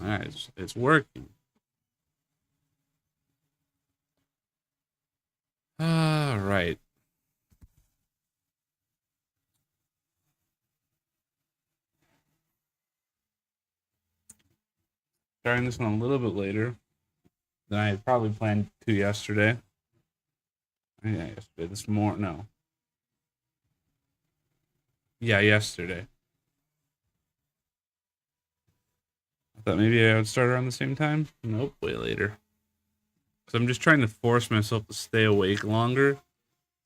All right, it's working. All right. Starting this one a little bit later than I had probably planned to yesterday. Yeah, yesterday. This morning, no. Yeah, yesterday. I thought maybe I would start around the same time. Nope, way later. Because I'm just trying to force myself to stay awake longer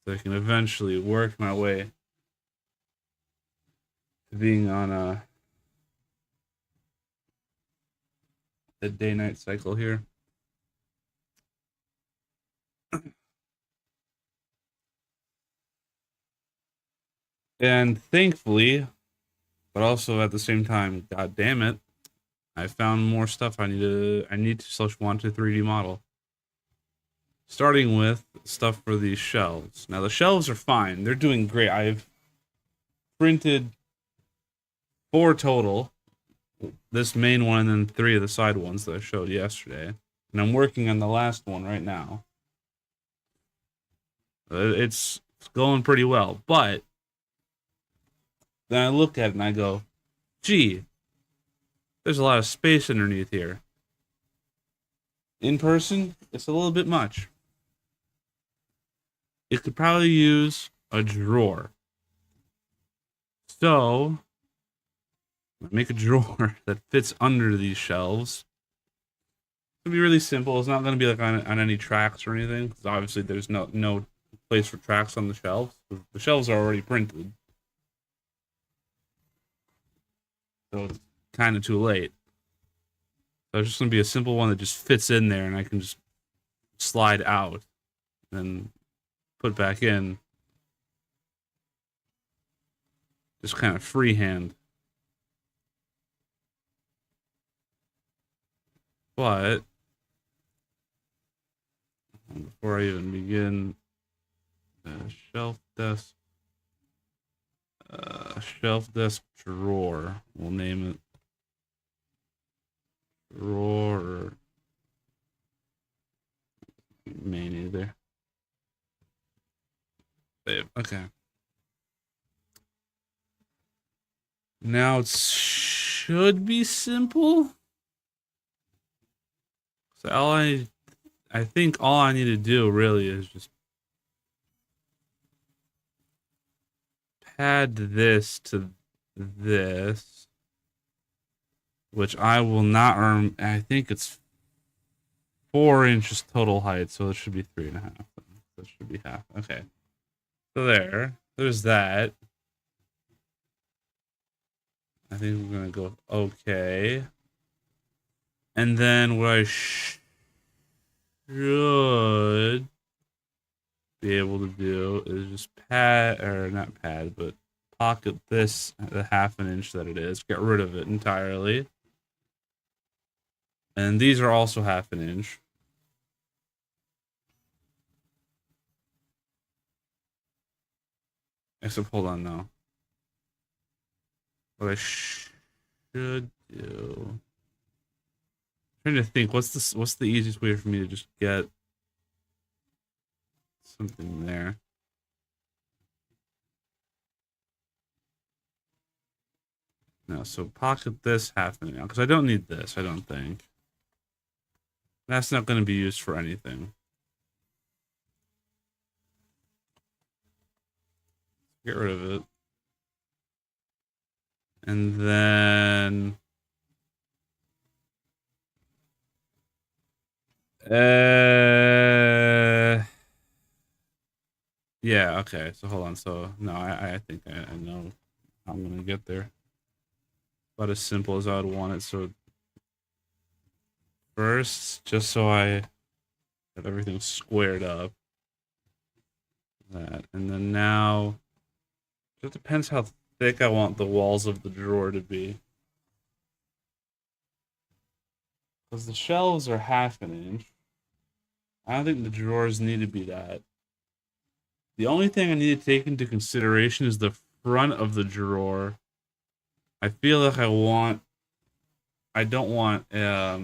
so I can eventually work my way to being on a day night cycle here. And thankfully, but also at the same time, god damn it, I found more stuff I need to slash want to 3D model. Starting with stuff for these shelves. Now the shelves are fine. They're doing great. I've printed 4 total. This main one and then 3 of the side ones that I showed yesterday. And I'm working on the last one right now. It's going pretty well. But then I look at it and I go, gee, there's a lot of space underneath here. In person, it's a little bit much. It could probably use a drawer. So, make a drawer that fits under these shelves. It'll be really simple. It's not going to be like on any tracks or anything, because obviously there's no place for tracks on the shelves. The shelves are already printed, so it's kind of too late. So it's just going to be a simple one that just fits in there, and I can just slide out and put back in, just kind of freehand. But before I even begin, shelf desk, shelf desk drawer. We'll name it drawer. Main either. Save. Okay. Now it should be simple. So I think all I need to do really is just pad this to this, which I will not earn. I think it's 4 inches total height, so it should be 3.5. That should be half. Okay. So there's that. I think we're gonna go okay. And then what I should be able to do is just pad, or not pad, but pocket this the 1/2 inch that it is. Get rid of it entirely. And these are also 1/2 inch. Except, hold on, no. What I should do. I'm trying to think, what's the easiest way for me to just get something there? No, so pocket this 1/2 inch now, because I don't need this, I don't think. That's not going to be used for anything. Get rid of it. And then yeah, okay. So hold on. So no, I think I know how I'm gonna get there. About as simple as I would want it. So first, just so I have everything squared up. That. And then now it depends how thick I want the walls of the drawer to be. Because the shelves are 1/2 inch. I don't think the drawers need to be that. The only thing I need to take into consideration is the front of the drawer. I feel like I want I don't want a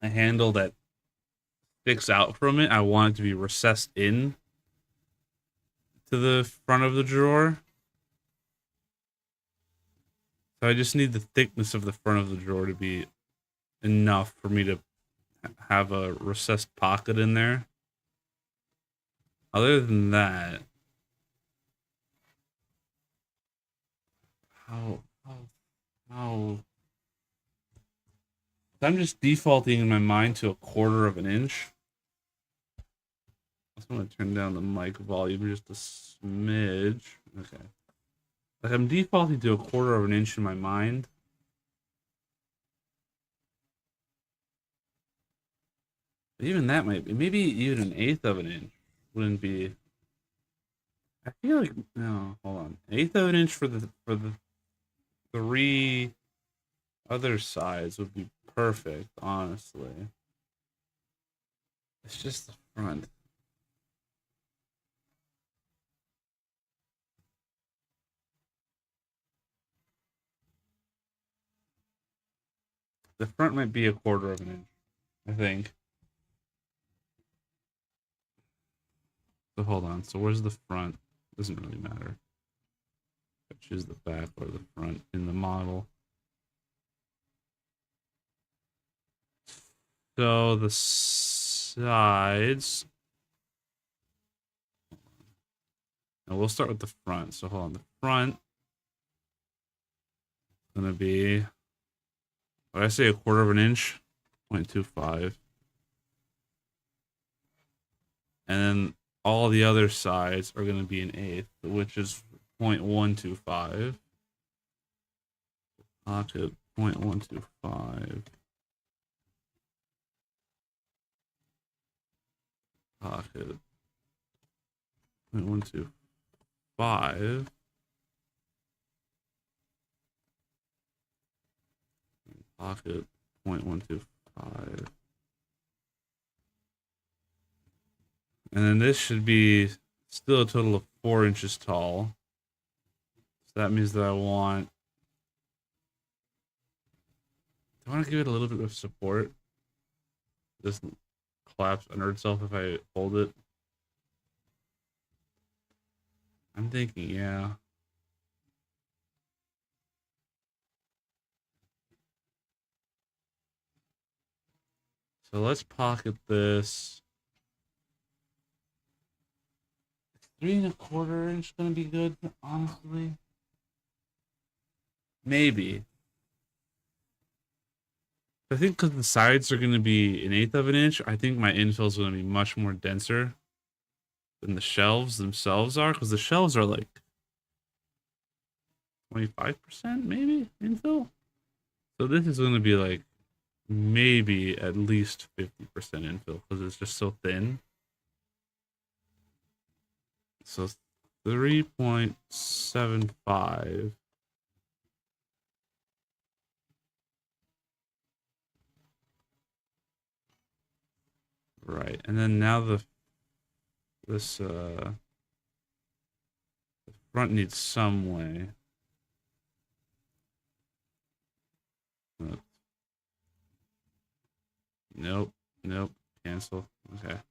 handle that sticks out from it. I want it to be recessed in to the front of the drawer. So I just need the thickness of the front of the drawer to be enough for me to have a recessed pocket in there. Other than that, how, how, I'm just defaulting in my mind to a quarter of an inch. I just want to turn down the mic volume just a smidge. Okay. Like I'm defaulting to a quarter of an inch in my mind. Even that might be, maybe even an eighth of an inch wouldn't be. I feel like no, hold on, eighth of an inch for the three other sides would be perfect. Honestly, it's just the front. The front might be a quarter of an inch, I think. So hold on. So where's the front? Doesn't really matter. I choose the back or the front in the model. So the sides. And we'll start with the front. So hold on. The front is gonna be, what did I say, a quarter of an inch? 0.25. And then all the other sides are gonna be an eighth, which is 0.125. Pocket 0.125. Pocket 0.125. Pocket 0.125. And then this should be still a total of 4 inches tall. So that means that I want to give it a little bit of support. It doesn't collapse under itself if I hold it. I'm thinking, yeah. So let's pocket this. 3 1/4 inch gonna be good, honestly. Maybe. I think because the sides are gonna be an eighth of an inch, I think my infill is gonna be much more denser than the shelves themselves are, because the shelves are like 25% maybe infill. So this is gonna be like maybe at least 50% infill because it's just so thin. So 3.75. Right. And then now the front needs some way. Nope. Nope. Cancel. Okay.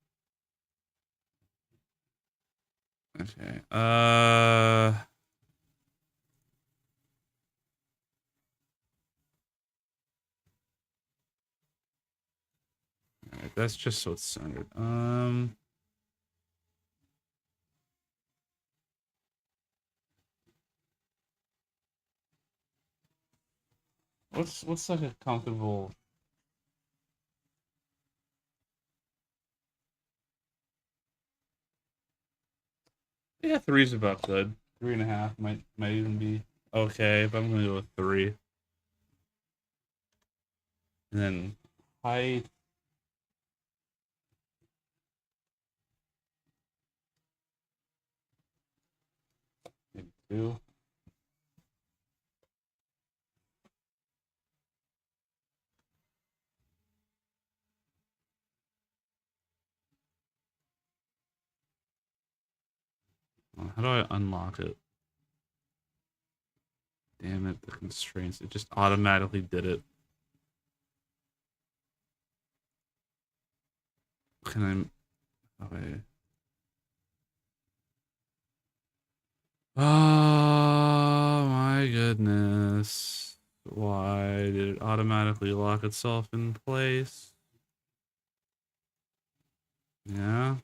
Okay. Alright, that's just so it's centered. What's like a comfortable? Yeah, three's about good. 3.5 might even be okay, but I'm gonna go with three. And then height. Maybe two. How do I unlock it? Damn it, the constraints. It just automatically did it. Can I... Okay. Oh my goodness. Why did it automatically lock itself in place? Yeah.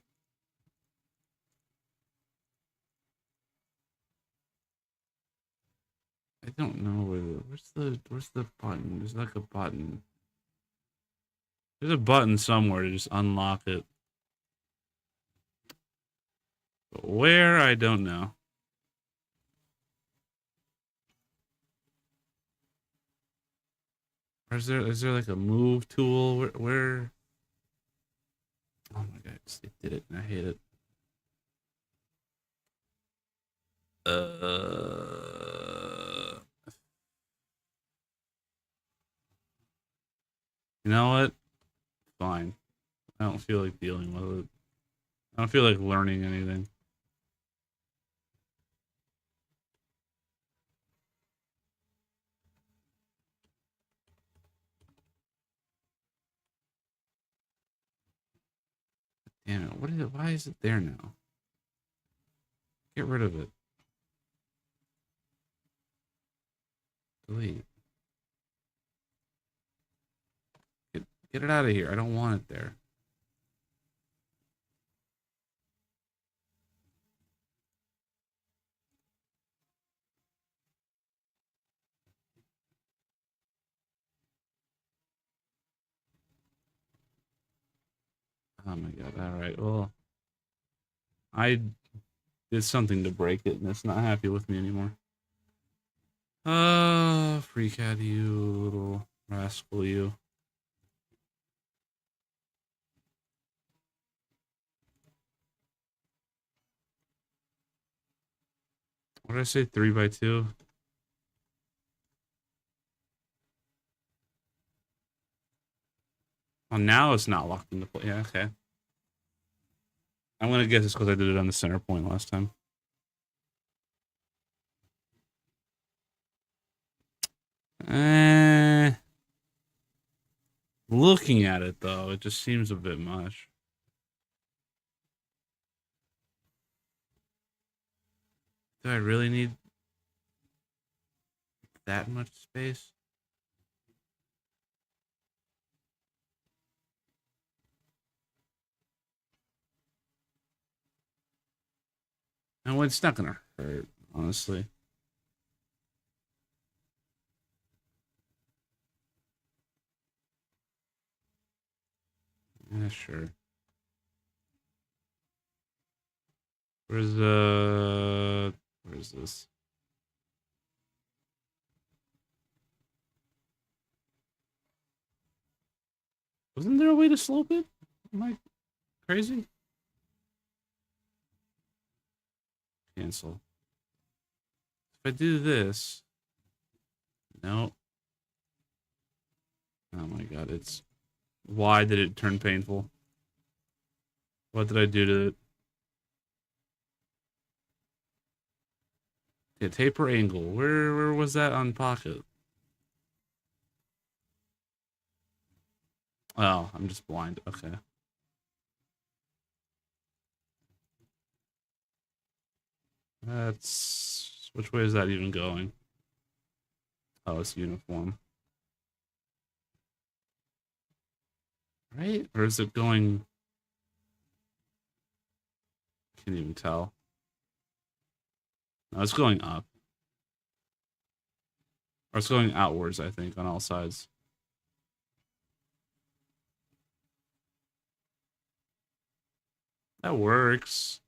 I don't know where's the button? There's like a button. There's a button somewhere to just unlock it. But where, I don't know. Or is there like a move tool? Where? Oh my god, it did it and I hate it. You know what? Fine. I don't feel like dealing with it. I don't feel like learning anything. Damn it. What is it? Why is it there now? Get rid of it. Delete. Get it out of here. I don't want it there. Oh my god. All right. Well, I did something to break it and it's not happy with me anymore. Free cat, you little rascal, you. What did I say? 3x2? Oh, now it's not locked into place. Yeah, okay. I'm gonna guess it's because I did it on the center point last time. Eh. Looking at it though, it just seems a bit much. Do I really need that much space? No, it's not gonna hurt, honestly. Yeah, sure. Where's this? Wasn't there a way to slope it? Am I crazy? Cancel. If I do this, no. Oh my god, it's... Why did it turn painful? What did I do to it? Yeah, taper angle. Where was that on pocket? Oh, I'm just blind. Okay. That's... Which way is that even going? Oh, it's uniform. Right? Or is it going... Can't even tell. No, it's going up. Or it's going outwards, I think, on all sides. That works.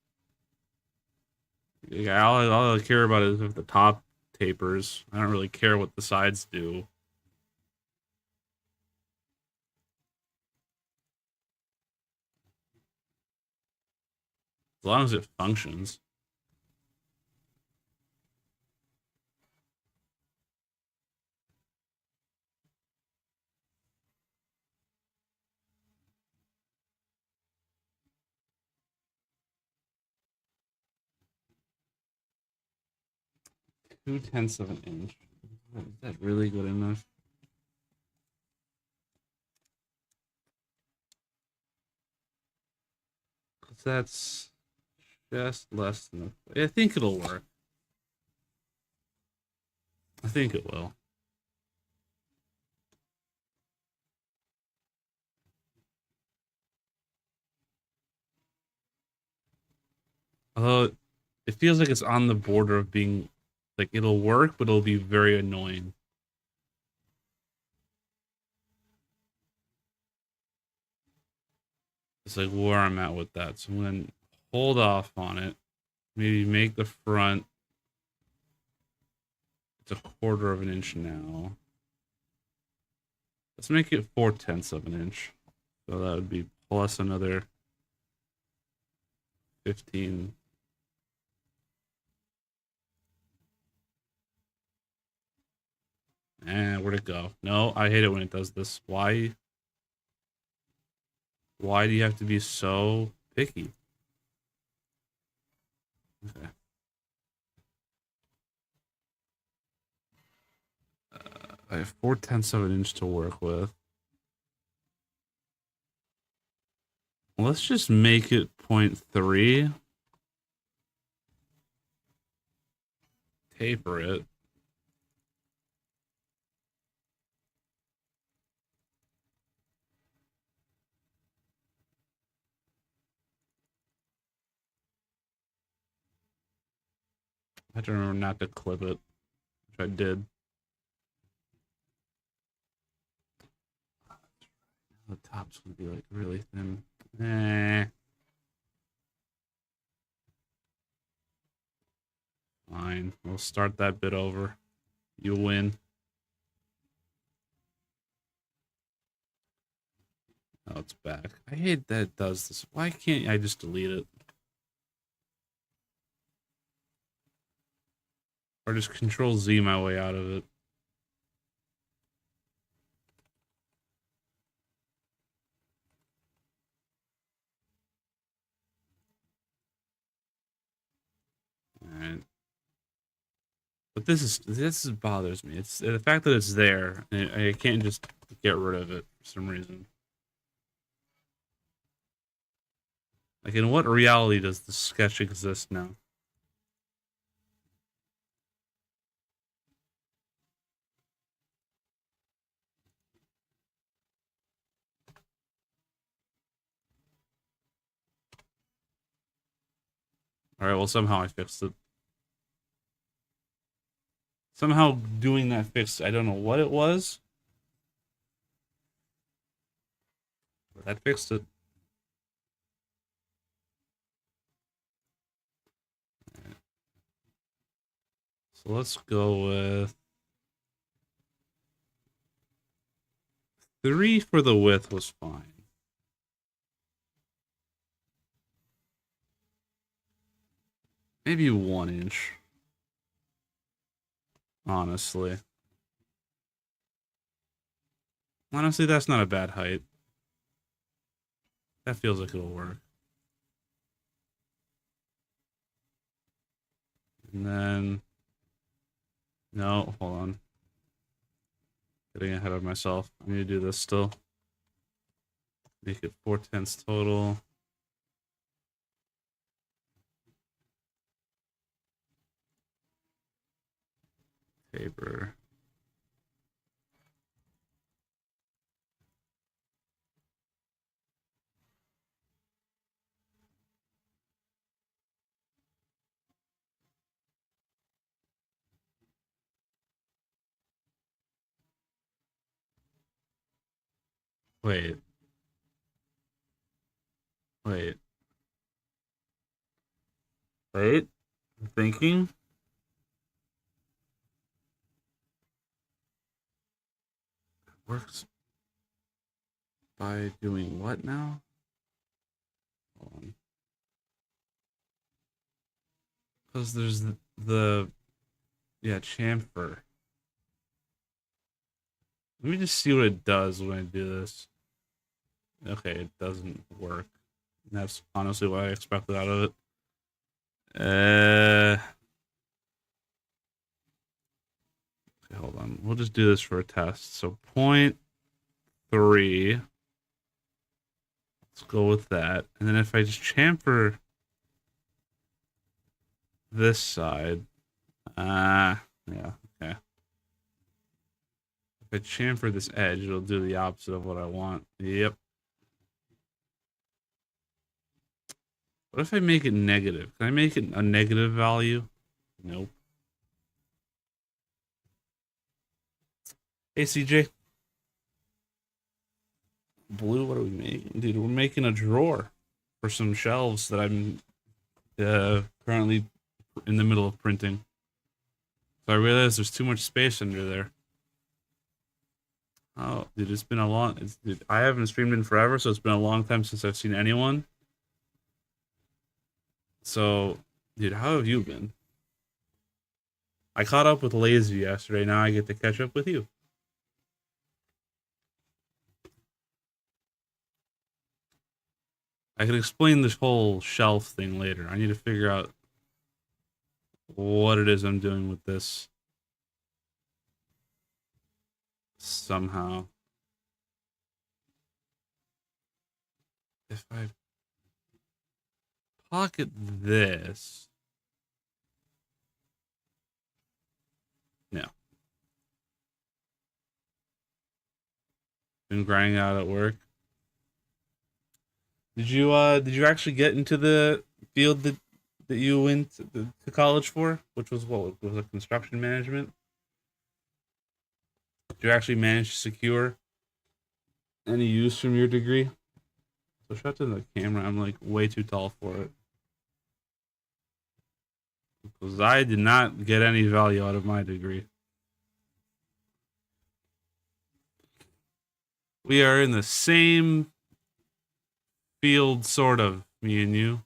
Yeah, all I care about is if the top tapers. I don't really care what the sides do. As long as it functions. Two-tenths of an inch. Is that really good enough? Because that's just less than I think it'll work. I think it will. Although it feels like it's on the border of being like it'll work, but it'll be very annoying. It's like where I'm at with that. So I'm gonna hold off on it. Maybe make the front. It's a quarter of an inch now. Let's make it 4/10 of an inch. So that would be plus another 15. And where'd it go? No, I hate it when it does this. Why? Why do you have to be so picky? Okay. I have 4/10 of an inch to work with. Let's just make it 0.3. Taper it. I have to remember not to clip it, which I did. The top's gonna be like really thin. Fine. We'll start that bit over. You win. Oh, it's back. I hate that it does this. Why can't I just delete it? Or just Control Z my way out of it. Alright. But this bothers me. It's the fact that it's there. And I can't just get rid of it for some reason. Like, in what reality does the sketch exist now? Alright, well, somehow I fixed it. Somehow doing that fixed, I don't know what it was. But that fixed it. Right. So let's go with 3 for the width was fine. Maybe 1 inch. Honestly. Honestly, that's not a bad height. That feels like it'll work. And then... No, hold on. Getting ahead of myself. I need to do this still. Make it 4/10 total. Taper. Wait. Wait. Wait. I'm thinking. Works by doing what now? Hold on. Because there's the yeah, chamfer. Let me just see what it does when I do this. Okay, it doesn't work. That's honestly what I expected out of it. Okay, hold on. We'll just do this for a test. So 0.3. Let's go with that. And then if I just chamfer this side, yeah, okay. If I chamfer this edge, it'll do the opposite of what I want. Yep. What if I make it negative? Can I make it a negative value? Nope. Hey, CJ. Blue, what are we making? Dude, we're making a drawer for some shelves that I'm currently in the middle of printing. So I realized there's too much space under there. Oh, dude, it's been a long... dude, I haven't streamed in forever, so it's been a long time since I've seen anyone. So, dude, how have you been? I caught up with Lazy yesterday. Now I get to catch up with you. I can explain this whole shelf thing later. I need to figure out what it is I'm doing with this. Somehow. If I pocket this... No. Been grinding out at work. Did you actually get into the field that you went to college for, which was what was a construction management? Did you actually manage to secure any use from your degree? So shut to the camera. I'm like way too tall for it. Because I did not get any value out of my degree. We are in the same field, sort of, me and you.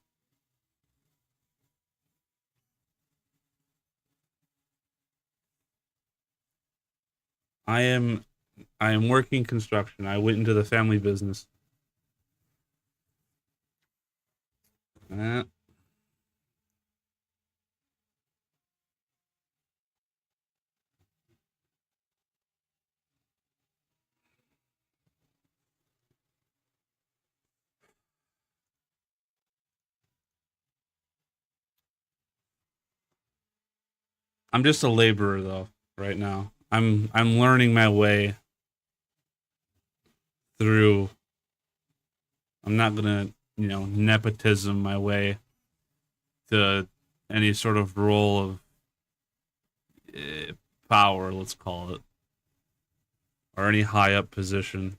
I am working construction. I went into the family business. I'm just a laborer though, right now. I'm learning my way through. I'm not gonna, nepotism my way to any sort of role of power, let's call it, or any high up position.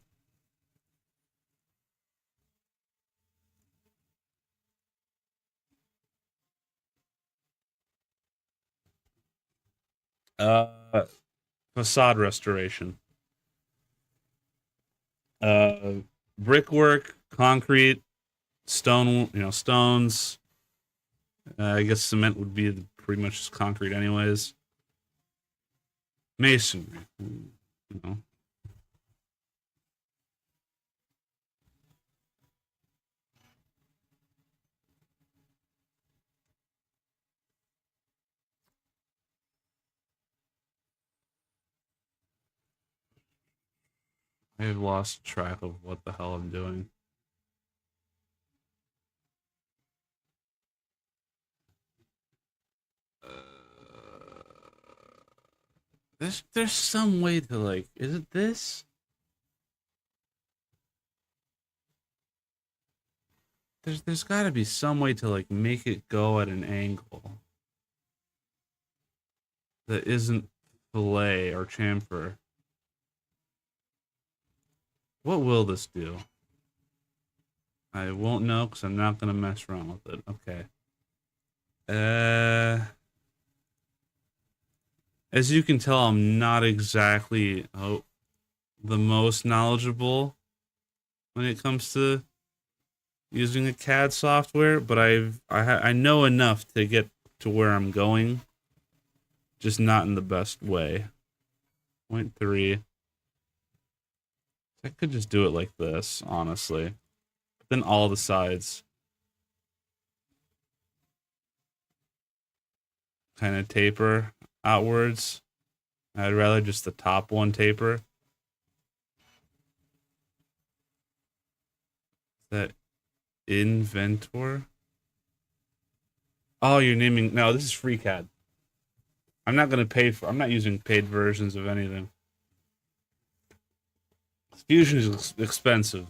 Uh, Facade restoration. Uh, Brickwork, concrete, stone. Stones. I guess cement would be pretty much just concrete, anyways. Masonry. You know. I have lost track of what the hell I'm doing. There's some way to like. Is it this? There's got to be some way to like make it go at an angle that isn't fillet or chamfer. What will this do? I won't know because I'm not gonna mess around with it. Okay. As you can tell, I'm not exactly the most knowledgeable when it comes to using a CAD software, but I know enough to get to where I'm going, just not in the best way. 0.3. I could just do it like this, honestly. But then all the sides kind of taper outwards. I'd rather just the top one taper. That Inventor? Oh, you're naming. No, this is FreeCAD. I'm not gonna pay for. I'm not using paid versions of anything. Fusion is expensive.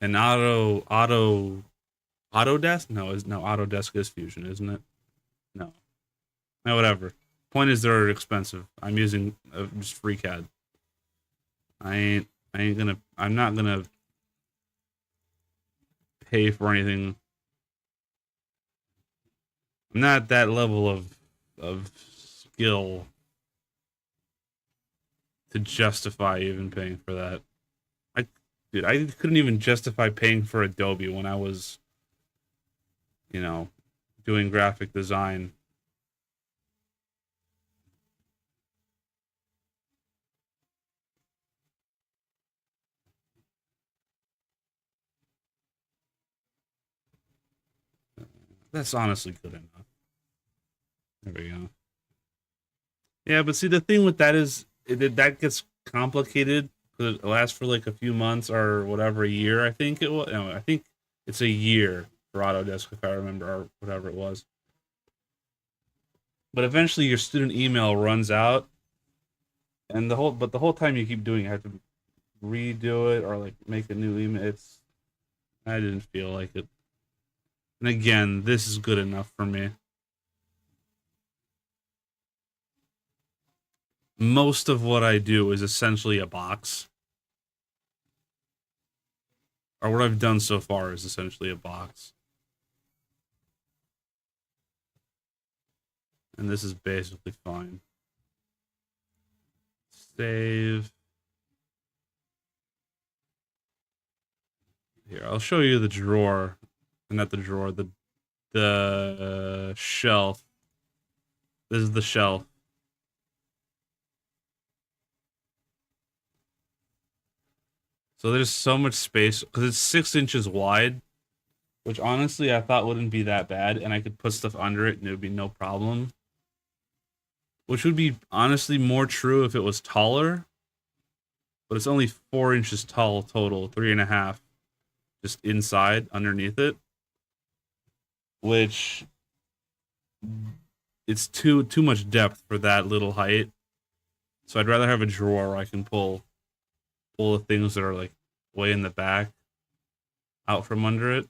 And Autodesk? No, Autodesk is Fusion, isn't it? No. No, whatever. Point is they're expensive. I'm using just FreeCAD. I ain't gonna. I'm not gonna pay for anything. I'm not at that level of skill to justify even paying for that. I Dude, I couldn't even justify paying for Adobe when I was, you know, doing graphic design. That's honestly good enough. There we go. Yeah, but see, the thing with that is that gets complicated because it lasts for like a few months or whatever, a year. I think it was. No, I think it's a year for Autodesk, if I remember, or whatever it was. But eventually, your student email runs out, and the whole time you keep doing it, you have to redo it or like make a new email. I didn't feel like it. And again, this is good enough for me. Most of what I do is essentially a box. Or what I've done so far is essentially a box. And this is basically fine. Save. Here, I'll show you the drawer. Not the drawer, the shelf. This is the shelf. So there's so much space because it's 6 inches wide, which honestly I thought wouldn't be that bad, and I could put stuff under it and it would be no problem. Which would be honestly more true if it was taller, but it's only 4 inches tall total, 3.5, just inside underneath it. Which it's too much depth for that little height. So I'd rather have a drawer where I can pull the things that are like way in the back out from under it.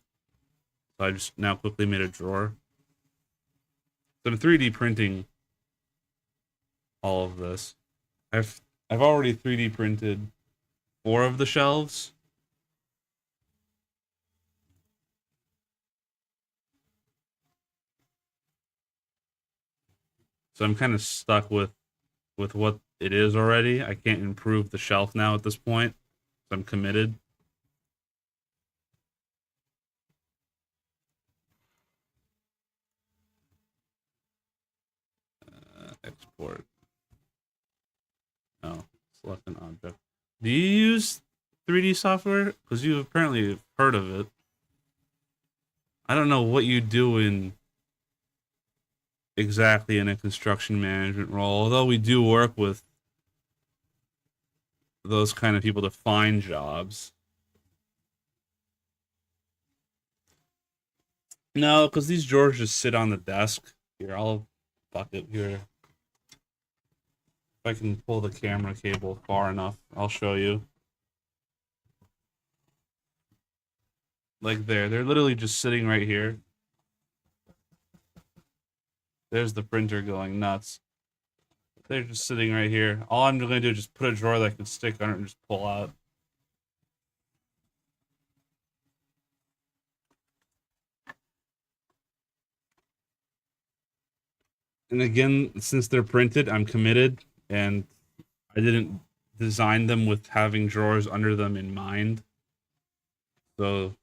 So I just now quickly made a drawer. So I'm 3D printing all of this. I've already 3D printed 4 of the shelves. So I'm kind of stuck with what it is already. I can't improve the shelf now at this point. So I'm committed. Export. Oh, select an object. Do you use 3D software? Because you've apparently heard of it. I don't know what you do in exactly in a construction management role, although we do work with those kind of people to find jobs. No, because these drawers just sit on the desk. Here, I'll bucket here. If I can pull the camera cable far enough, I'll show you. Like they're literally just sitting right here. There's the printer going nuts. They're just sitting right here. All I'm going to do is just put a drawer that I can stick on it and just pull out. And again, since they're printed, I'm committed, and I didn't design them with having drawers under them in mind. So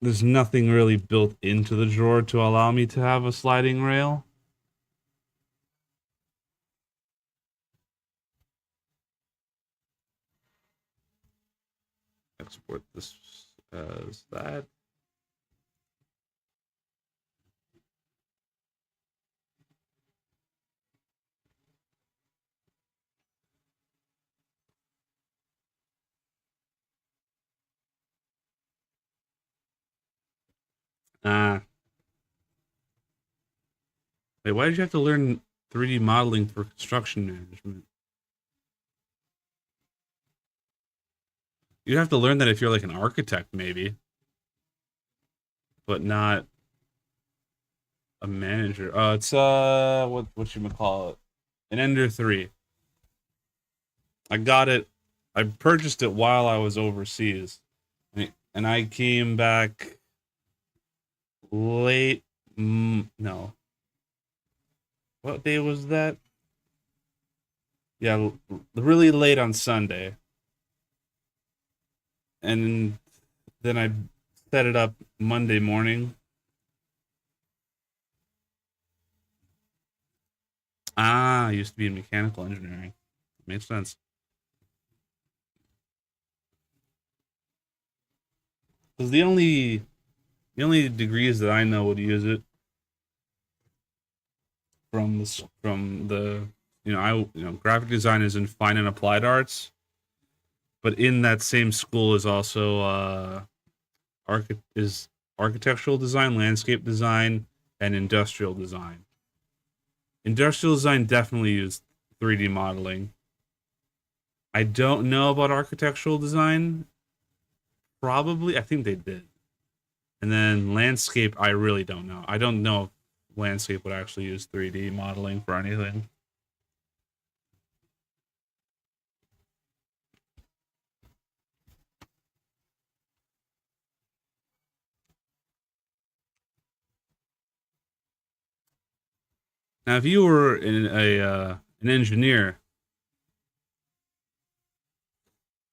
there's nothing really built into the drawer to allow me to have a sliding rail. Export this as that. Ah, wait, why did you have to learn 3D modeling for construction management? You'd have to learn that if you're like an architect, maybe, but not a manager. It's what you call it? An Ender 3. I got it. I purchased it while I was overseas, and I came back late. No, what day was that? Yeah, really late on Sunday, and then I set it up Monday morning. Ah, I used to be in mechanical engineering. Makes sense. Because the only degrees that I know would use it from the graphic design is in fine and applied arts, but in that same school is also architectural design, landscape design, and industrial design. Industrial design definitely used 3D modeling. I don't know about architectural design. Probably, I think they did. And then landscape, I really don't know. I don't know if landscape would actually use 3D modeling for anything. Now, if you were an engineer,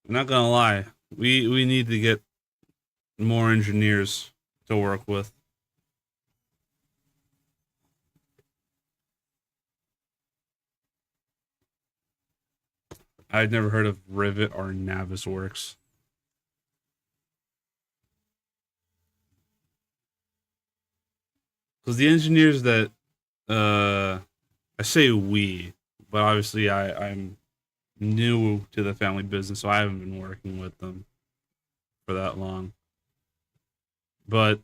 I'm not gonna lie, we need to get more engineers to work with. I'd never heard of Rivet or Navisworks. Because the engineers that I say we, but obviously I'm new to the family business, so I haven't been working with them for that long. But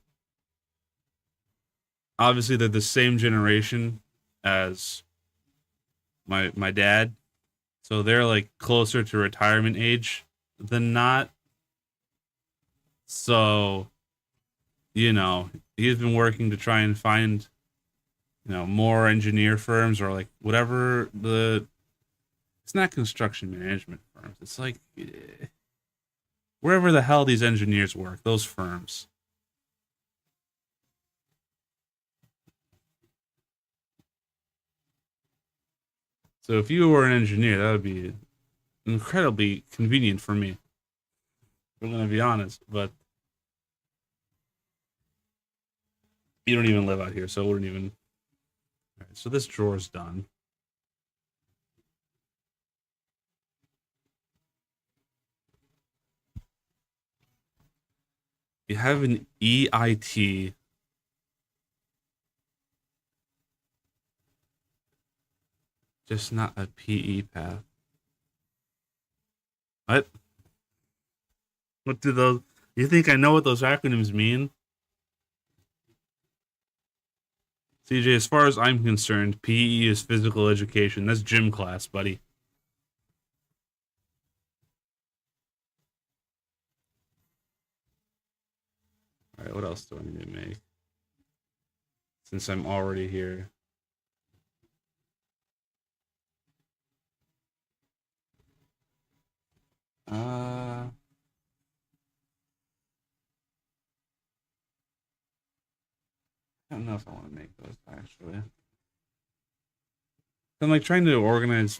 obviously they're the same generation as my dad, so they're like closer to retirement age than not. So, he's been working to try and find, more engineer firms or like whatever it's not construction management firms. It's like wherever the hell these engineers work, those firms. So if you were an engineer, that would be incredibly convenient for me. We're gonna be honest, but you don't even live out here, so it wouldn't even. All right, so this drawer's done. You have an EIT, just not a PE path. What? What do those? You think I know what those acronyms mean? CJ, as far as I'm concerned, PE is physical education. That's gym class, buddy. All right, what else do I need to make? Since I'm already here. I don't know if I want to make those actually. I'm like trying to organize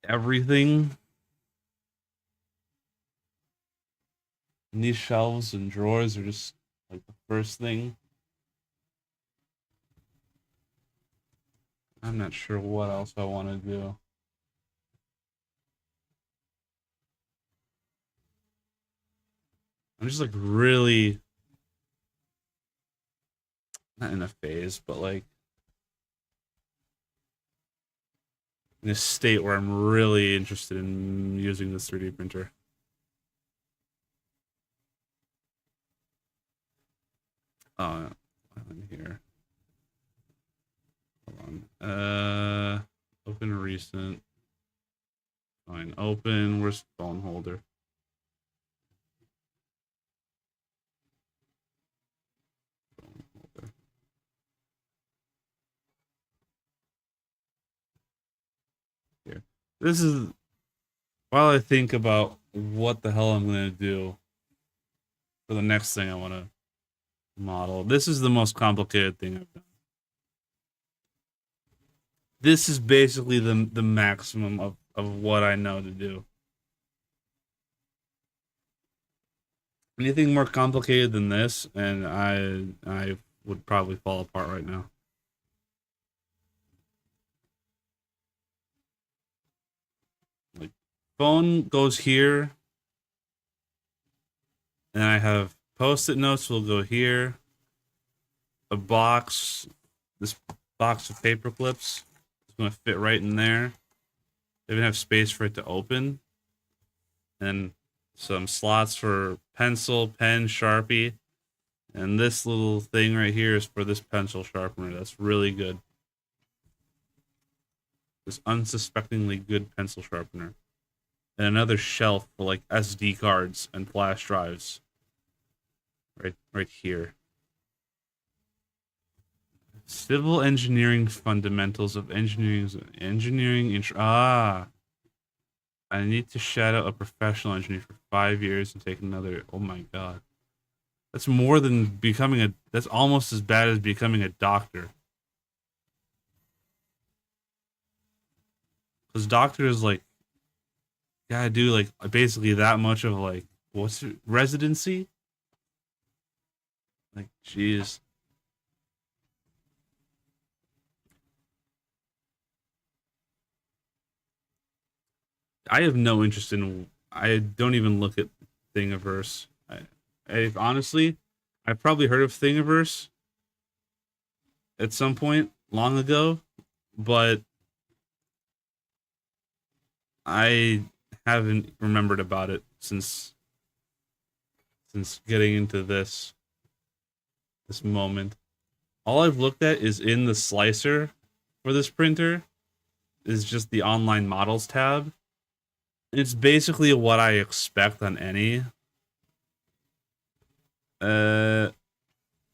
everything in these shelves and drawers are just like the first thing. I'm not sure what else I want to do. I'm just like really not in a phase, but like in a state where I'm really interested in using this 3D printer. Oh, Uh, open recent. Fine. Open. Where's phone holder? Phone holder. Here. This is while I think about what the hell I'm gonna do for the next thing I want to model. This is the most complicated thing I've done. This is basically the maximum of what I know to do. Anything more complicated than this, and I would probably fall apart right now. Like phone goes here, and I have post-it notes will go here. A box, this box of paper clips is going to fit right in there. They even have space for it to open, and some slots for pencil, pen, Sharpie, and this little thing right here is for this pencil sharpener. That's really good. This unsuspectingly good pencil sharpener. And another shelf for like SD cards and flash drives. Right here. Civil engineering fundamentals of engineering. I need to shadow a professional engineer for 5 years and take another. Oh my god. That's more than becoming a. That's almost as bad as becoming a doctor. Because doctor is like, gotta do like basically that much of like, what's it, residency? Like, jeez. I have no interest in. I don't even look at Thingiverse. I honestly, I've probably heard of Thingiverse at some point long ago, but I haven't remembered about it since getting into this moment. All I've looked at is in the slicer for this printer is just the online models tab. It's basically what I expect on any uh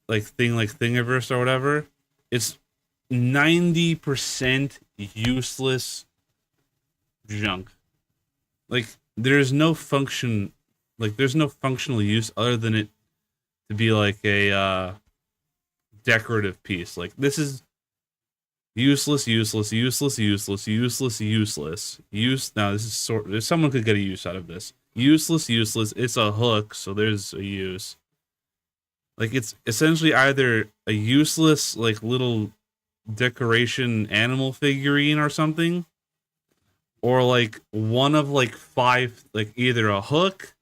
like Thingiverse or whatever. It's 90% useless junk. Like there's no function, like there's no functional use other than it to be like a decorative piece. Like this is useless, useless, useless, useless, useless, useless. Now this is someone could get a use out of this. Useless, useless. It's a hook, so there's a use. Like it's essentially either a useless like little decoration animal figurine or something, or like one of like five, like either a hook,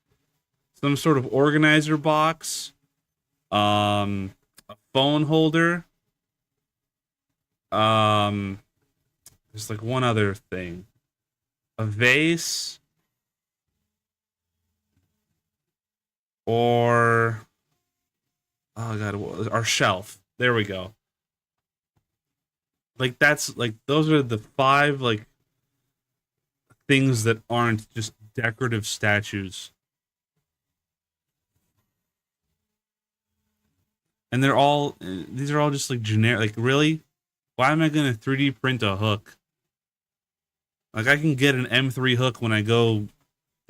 some sort of organizer box, a phone holder, there's like one other thing, a vase, or oh god, our shelf. There we go. Like that's like those are the five like things that aren't just decorative statues. And these are all just like generic. Like really, why am I gonna 3D print a hook? Like I can get an M3 hook when I go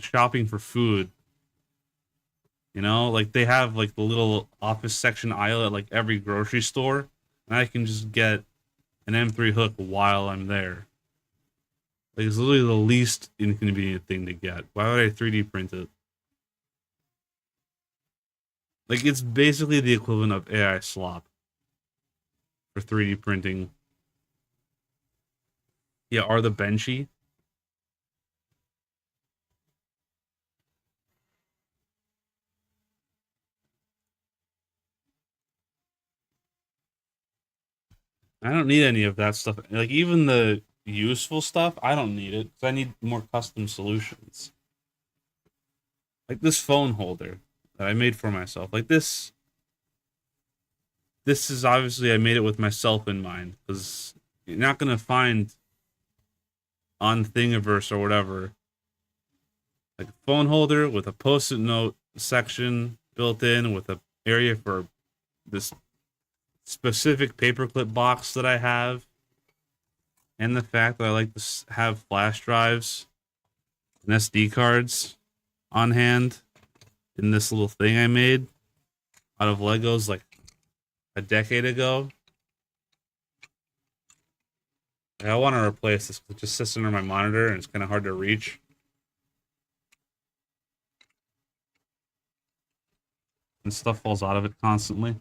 shopping for food. You know, like they have like the little office section aisle at like every grocery store, and I can just get an M3 hook while I'm there. Like it's literally the least inconvenient thing to get. Why would I 3D print it? Like it's basically the equivalent of AI slop for 3D printing. Yeah, are the benchy. I don't need any of that stuff. Like even the useful stuff, I don't need it because I need more custom solutions. Like this phone holder that I made for myself. Like this is obviously I made it with myself in mind because You're not gonna find on Thingiverse or whatever like a phone holder with a post-it note section built in with a area for this specific paperclip box that I have, and the fact that I like to have flash drives and SD cards on hand in this little thing I made out of Legos like a decade ago. I want to replace this. It just sits under my monitor and it's kind of hard to reach. And stuff falls out of it constantly.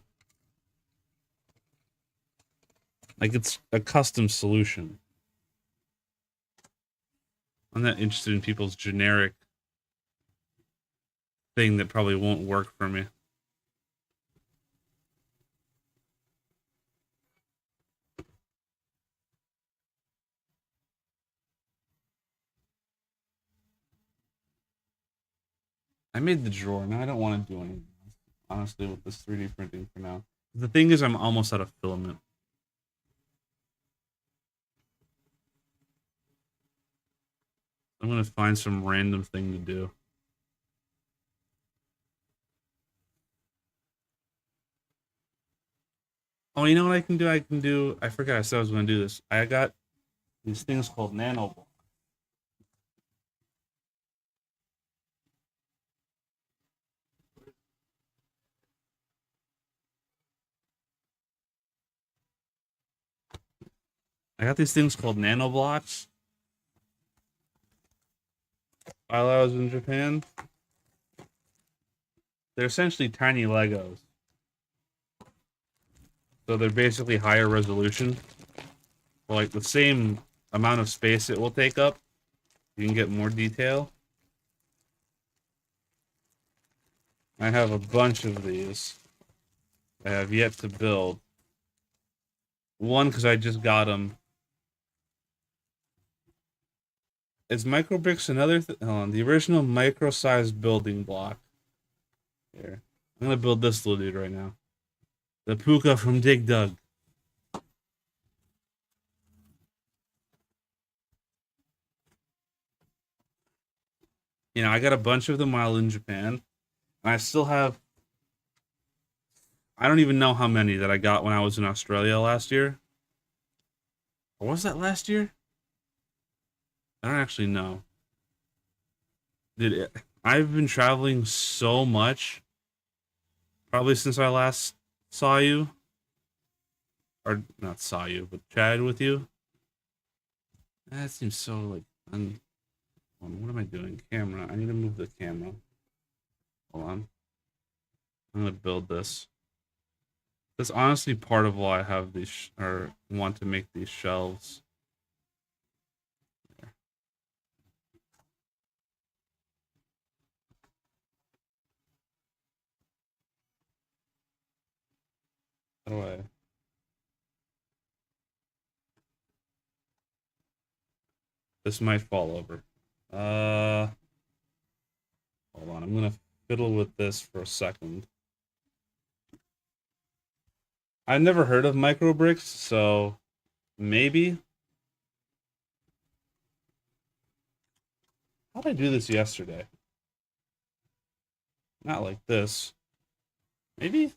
Like it's a custom solution. I'm not interested in people's generic thing that probably won't work for me. I made the drawer. Now I don't want to do anything else, honestly, with this 3D printing for now. The thing is, I'm almost out of filament. I'm going to find some random thing to do. Oh, you know what I can do? I forgot I said I was going to do this. I got these things called Nanoblocks. I got these things called Nanoblocks while I was in Japan. They're essentially tiny Legos. So they're basically higher resolution. For like the same amount of space it will take up, you can get more detail. I have a bunch of these I have yet to build. One, because I just got them. Is microbricks another hold on, the original micro-sized building block. Here. I'm gonna build this little dude right now. The puka from Dig Dug. You know, I got a bunch of them while in Japan. And I still have, I don't even know how many that I got when I was in Australia last year. Or was that last year? I don't actually know. I've been traveling so much. Probably since I last saw you. Or not saw you, but chatted with you. That seems so like what am I doing? Camera. I need to move the camera. Hold on. I'm gonna build this. That's honestly part of why I have these or want to make these shelves. There. How do I? This might fall over. Hold on. I'm gonna fiddle with this for a second. I've never heard of micro bricks, so maybe. How did I do this yesterday? Not like this. Maybe?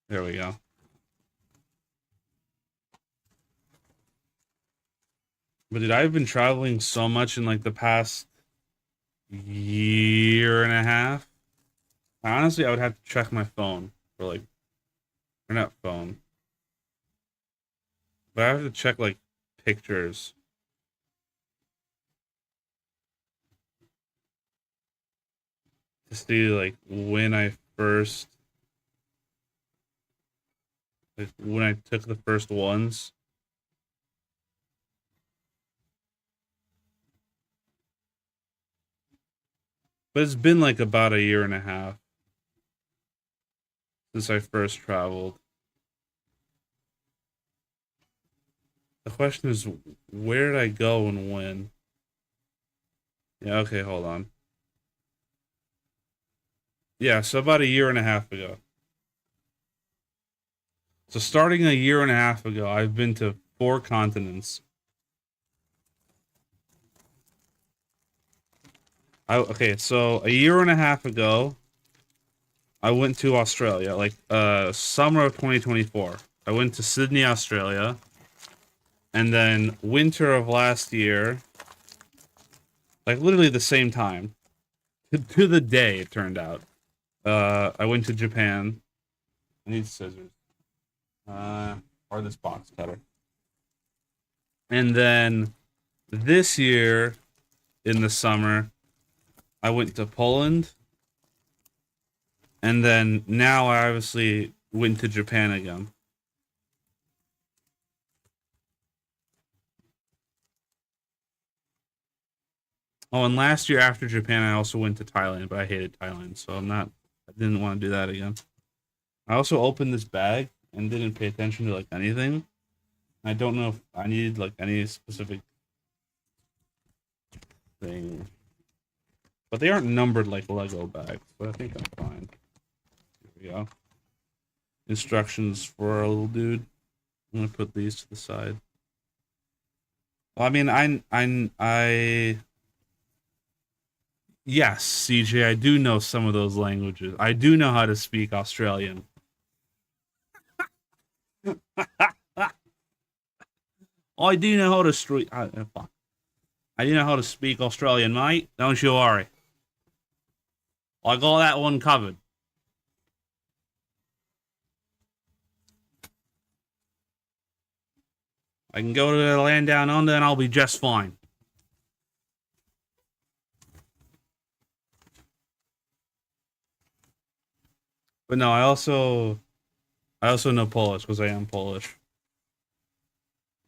There we go. But dude, I've been traveling so much in like the past year and a half. Honestly, I would have to check my phone for like, or not phone, but I have to check like pictures to see like when I first, like when I took the first ones. But it's been like about a year and a half since I first traveled. The question is, where did I go and when? Yeah, okay, hold on. Yeah, so about a year and a half ago. So starting a year and a half ago, I've been to 4 continents. Okay, so a year and a half ago, I went to Australia, like summer of 2024. I went to Sydney, Australia, and then winter of last year, like literally the same time, to the day it turned out. I went to Japan. I need scissors. Or this box cutter. And then this year in the summer, I went to Poland, and then now I obviously went to Japan again. Oh, and last year after Japan, I also went to Thailand, but I hated Thailand, so I didn't want to do that again. I also opened this bag and didn't pay attention to like anything. I don't know if I needed like any specific thing, but they aren't numbered like Lego bags, but I think I'm fine. Here we go. Instructions for our little dude. I'm gonna put these to the side. Well, I mean, yes, CJ, I do know some of those languages. I do know how to speak Australian. I do know how to street. I do know how to speak Australian, mate. Don't you worry. I got that one covered. I can go to the land down under and I'll be just fine. But no, I also know Polish because I am Polish.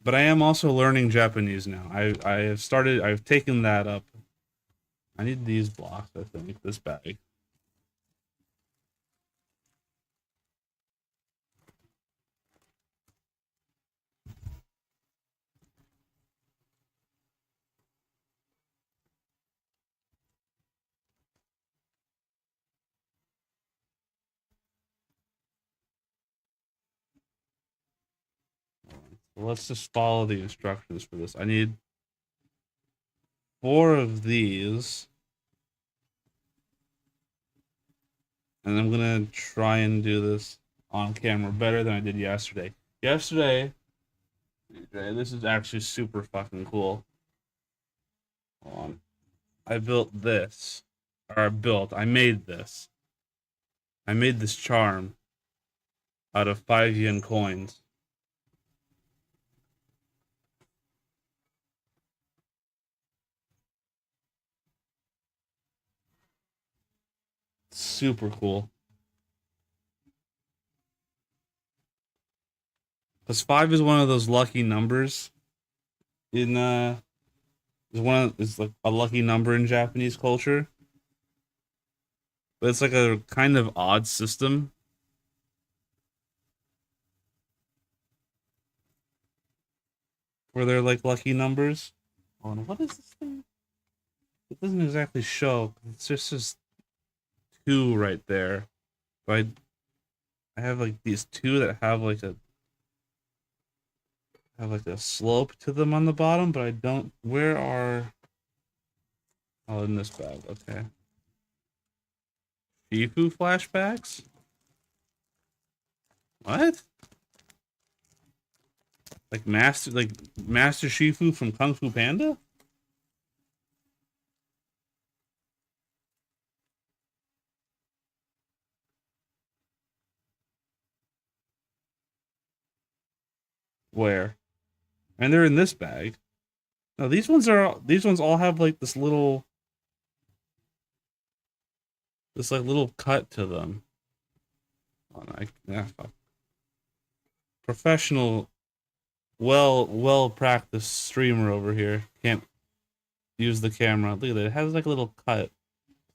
But I am also learning Japanese now. I've taken that up. I need these blocks, I think, this bag. So let's just follow the instructions for this. I need 4 of these. And I'm gonna try and do this on camera better than I did yesterday. Yesterday, this is actually super fucking cool. Hold on. I built this. I made this. I made this charm out of 5 yen coins. Super cool. Because 5 is one of those lucky numbers in is like a lucky number in Japanese culture. But it's like a kind of odd system where they're like lucky numbers. Oh, and what is this thing? It doesn't exactly show. It's just 2 right there. But I have like these 2 that have like a slope to them on the bottom, but I don't. Where are? Oh, in this bag. Okay. Shifu flashbacks? What? Like Master Shifu from Kung Fu Panda? Where? And they're in this bag. No, these ones all have like this like little cut to them. Oh, yeah, fuck. Professional, well practiced streamer over here. Can't use the camera. Look at it. It has like a little cut.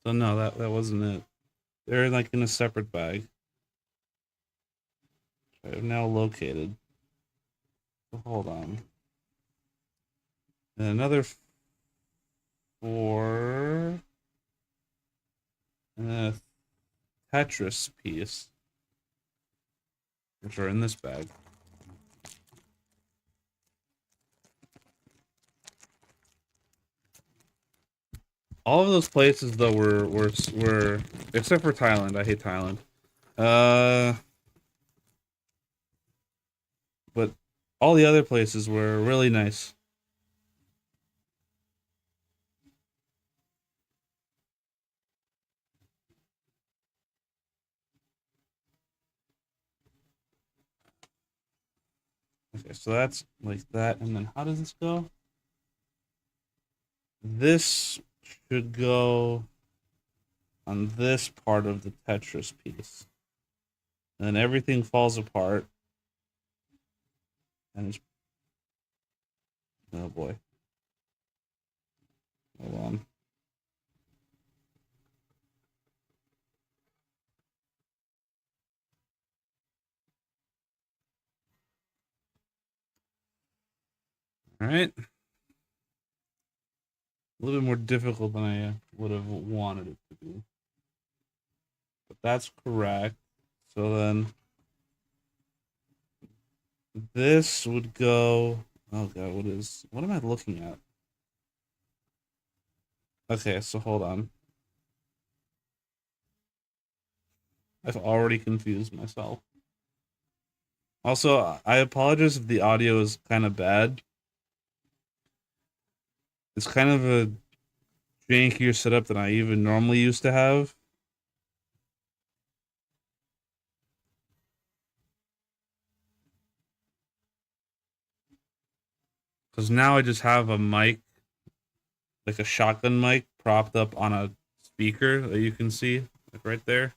So no, that wasn't it. They're like in a separate bag. I have now located. So hold on. And another 4. And then Tetris piece, which are in this bag. All of those places though were except for Thailand. I hate Thailand. Uh, but all the other places were really nice. Okay, so that's like that, and then how does this go? This should go on this part of the Tetris piece. And then everything falls apart. And it's oh boy. Hold on. Alright. A little bit more difficult than I would have wanted it to be. But that's correct. So then this would go. Oh god, what am I looking at? Okay, so hold on. I've already confused myself. Also, I apologize if the audio is kind of bad. It's kind of a jankier setup than I even normally used to have. Because now I just have a mic, like a shotgun mic, propped up on a speaker that you can see, like right there.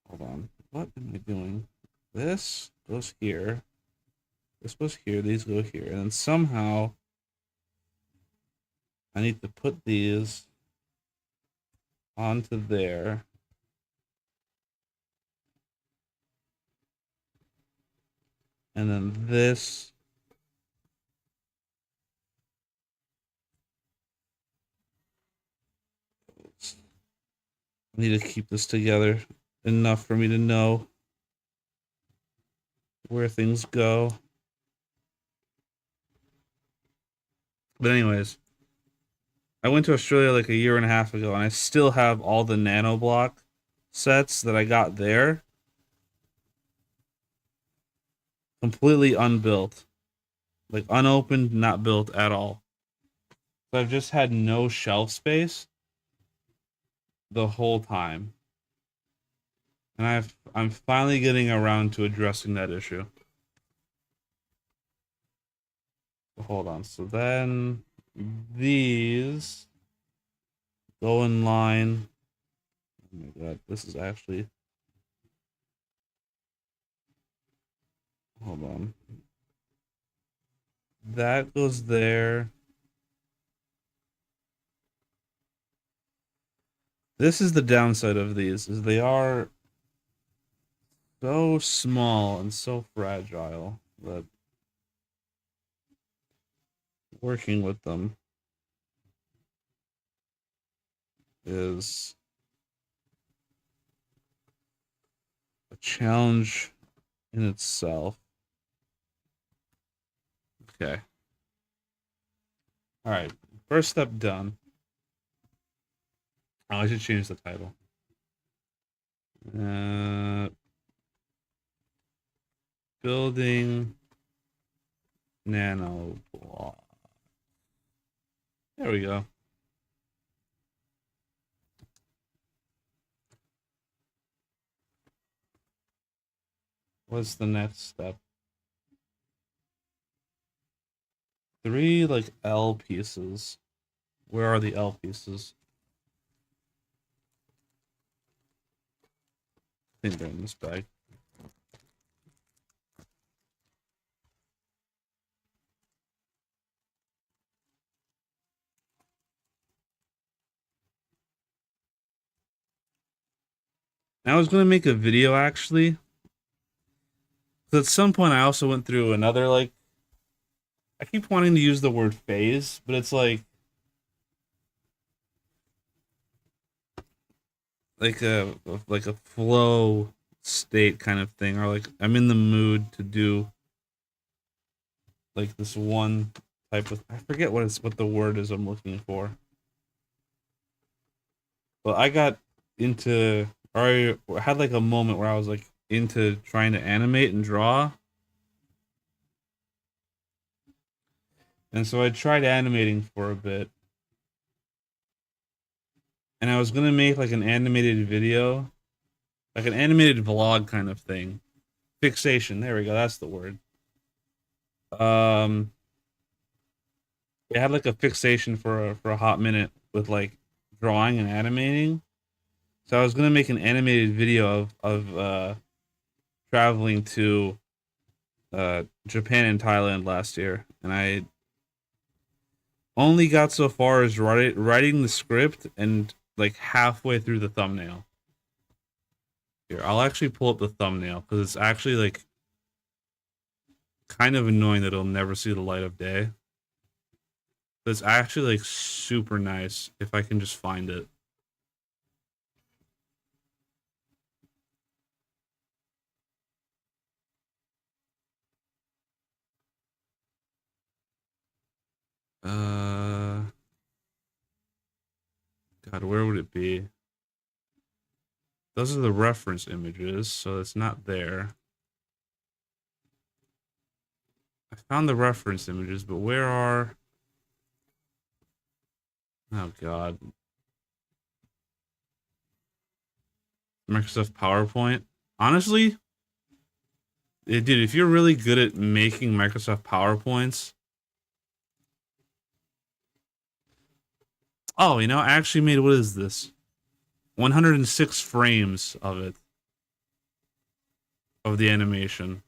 Hold on. What am I doing? This goes here. This goes here. These go here. And then somehow I need to put these onto there. And then this. I need to keep this together enough for me to know where things go. But anyways, I went to Australia like a year and a half ago, and I still have all the Nanoblock sets that I got there completely unbuilt, like unopened, not built at all. So I've just had no shelf space the whole time, and I'm finally getting around to addressing that issue. Hold on. So then these go in line. Oh my god, this is actually. Hold on. That goes there. This is the downside of these, is they are so small and so fragile that working with them is a challenge in itself. Okay. All right. First step done. Oh, I should change the title. Building Nanoblock. There we go. What's the next step? 3 like L pieces. Where are the L pieces? I think they're in this bag. I was going to make a video actually. At some point, I also went through another like. I keep wanting to use the word phase, but it's like like a flow state kind of thing, or like I'm in the mood to do like this one type of, I forget what the word is I'm looking for. But I got into, or I had like a moment where I was like into trying to animate and draw. And so I tried animating for a bit. And I was gonna make like an animated video, like an animated vlog kind of thing. Fixation, there we go, that's the word. Um I had like a fixation for a hot minute with like drawing and animating. So I was gonna make an animated video of traveling to Japan and Thailand last year, and I only got so far as writing the script and like halfway through the thumbnail. Here, I'll actually pull up the thumbnail because it's actually like kind of annoying that it'll never see the light of day. But it's actually like super nice if I can just find it. Uh, God, where would it be? Those are the reference images, so it's not there. I found the reference images, but where are... Oh, God. Microsoft PowerPoint. Honestly, dude, if you're really good at making Microsoft PowerPoints... Oh, you know, I actually made, what is this? 106 frames of it. Of the animation.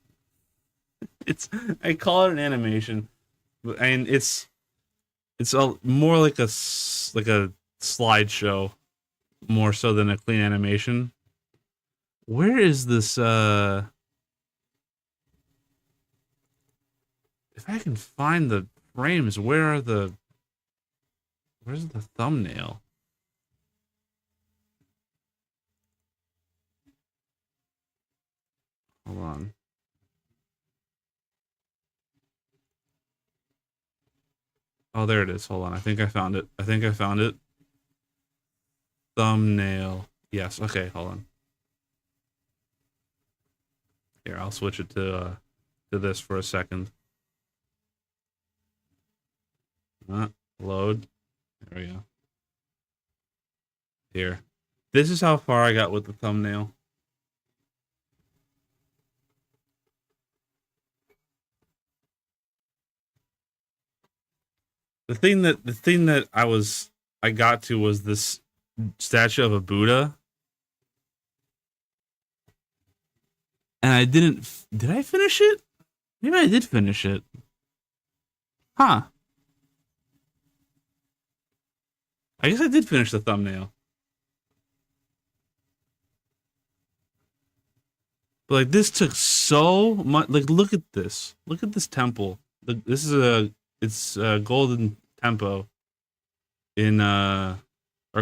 It's, I call it an animation, and it's more like like a slideshow more so than a clean animation. Where is this if I can find the frames, where's the thumbnail? Hold on. Oh, there it is. Hold on. I think I found it. I think I found it. Thumbnail. Yes. Okay, hold on. Here, I'll switch it to this for a second. Load. There we go. Here. This is how far I got with the thumbnail. The thing that I got to was this statue of a Buddha. And I did I finish it? Maybe I did finish it. Huh. I guess I did finish the thumbnail. But like this took so much. Like look at this. Look at this temple. This is it's a golden tempo in or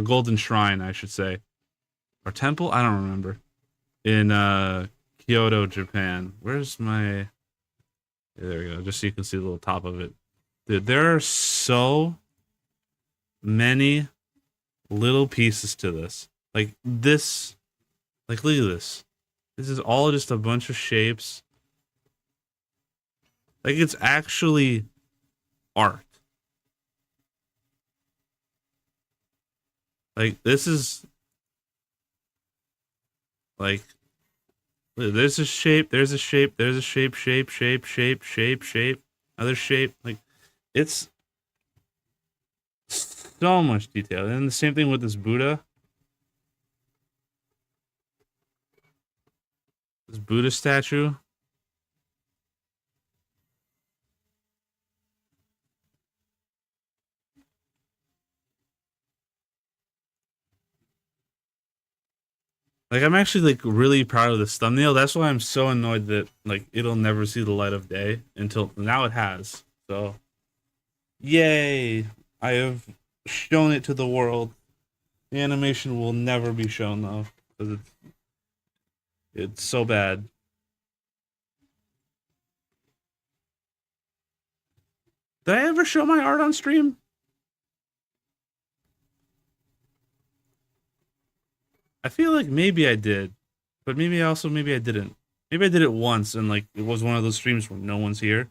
golden shrine, I should say, or temple. I don't remember. In Kyoto, Japan. Where's my? Yeah, there we go. Just so you can see the little top of it. Dude, there are so many little pieces to this. Like this. Like look at this. This is all just a bunch of shapes. Like it's actually art. Like this is like there's a shape, there's a shape, there's a shape, shape, other shape. Like it's so much detail. And the same thing with this Buddha. This Buddha statue. Like I'm actually like really proud of this thumbnail. That's why I'm so annoyed that like it'll never see the light of day until now it has. So yay. I have shown it to the world. The animation will never be shown though, because it's so bad. Did I ever show my art on stream? I feel like maybe I did, but maybe I didn't. Maybe I did it once and like it was one of those streams where no one's here.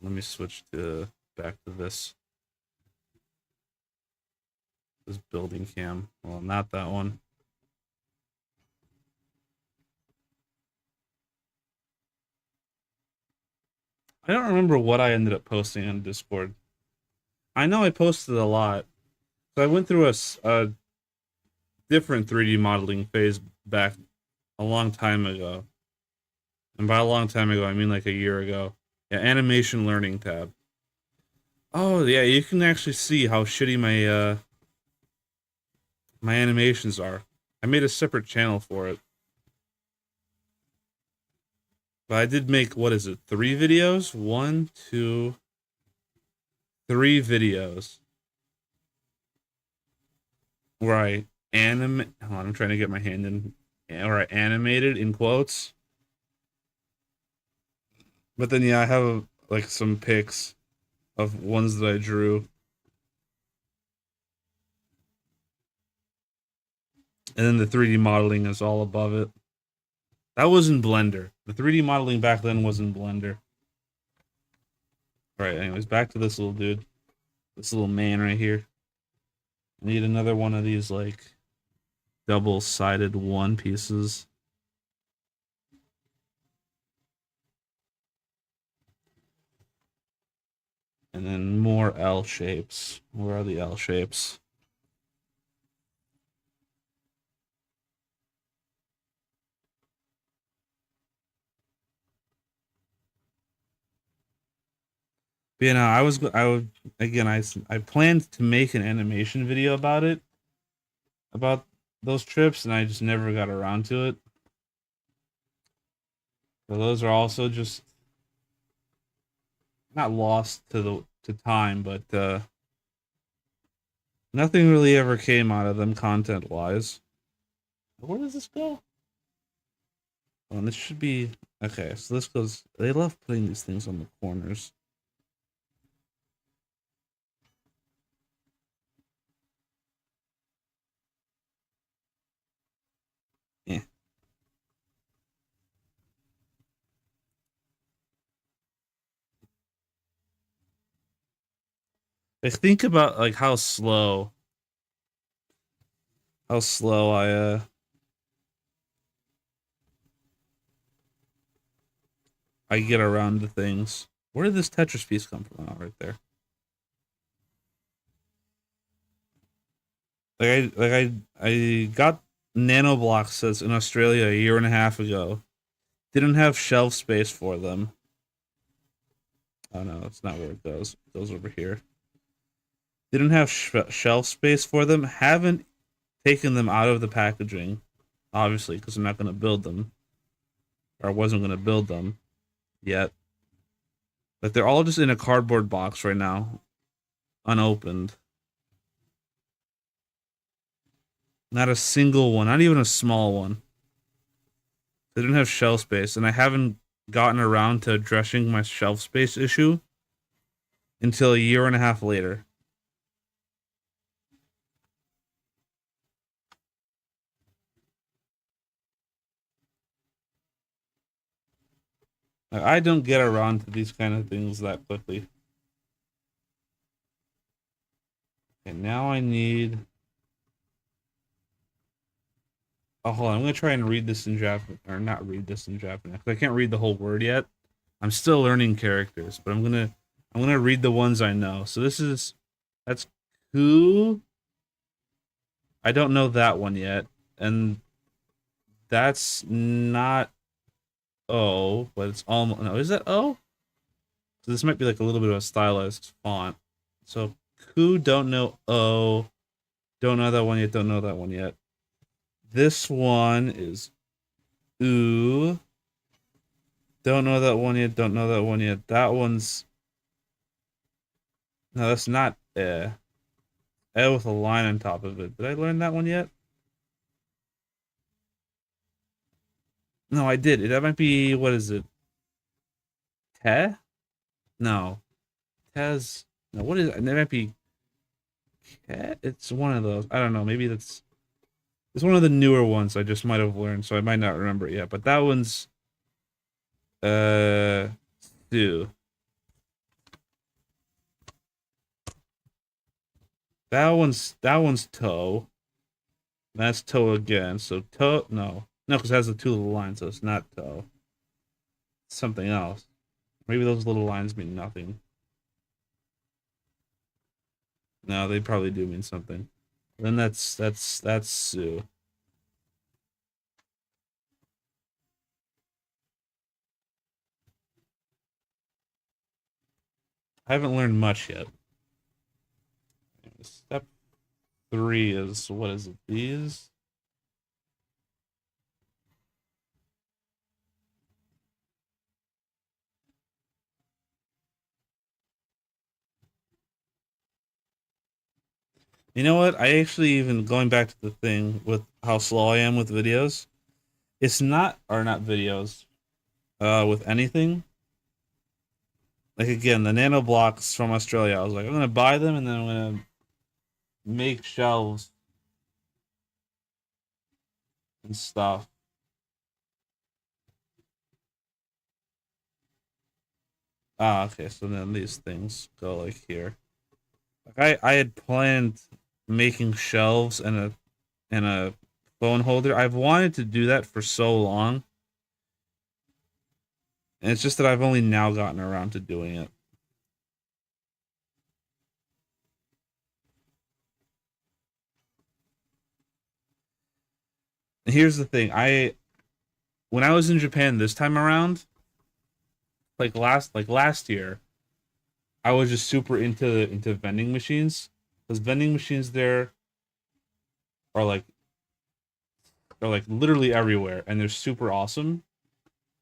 Let me switch to back to this building cam. Well, not that one. I don't remember what I ended up posting on Discord. I know I posted a lot. So I went through a different 3D modeling phase back a long time ago. And by a long time ago, I mean like a year ago. Yeah, animation learning tab. Oh, yeah, you can actually see how shitty my animations are. I made a separate channel for it. But I did make, what is it, 3 videos? 1, 2, 3 videos. Where I hold on, I'm trying to get my hand in. Where I animated in quotes. But then yeah, I have like some pics of ones that I drew. And then the 3D modeling is all above it. That was in Blender. The 3D modeling back then was in Blender. All right, anyways, back to this little dude. This little man right here. I need another one of these like double-sided one pieces. And then more L shapes. Where are the L shapes? But, you know, I would again I planned to make an animation video about it, about those trips, and I just never got around to it. So those are also just not lost to time, but nothing really ever came out of them content wise. Where does this go? Oh, this should be okay. So this goes. They love putting these things on the corners. Yeah. I think about like how slow I get around to things. Where did this Tetris piece come from? Oh, right there. I got Nanoblocks says in Australia a year and a half ago. Didn't have shelf space for them. Oh no, that's not where it goes. It goes over here. Didn't have shelf space for them. Haven't taken them out of the packaging, obviously, because I'm not going to build them, or I wasn't going to build them yet. But they're all just in a cardboard box right now, unopened. Not a single one, not even a small one. They didn't have shelf space, and I haven't gotten around to addressing my shelf space issue until a year and a half later. I don't get around to these kind of things that quickly. And now I need. Oh, hold on. I'm gonna try and read this in Japanese, or not read this in Japanese. I can't read the whole word yet. I'm still learning characters, but I'm gonna read the ones I know. So that's ku. I don't know that one yet, and that's not O, but it's almost no. Is that O? So this might be like a little bit of a stylized font. So ku, don't know O, don't know that one yet. Don't know that one yet. This one is oo. Don't know that one yet. Don't know that one yet. That one's no, that's not eh. L with a line on top of it. Did I learn that one yet? No, I did. That might be, what is it? Te? No. Tez. No, what is it? That might be. It's one of those. I don't know. Maybe that's. It's one of the newer ones I just might have learned, so I might not remember it yet. But that one's. Uh. Stew. That one's toe. That's toe again. So toe. No. No, because it has the two little lines, so it's not toe. It's something else. Maybe those little lines mean nothing. No, they probably do mean something. Then that's Sue. I haven't learned much yet. Step 3 is what is it? These? You know what? I actually even going back to the thing with how slow I am with videos. It's not or not videos. With anything. Like again, the Nanoblocks from Australia. I was like, I'm gonna buy them and then I'm gonna make shelves and stuff. Ah, okay. So then these things go like here. Like I had planned making shelves and a phone holder. I've wanted to do that for so long, and it's just that I've only now gotten around to doing it. And here's the thing: I when I was in Japan this time around, like last year, I was just super into vending machines. Because vending machines there are like literally everywhere, and they're super awesome.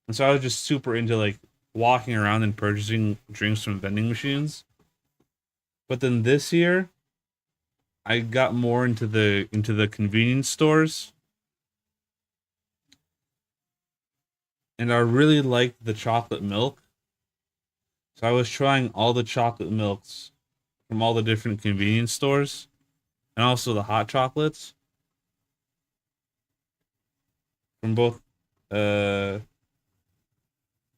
And so I was just super into like walking around and purchasing drinks from vending machines. But then this year, I got more into the convenience stores, and I really liked the chocolate milk. So I was trying all the chocolate milks from all the different convenience stores, and also the hot chocolates from both uh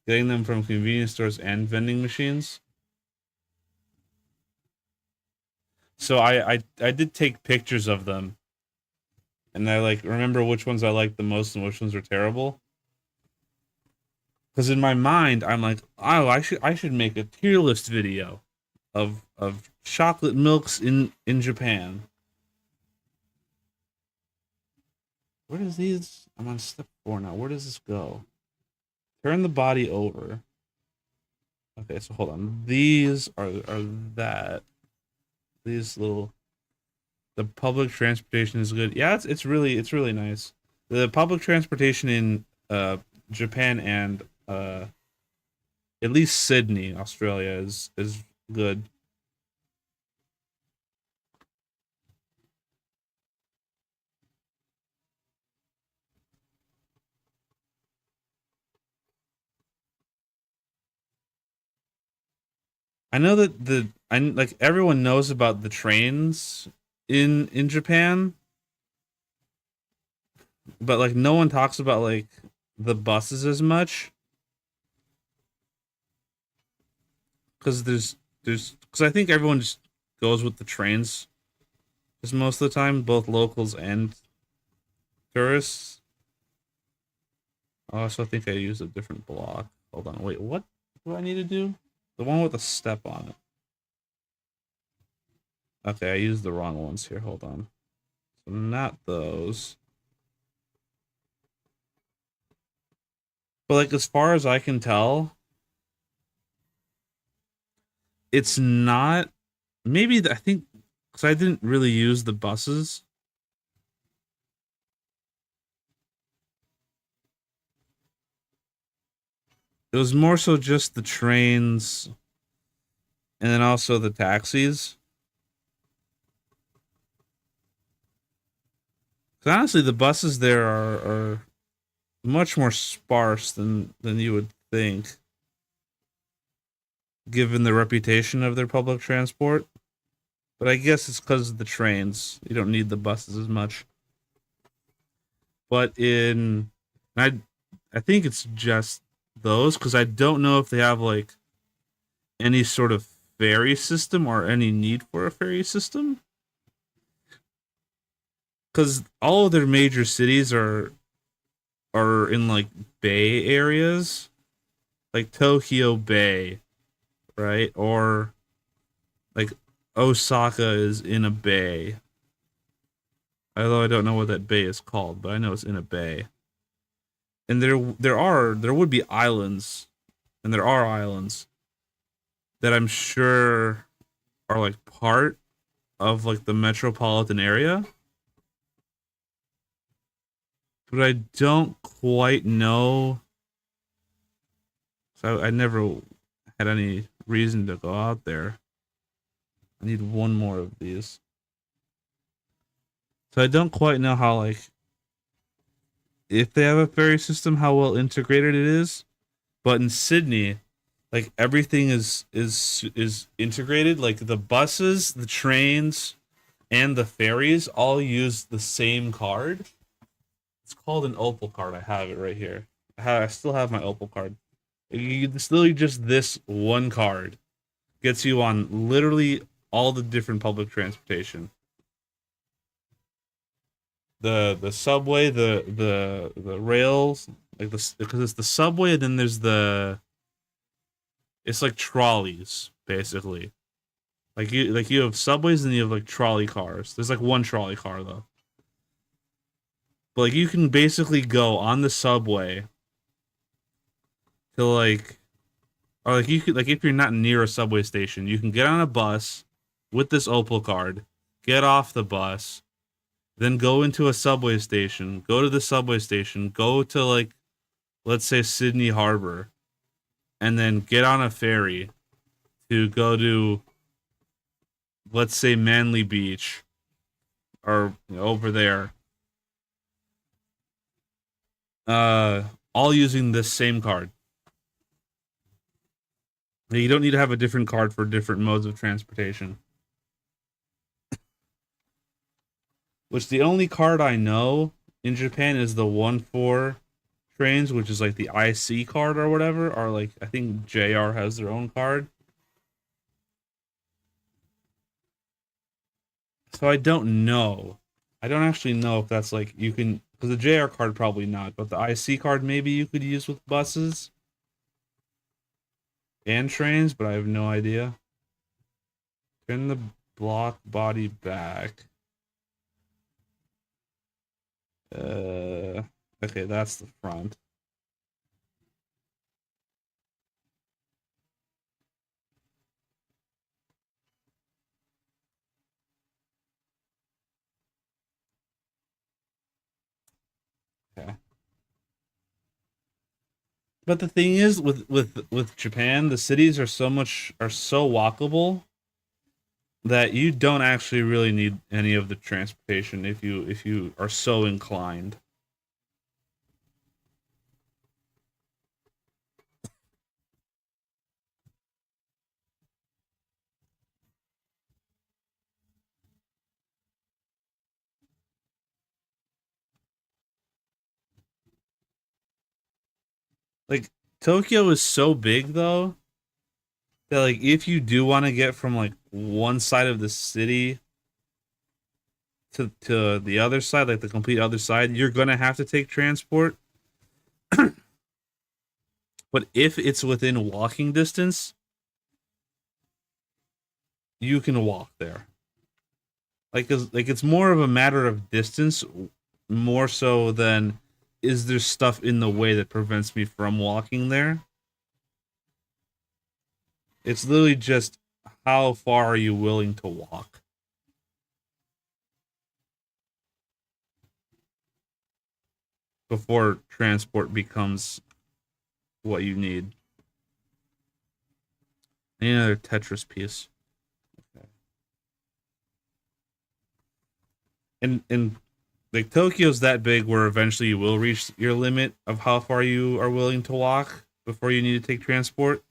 getting them from convenience stores and vending machines. So I did take pictures of them, and I like remember which ones I liked the most and which ones were terrible. Because in my mind, I'm like, oh, I should make a tier list video of chocolate milks in Japan. Where does these? I'm on step 4 now. Where does this go? Turn the body over. Okay, so hold on. These are that. These little. The public transportation is good. Yeah, it's really nice. The public transportation in Japan and at least Sydney, Australia is good. I know that I like everyone knows about the trains in Japan, but like no one talks about like the buses as much because there's because I think everyone just goes with the trains just most of the time, both locals and tourists. Oh, I also think I used a different block. Hold on, wait, what do I need to do? The one with a step on it. Okay, I used the wrong ones here. Hold on. So not those. But like as far as I can tell, it's not. Maybe I think because I didn't really use the buses. It was more so just the trains and then also the taxis. 'Cause honestly, the buses there are much more sparse than you would think, given the reputation of their public transport. But I guess it's because of the trains. You don't need the buses as much. But I, I think it's just those because I don't know if they have like any sort of ferry system or any need for a ferry system. Because all of their major cities are in like bay areas, like Tokyo Bay, right? Or like Osaka is in a bay. Although I don't know what that bay is called, but I know it's in a bay. And there would be islands, and there are islands that I'm sure are like part of like the metropolitan area, but I don't quite know. So I never had any reason to go out there. I need one more of these. So I don't quite know how like if they have a ferry system, how well integrated it is. But in Sydney, like everything is integrated. Like the buses, the trains, and the ferries all use the same card. It's called an Opal card. I have it right here. I still have my Opal card. It's literally just this one card gets you on literally all the different public transportation. The subway, the rails, like the because it's the subway, and then there's the it's like trolleys basically. Like you have subways and you have like trolley cars. There's like one trolley car though. But like you can basically go on the subway to like or like you could like if you're not near a subway station, you can get on a bus with this Opal card, get off the bus, then go into a subway station, go to the subway station, go to like let's say Sydney Harbor, and then get on a ferry to go to let's say Manly Beach or over there. Uh all using this same card. You don't need to have a different card for different modes of transportation. Which the only card I know in Japan is the 1-4 trains, which is like the IC card or whatever, or like I think JR has their own card. So I don't know. I don't actually know if that's like you can because the JR card probably not, but the IC card maybe you could use with buses and trains, but I have no idea. Turn the block body back. Uh, okay, that's the front. Okay. But the thing is, with Japan, the cities are so walkable that you don't actually really need any of the transportation if you are so inclined. Like Tokyo is so big though that like if you do want to get from like one side of the city to the other side, like the complete other side, you're gonna have to take transport. But if it's within walking distance, you can walk there. Like it's more of a matter of distance, more so than is there stuff in the way that prevents me from walking there. It's literally just how far are you willing to walk before transport becomes what you need. I need another Tetris piece. Okay. And Like Tokyo's that big where eventually you will reach your limit of how far you are willing to walk before you need to take transport.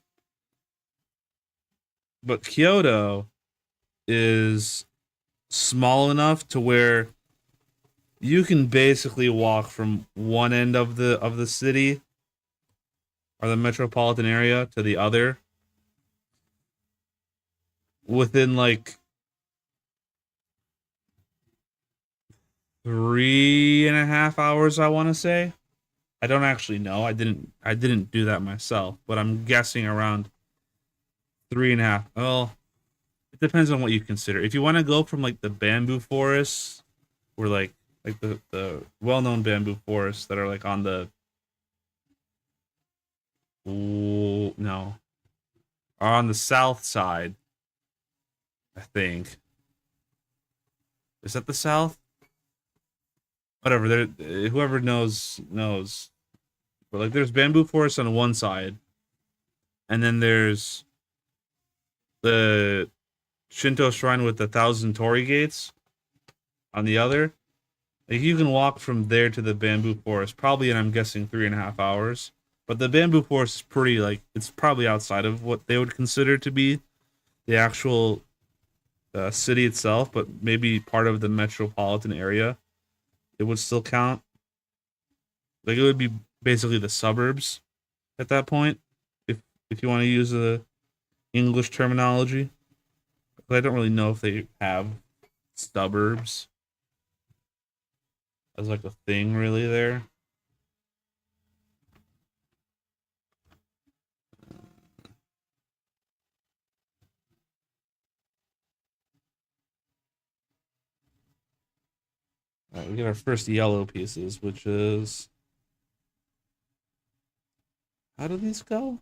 But Kyoto is small enough to where you can basically walk from one end of the city or the metropolitan area to the other within like 3.5 hours, I want to say. I don't actually know. I didn't do that myself, but I'm guessing around 3.5. Well, it depends on what you consider. If you want to go from like the bamboo forests, or like the well-known bamboo forests that are like on the no, are on the south side, I think. Is that the south? Whatever. There, whoever knows. But like, there's bamboo forests on one side, and then there's the Shinto shrine with the thousand torii gates on the other. Like, you can walk from there to the bamboo forest, probably, and I'm guessing 3.5 hours. But the bamboo forest is pretty, like, it's probably outside of what they would consider to be the actual city itself, but maybe part of the metropolitan area. It would still count. Like, it would be basically the suburbs at that point, if you want to use the English terminology. But I don't really know if they have suburbs as like a thing really there. All right, we get our first yellow pieces, which is, how do these go?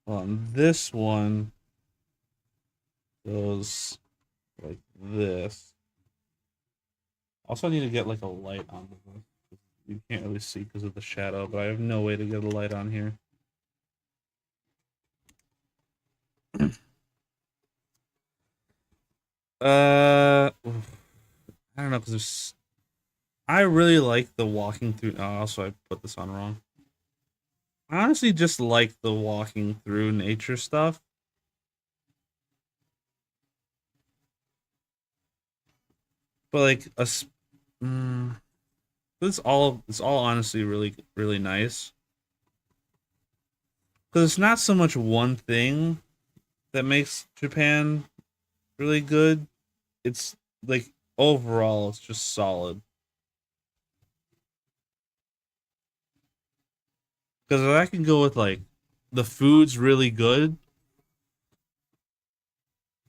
Well, this one goes like this. Also, I need to get like a light on this. You can't really see because of the shadow, but I have no way to get a light on here. I don't know because there's. I really like the walking through. Oh, also, I put this on wrong. I honestly just like the walking through nature stuff. But like mm, it's all honestly really nice because it's not so much one thing that makes Japan really good. It's like overall it's just solid. Because I can go with like the food's really good,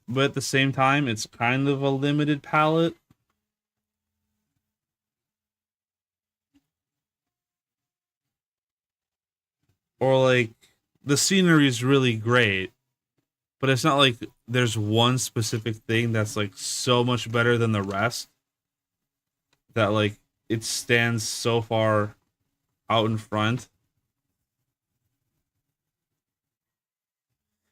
but at the same time it's kind of a limited palette. Or like the scenery is really great, but it's not like there's one specific thing that's like so much better than the rest that like it stands so far out in front.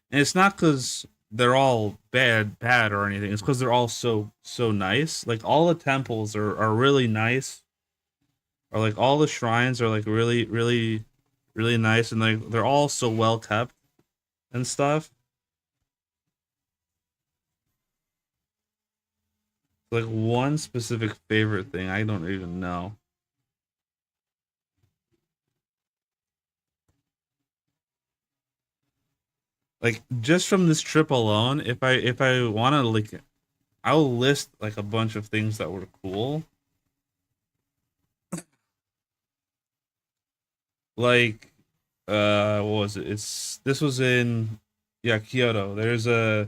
And it's not because they're all bad or anything. It's because they're all so nice. Like all the temples are really nice, or like all the shrines are like really nice, and like they're all so well kept and stuff. Like one specific favorite thing, I don't even know. Like just from this trip alone, if I want to like, I'll list like a bunch of things that were cool. Like what was it? This was in, yeah, Kyoto. There's a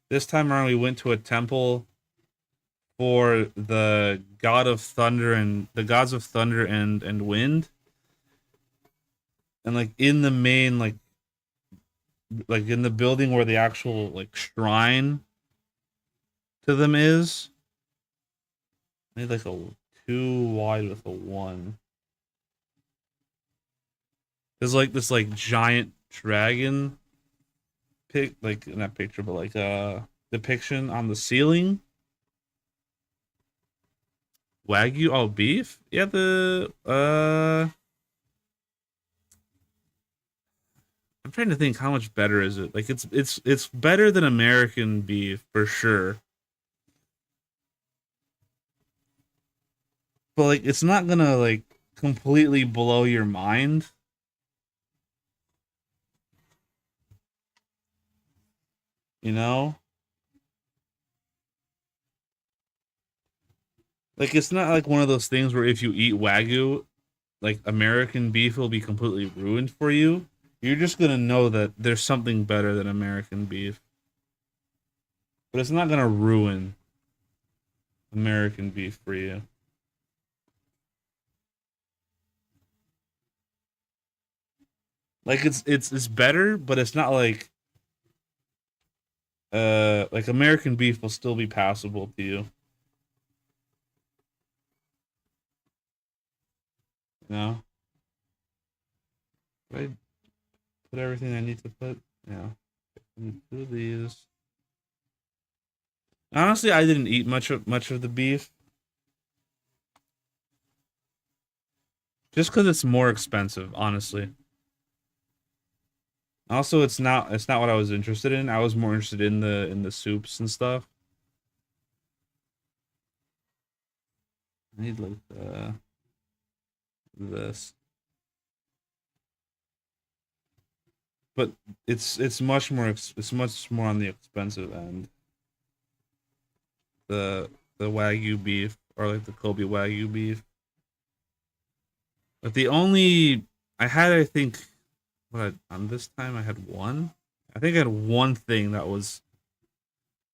This time around we went to a temple for the god of thunder and the gods of thunder and wind. And like in the main like in the building where the actual like shrine to them is, I need like a two wide with a one. There's like this like giant dragon like not picture but like depiction on the ceiling. Wagyu, oh beef? Yeah, I'm trying to think how much better is it? Like it's better than American beef for sure. But like it's not gonna like completely blow your mind, you know? Like it's not like one of those things where if you eat Wagyu, like American beef will be completely ruined for you. You're just gonna know that there's something better than American beef. But it's not gonna ruin American beef for you. Like it's better, but it's not like American beef will still be passable to you. You know? Did I put everything I need to put? Yeah. Do these. Honestly, I didn't eat much of the beef just because it's more expensive. Honestly, also it's not what I was interested in. I was more interested in the soups and stuff. I need like this, but it's much more on the expensive end. The Wagyu beef or like the Kobe Wagyu beef. But the only I think what on this time I had one. I think I had one thing that was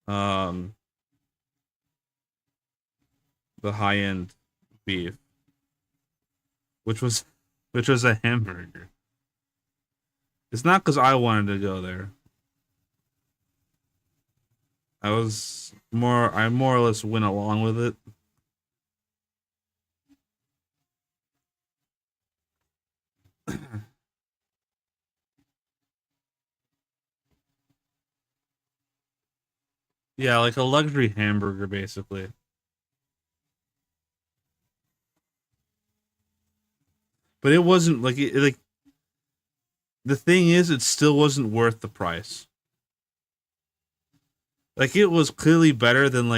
um the high end beef, which was which was a hamburger. It's not because I wanted to go there. I more or less went along with it. Yeah, like a luxury hamburger basically. But it wasn't like the thing is it still wasn't worth the price. Like it was clearly better than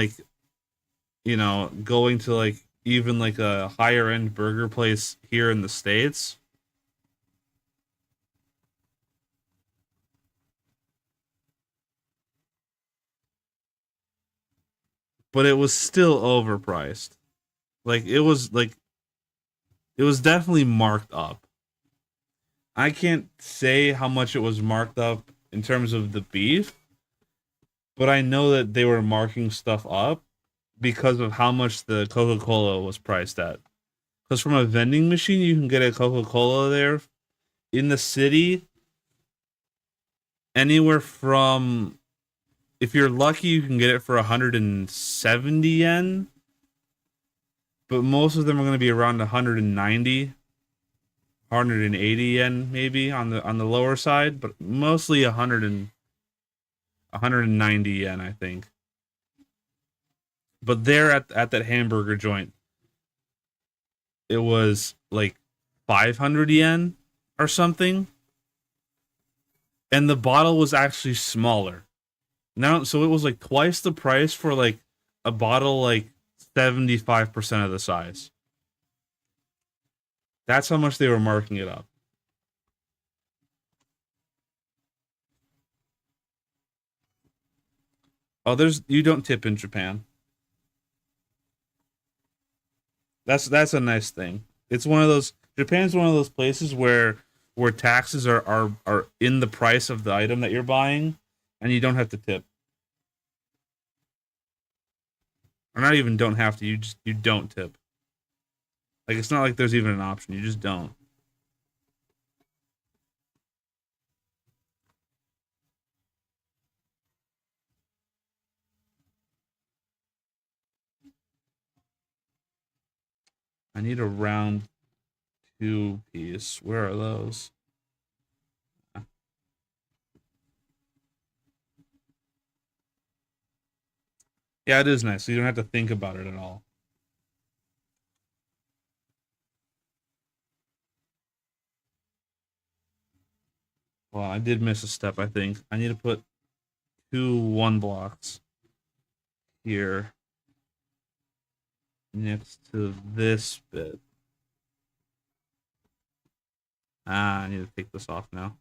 going to like even like a higher end burger place here in the States. But it was still overpriced. Like it was definitely marked up. I can't say how much it was marked up in terms of the beef, but I know that they were marking stuff up because of how much the Coca-Cola was priced at. Because from a vending machine, you can get a Coca-Cola there in the city anywhere from, if you're lucky, you can get it for 170 yen, but most of them are going to be around 190, 180 yen maybe on the lower side, but mostly 190 yen, I think. But there at that hamburger joint, it was like 500 yen or something, and the bottle was actually smaller. Now, so it was like twice the price for like a bottle like 75% of the size. That's how much they were marking it up. Oh, there's you don't tip in Japan. That's a nice thing. It's one of those Japan's one of those places where taxes are in the price of the item that you're buying and you don't have to tip. Or not even don't have to, you don't tip. Like it's not like there's even an option. You just don't. I need a round two piece. Where are those? Yeah, it is nice. So you don't have to think about it at all. Well, I did miss a step, I think. I need to put 2 1 blocks here next to this bit. I need to take this off now.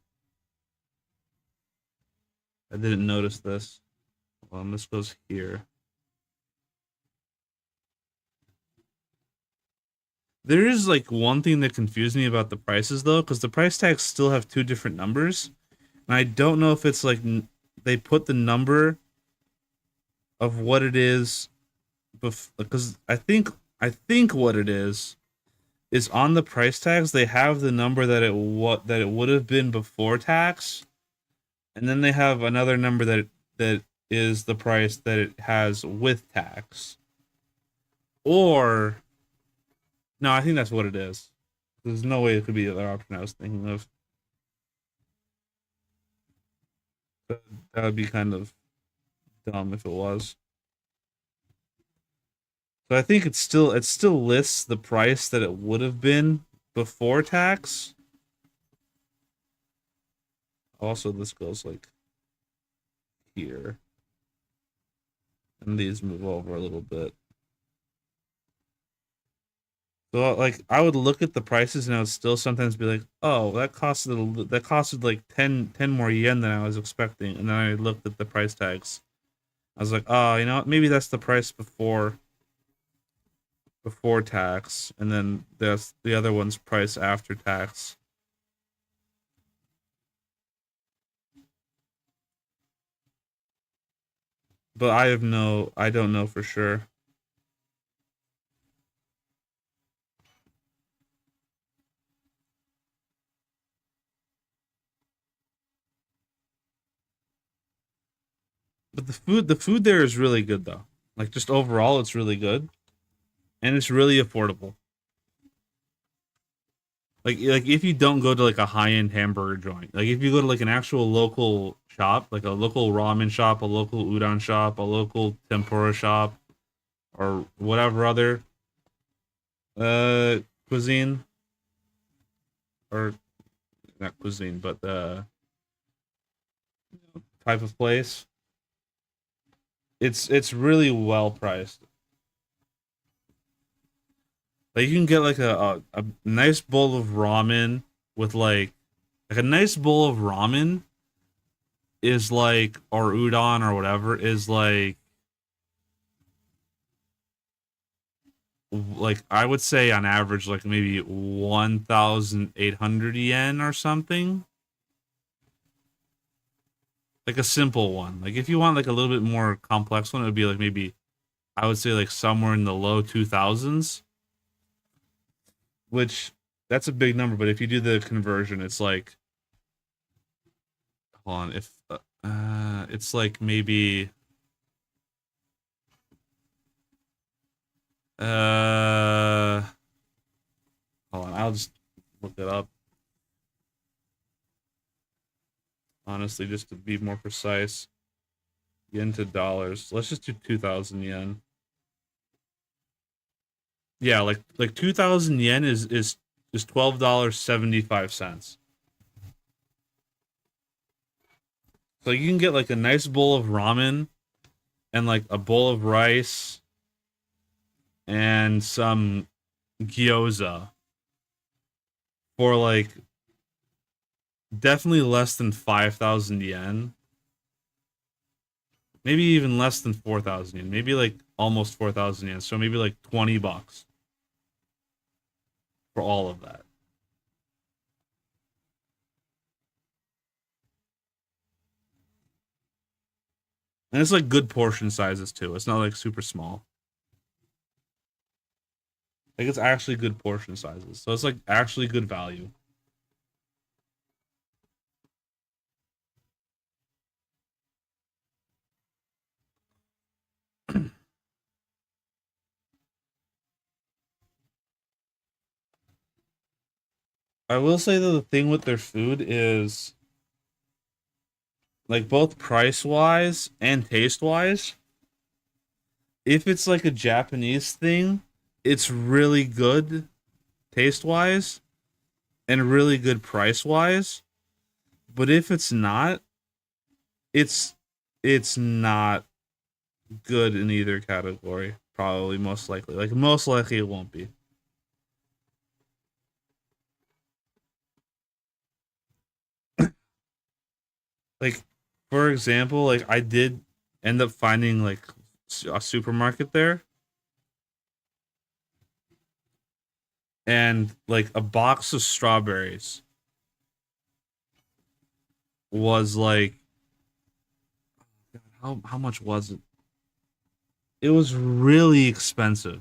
I didn't notice this. Well, this goes here. There is like one thing that confused me about the prices though, because the price tags still have 2 different numbers, and I don't know if it's like they put the number of what it is, because I think what it is on the price tags they have the number that it would have been before tax, and then they have another number that is the price that it has with tax. Or no, I think that's what it is. There's no way it could be the other option I was thinking of. That would be kind of dumb if it was. So I think it still lists the price that it would have been before tax. Also, this goes like here, and these move over a little bit. So like I would look at the prices and I would still sometimes be like, oh, that costed like 10 more yen than I was expecting. And then I looked at the price tags. I was like, oh, you know what? Maybe that's the price before tax, and then that's the other one's price after tax. But I don't know for sure. But the food there is really good though. Like just overall, it's really good and it's really affordable. Like if you don't go to like a high end hamburger joint, like if you go to like an actual local shop, like a local ramen shop, a local udon shop, a local tempura shop, or whatever other cuisine, or not cuisine, but type of place, it's really well priced. Like you can get like a nice bowl of ramen with like a nice bowl of ramen is like, or udon or whatever, is like I would say on average like maybe 1,800 yen or something. Like a simple one. Like if you want like a little bit more complex one, it would be like maybe I would say like somewhere in the low 2,000s, which that's a big number. But if you do the conversion, it's like, hold on, if it's like maybe uh hold on, I'll just look it up. Honestly, just to be more precise, yen to dollars. Let's just do 2,000 yen. Yeah, like 2,000 yen is $12.75. So you can get like a nice bowl of ramen and like a bowl of rice and some gyoza for like definitely less than 5,000 yen. Maybe even less than 4,000 yen. Maybe like almost 4,000 yen. So maybe like $20 for all of that. And it's like good portion sizes too. It's not like super small. Like it's actually good portion sizes. So it's like actually good value. I will say that the thing with their food is like both price wise and taste wise. If it's like a Japanese thing, it's really good taste wise and really good price wise. But if it's not, it's it's not good in either category. Probably most likely. Like most likely it won't be. Like for example, like I did end up finding like a supermarket there and like a box of strawberries was like how much was it? It was really expensive.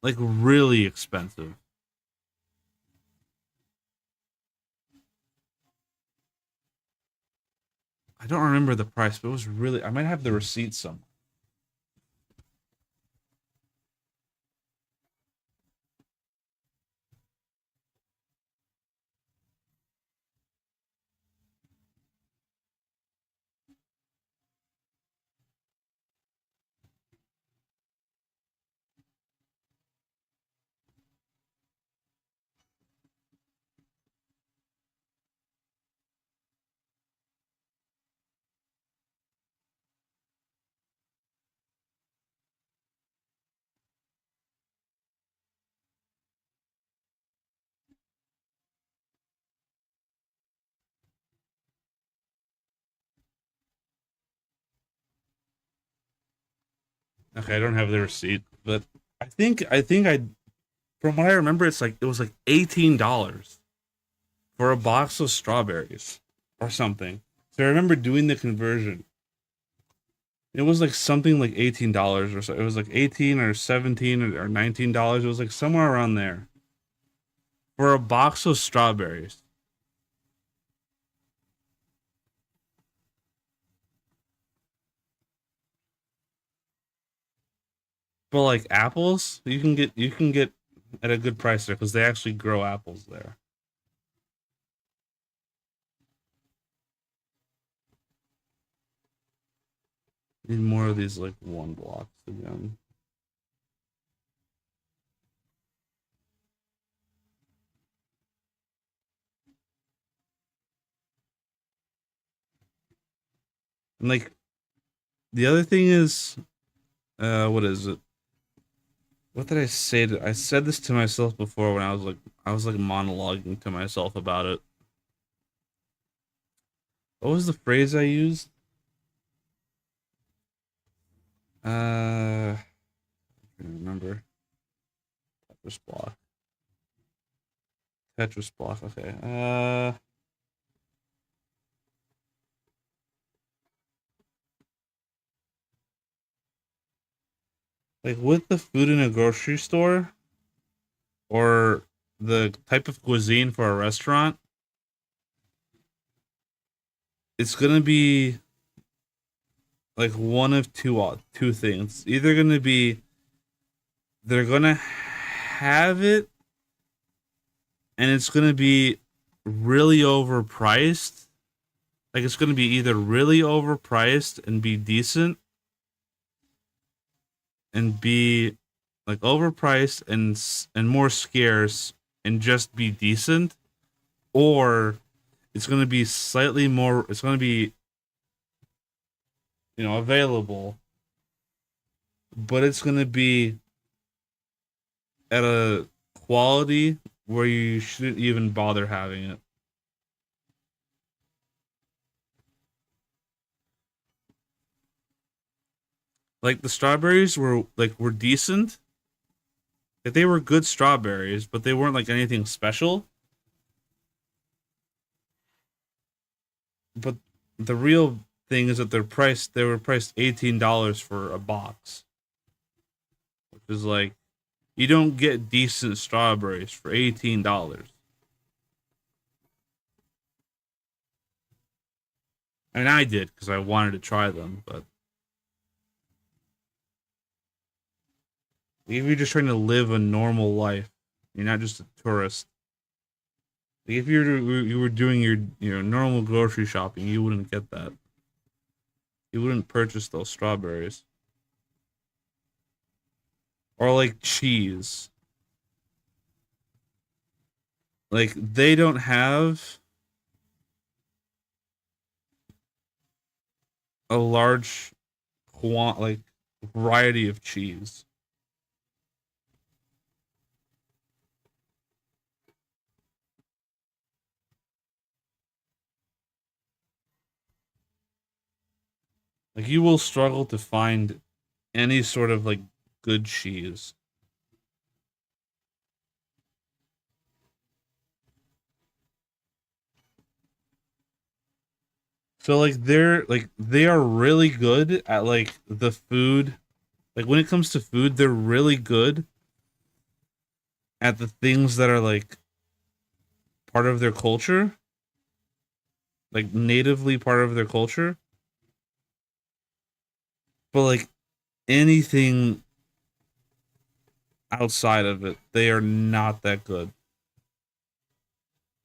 Like really expensive. I don't remember the price, but it was really I might have the receipt somewhere. Okay, I don't have the receipt, but I think I from what I remember it's like it was like $18 for a box of strawberries or something. So I remember doing the conversion. It was like something like $18 or so. It was like 18 or 17 or $19. It was like somewhere around there for a box of strawberries. But like apples, you can get at a good price there because they actually grow apples there. Need more of these like one blocks again. And like the other thing is, what is it? What did I say? I said this to myself before when I was like monologuing to myself about it. What was the phrase I used? I can't remember. Tetris block. Tetris block. Okay. Like with the food in a grocery store or the type of cuisine for a restaurant, it's gonna be like one of two things. Either gonna be they're gonna have it and it's gonna be really overpriced. Like it's gonna be either really overpriced and be decent and be like overpriced and more scarce and just be decent, or it's gonna be slightly more. It's gonna be available, but it's gonna be at a quality where you shouldn't even bother having it. Like the strawberries were decent. Like they were good strawberries, but they weren't like anything special. But the real thing is that they were priced $18 for a box, which is like you don't get decent strawberries for $18. I mean, I did because I wanted to try them, but if you're just trying to live a normal life, you're not just a tourist. Like if you were doing your normal grocery shopping, you wouldn't get that. You wouldn't purchase those strawberries or like cheese. Like they don't have. a large like variety of cheese. Like you will struggle to find any sort of like good cheese. So like they are really good at like the food. Like when it comes to food, they're really good at the things that are like part of their culture, like natively part of their culture. But like anything outside of it, they are not that good.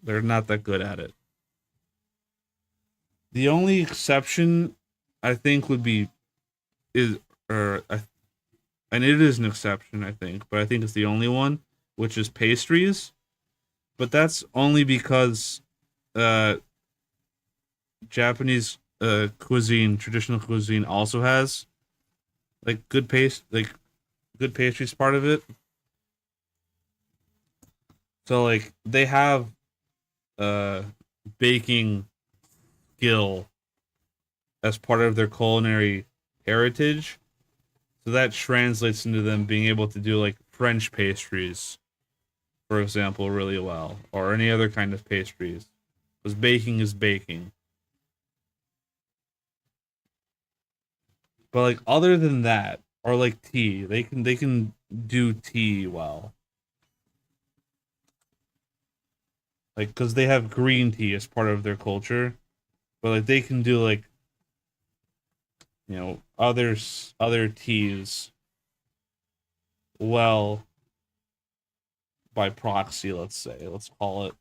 They're not that good at it. The only exception I think would be is or and it is an exception I think, but I think it's the only one, which is pastries. But that's only because uh Japanese cuisine, traditional cuisine also has like good pastries part of it. So like they have uh baking skill as part of their culinary heritage. So that translates into them being able to do like French pastries, for example, really well, or any other kind of pastries. Because baking is baking. But like other than that, or like tea, they can do tea well. Like because they have green tea as part of their culture, but like they can do like other teas well by proxy. Let's call it.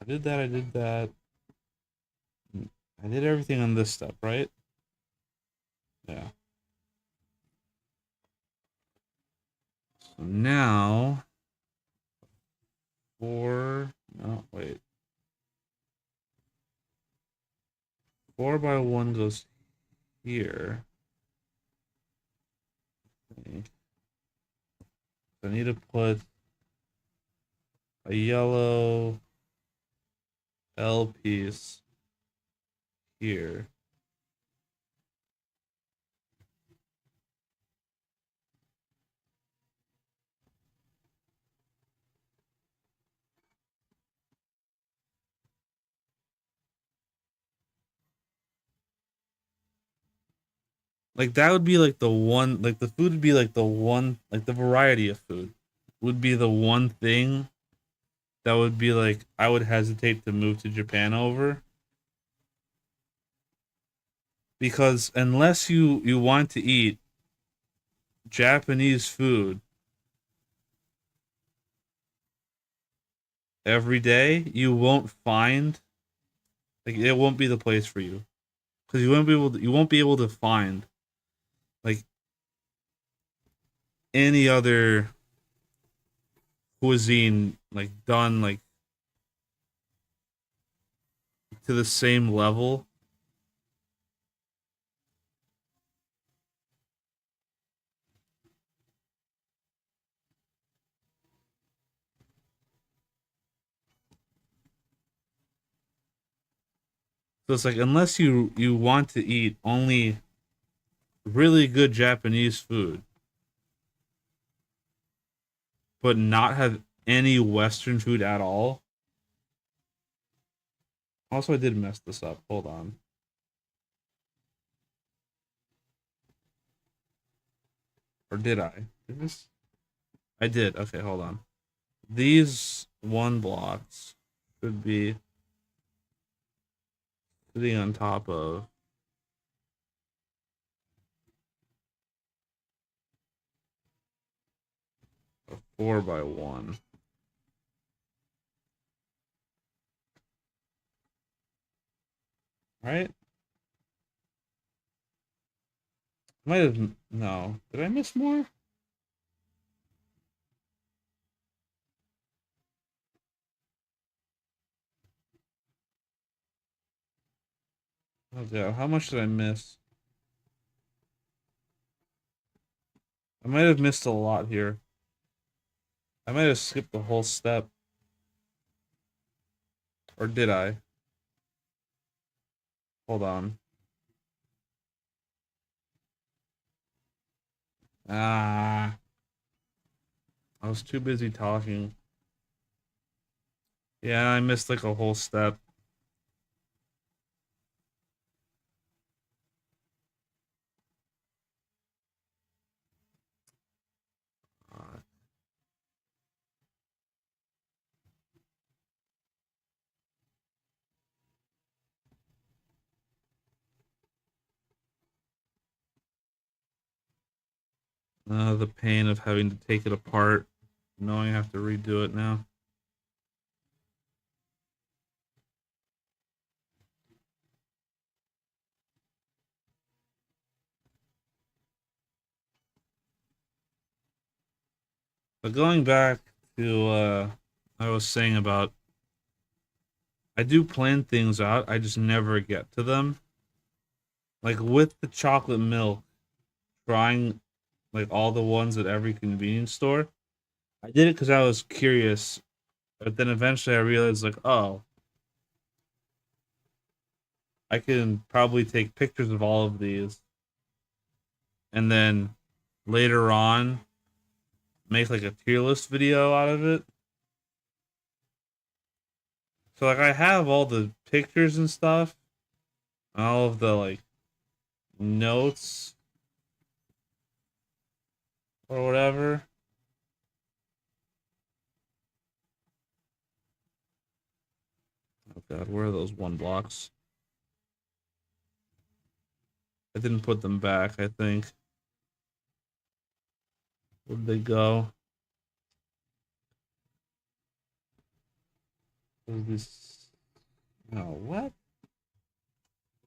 I did that. I did that. I did everything on this step, right? Yeah. So now four. No, wait. 4 by 1 goes here. I need to put a yellow L piece here. Like that would be like the one. Like the food would be like the one. Like the variety of food would be the one thing that would be like I would hesitate to move to Japan over because unless you want to eat Japanese food every day, you won't find like it won't be the place for you because you won't be able to find like any other cuisine like done like to the same level. 'Cause it's like unless you want to eat only really good Japanese food, but not have any Western food at all. Also, I did mess this up. Hold on. Or did I? Did this? I did. Okay, hold on. These one blocks should be sitting on top of a 4 by 1. Right? Might have. No. Did I miss more? Oh god, how much did I miss? I might have missed a lot here. I might have skipped the whole step. Or did I? Hold on. Ah, I was too busy talking. Yeah, I missed like a whole step. The pain of having to take it apart, knowing I have to redo it now. But going back to I was saying about I do plan things out, I just never get to them. Like with the chocolate milk, trying like all the ones at every convenience store. I did it because I was curious, but then eventually I realized like, oh, I can probably take pictures of all of these and then later on make like a tier list video out of it. So like I have all the pictures and stuff, and all of the like notes or whatever. Oh god, where are those one blocks? I didn't put them back, I think. Where'd they go? Where's this? Oh, what?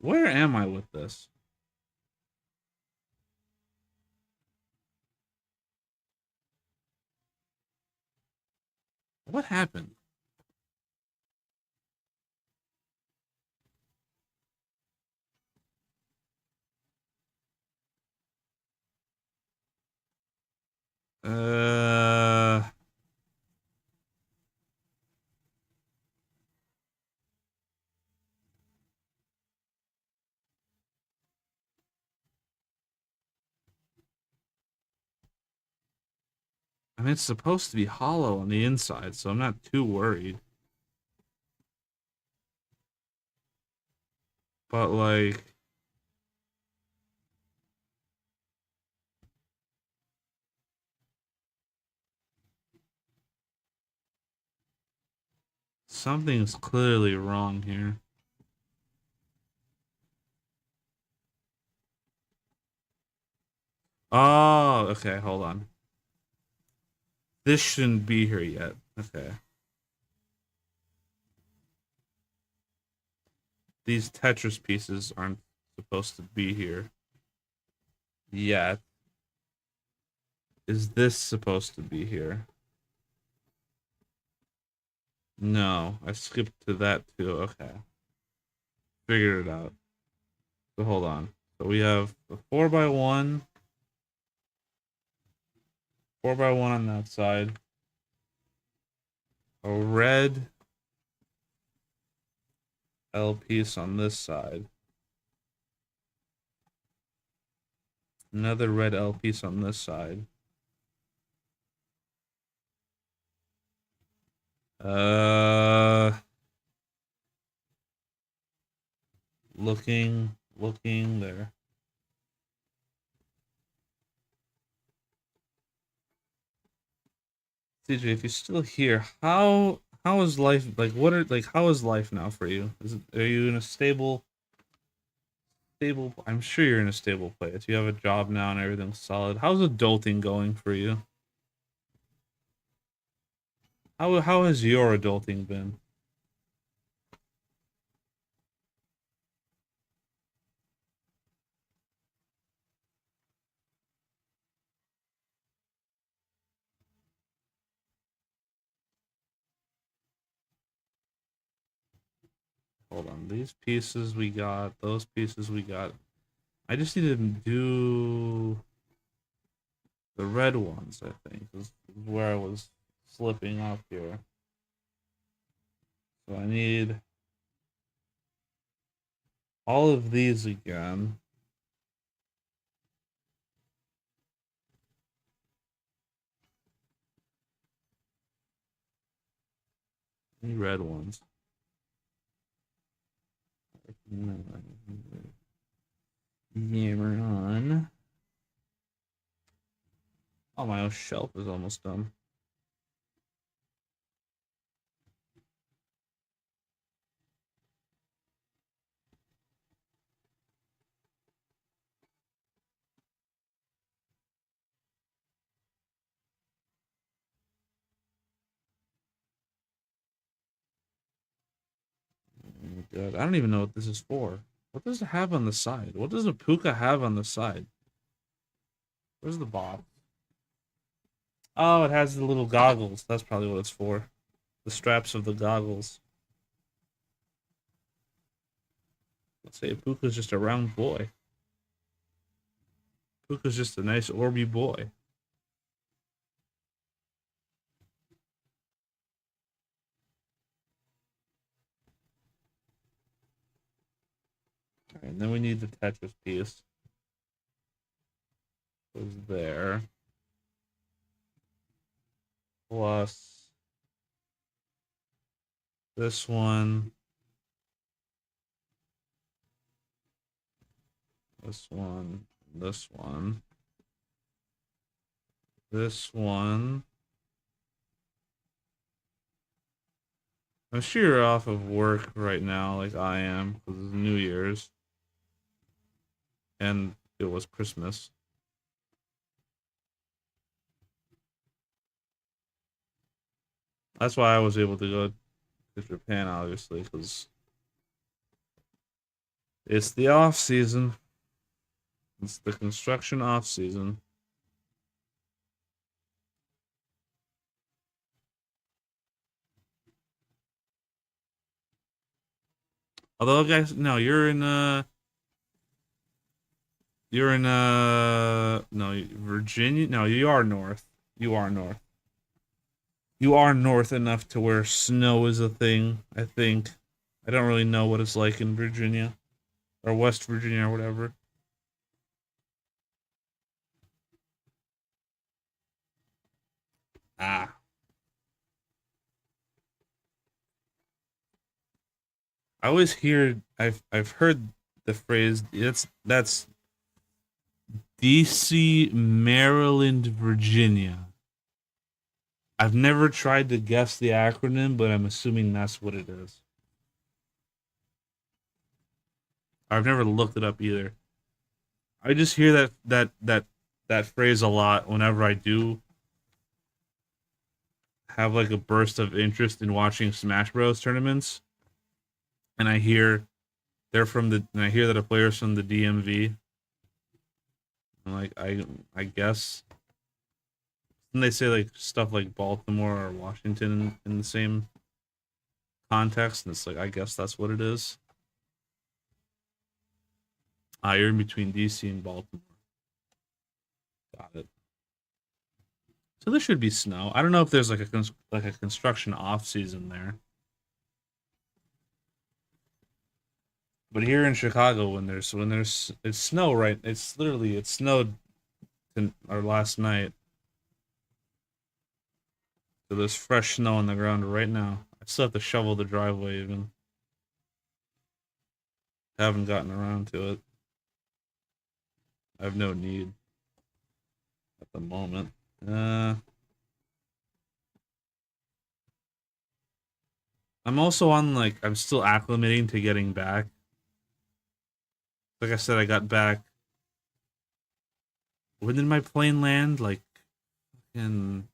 Where am I with this? What happened? Uh, I mean, it's supposed to be hollow on the inside, so I'm not too worried. But like, something's clearly wrong here. Oh, okay, hold on. This shouldn't be here yet. Okay. These Tetris pieces aren't supposed to be here yet. Is this supposed to be here? No, I skipped to that too. Okay. Figured it out. So hold on. So we have a 4x1, 4x1 on that side, a red L piece on this side, another red L piece on this side. Uh, looking there. CJ, if you're still here, how is life like? What are like? How is life now for you? Are you in a stable? I'm sure you're in a stable place. You have a job now and everything's solid. How's adulting going for you? How has your adulting been? Hold on. These pieces we got. Those pieces we got. I just need to do the red ones, I think. This is where I was slipping up here. So I need all of these again. Any red ones. Hammer on. Oh, my shelf is almost done. Good. I don't even know what this is for. What does it have on the side? What does a puka have on the side? Where's the box? Oh, it has the little goggles. That's probably what it's for. The straps of the goggles. Let's say Puka's just a round boy. Puka's just a nice Orby boy. All right, and then we need the Tetris piece. Goes there. Plus this one. This one. This one. This one. I'm sure you're off of work right now, like I am, because it's New Year's. And it was Christmas. That's why I was able to go to Japan, obviously, because it's the off season. It's the construction off season. Although, guys, no, no, Virginia. No, you are north. You are north. You are north enough to where snow is a thing, I think. I don't really know what it's like in Virginia or West Virginia or whatever. Ah. I always hear I've heard the phrase that's DC, Maryland, Virginia. I've never tried to guess the acronym, but I'm assuming that's what it is. I've never looked it up either. I just hear that phrase a lot whenever I do have like a burst of interest in watching Smash Bros tournaments, and I hear that a player's from the DMV. I'm like, I guess. And they say like stuff like Baltimore or Washington in the same context, and it's like I guess that's what it is. Ah, you're in between DC and Baltimore. Got it. So there should be snow. I don't know if there's like a construction off season there. But here in Chicago, when there's it's snow, right? It's literally it snowed our last night. So there's fresh snow on the ground right now. I still have to shovel the driveway even. Haven't gotten around to it. I have no need at the moment. I'm also on like I'm still acclimating to getting back. Like I said, I got back. When did my plane land? Like in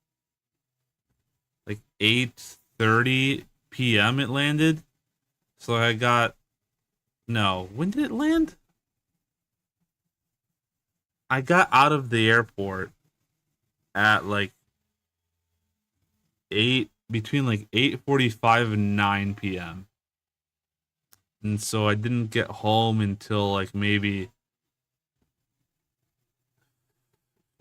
like 8:30 p.m. it landed. So I got no. When did it land? I got out of the airport at like 8 between like 8:45 and 9 p.m. And so I didn't get home until like maybe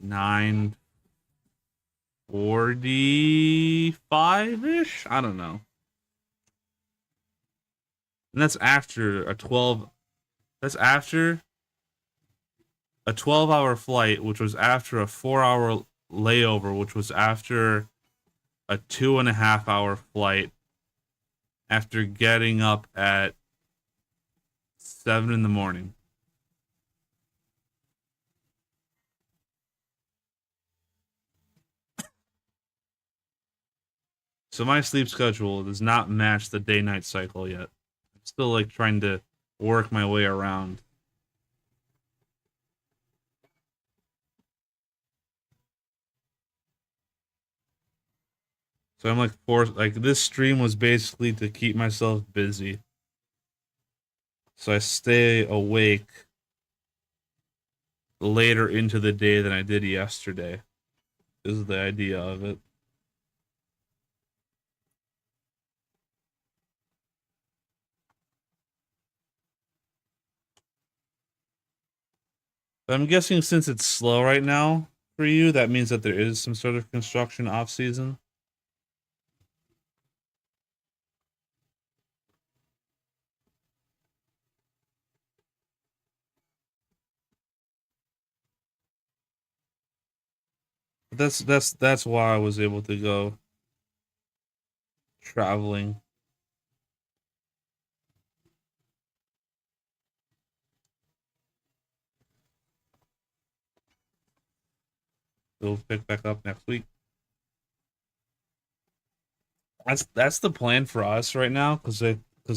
9:45 ish. I don't know. And that's after a 12. That's after a 12-hour flight, which was after a 4-hour layover, which was after a 2.5-hour flight, after getting up at 7 in the morning. So my sleep schedule does not match the day night cycle yet. I'm still like trying to work my way around. So I'm like forced, like this stream was basically to keep myself busy. So I stay awake later into the day than I did yesterday. Is the idea of it. But I'm guessing since it's slow right now for you, that means that there is some sort of construction off season. That's why I was able to go traveling. We'll pick back up next week. That's the plan for us right now because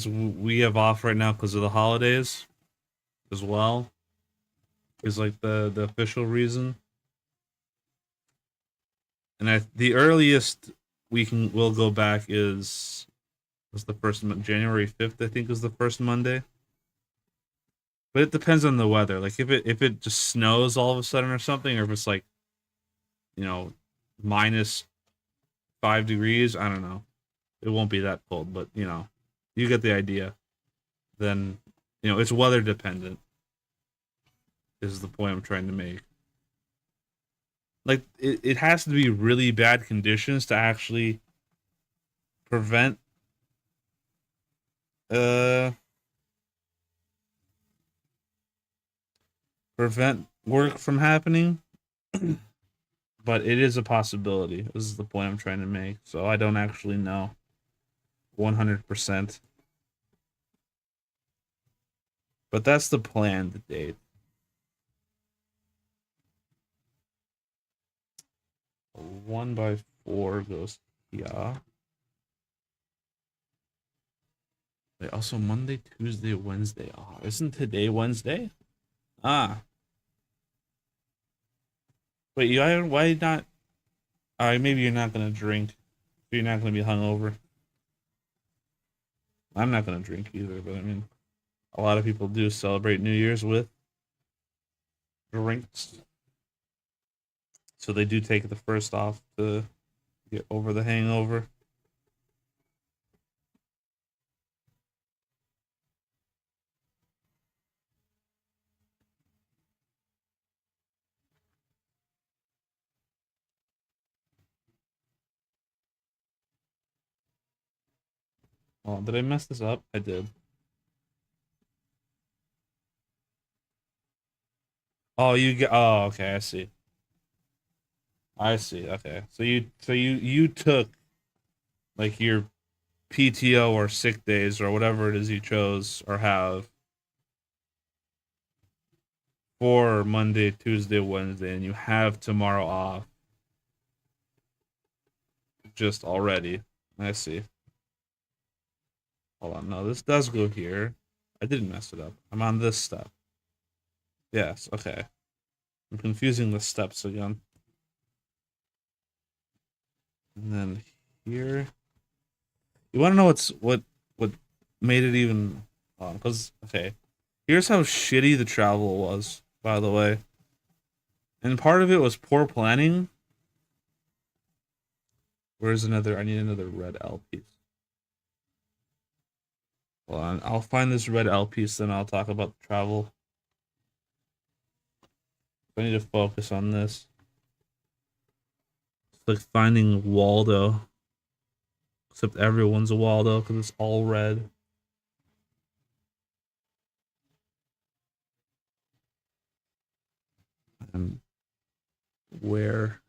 we have off right now because of the holidays as well. Is like the official reason. And the earliest we'll go back was the first January 5th, I think, is the first Monday. But it depends on the weather. Like if it just snows all of a sudden or something, or if it's like, you know, -5 degrees, I don't know. It won't be that cold, but you get the idea. Then it's weather dependent is the point I'm trying to make. Like it has to be really bad conditions to actually prevent uh prevent work from happening. But it is a possibility. This is the point I'm trying to make. So I don't actually know 100%. But that's the plan to date. A 1x4 goes here. Wait, also Monday, Tuesday, Wednesday. Oh, isn't today Wednesday? Ah. Wait, why not? Maybe you're not gonna drink. You're not gonna be hungover. I'm not gonna drink either, but I mean, a lot of people do celebrate New Year's with drinks. So they do take the first off to get over the hangover. Oh, did I mess this up? I did. Oh, you get. Oh, okay. I see. I see. Okay. So you took like your PTO or sick days or whatever it is you chose or have for Monday, Tuesday, Wednesday, and you have tomorrow off just already. I see. Hold on. No, this does go here. I didn't mess it up. I'm on this step. Yes. Okay. I'm confusing the steps again. And then here. You want to know what made it even? Because okay, here's how shitty the travel was. By the way, and part of it was poor planning. Where's another? I need another red L piece. Hold on, I'll find this red L piece, then I'll talk about the travel. I need to focus on this. It's like finding Waldo. Except everyone's a Waldo because it's all red. And where?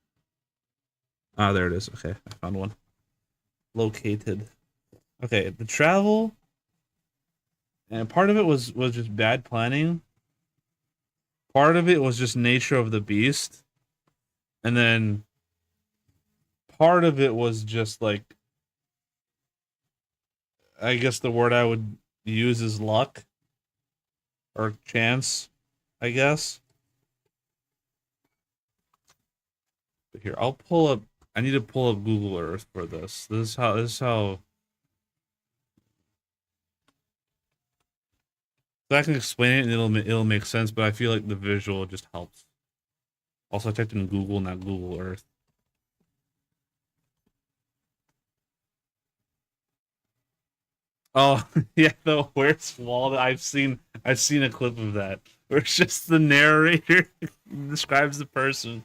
Ah, there it is. Okay, I found one. Located. Okay, the travel, and part of it was just bad planning. Part of it was just nature of the beast, and then part of it was just like, I guess the word I would use is luck or chance, I guess. But here, I'll pull up. I need to pull up Google Earth for this. This is how. So I can explain it and it'll make sense, but I feel like the visual just helps. Also, I typed in Google, not Google Earth. Oh yeah, the Where's Waldo? I've seen a clip of that where it's just the narrator describes the person,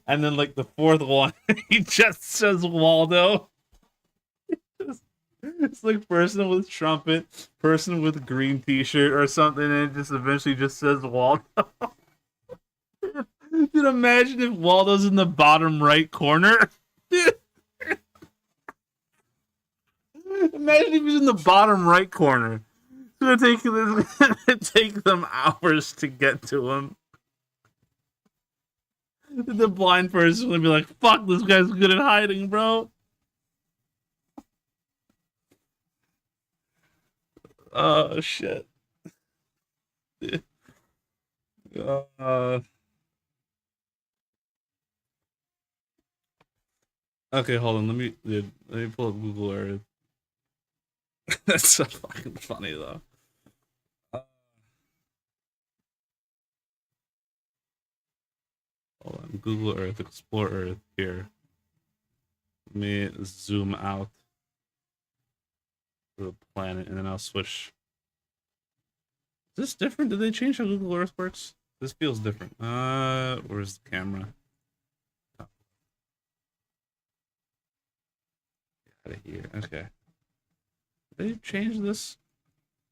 and then like the fourth one, he just says Waldo. It's like person with trumpet, person with green T-shirt or something, and it just eventually just says Waldo. Dude, imagine if Waldo's in the bottom right corner. Dude, imagine if he's in the bottom right corner. It's gonna take them hours to get to him. The blind person would be like, "Fuck, this guy's good at hiding, bro." Oh shit. Uh, okay, hold on. Let me pull up Google Earth. That's so fucking funny though. Uh, Hold on. Google Earth, explore Earth here. Let me zoom out to the planet, and then I'll switch. Is this different? Did they change how Google Earth works? This feels different. Where's the camera? Oh, out of here. Okay. Did they change this?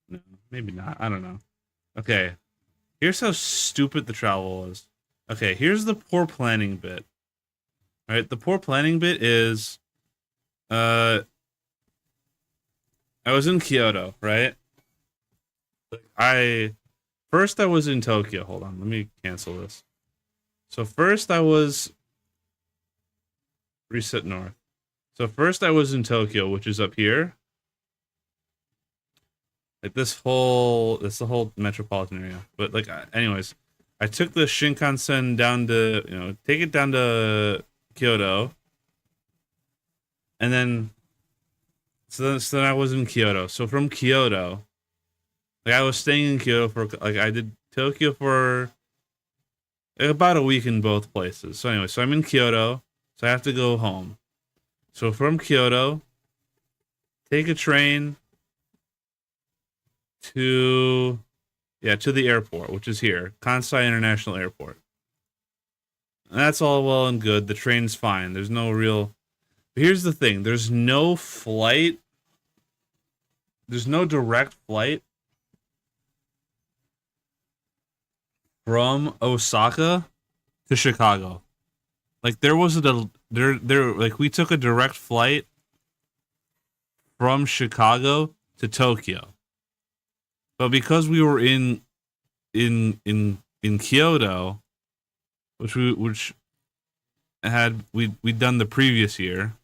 No, maybe not. I don't know. Okay. Here's how stupid the travel was. Okay, here's the poor planning bit. All right, the poor planning bit is, I was in Kyoto, right? I first I was in Tokyo. Hold on, let me cancel this. So first I was reset north. So first I was in Tokyo, which is up here. Like this the whole metropolitan area. But like, anyways, I took the Shinkansen down to, take it down to Kyoto. And then, so then I was in Kyoto. So from Kyoto, like I was staying in Kyoto for, like I did Tokyo for about a week in both places. So anyway, so I'm in Kyoto, so I have to go home. So from Kyoto, take a train to the airport, which is here, Kansai International Airport. And that's all well and good. The train's fine. There's no real. But here's the thing: there's no flight. There's no direct flight from Osaka to Chicago. Like there was like we took a direct flight from Chicago to Tokyo. But because we were in Kyoto, which had we'd done the previous year,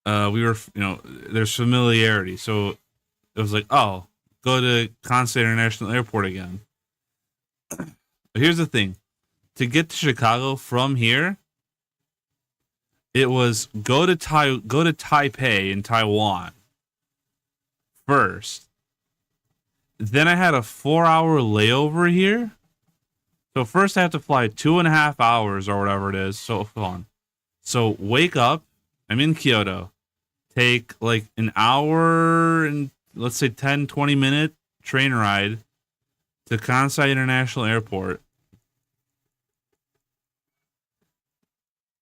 we were, there's familiarity. So it was like, oh, go to Kansai International Airport again. But here's the thing: to get to Chicago from here, it was go to Taipei in Taiwan first. Then I had a 4-hour layover here. So first I have to fly 2.5 hours or whatever it is. So hold on. So wake up. I'm in Kyoto. take like an hour and let's say 10, 20-minute train ride to Kansai International Airport.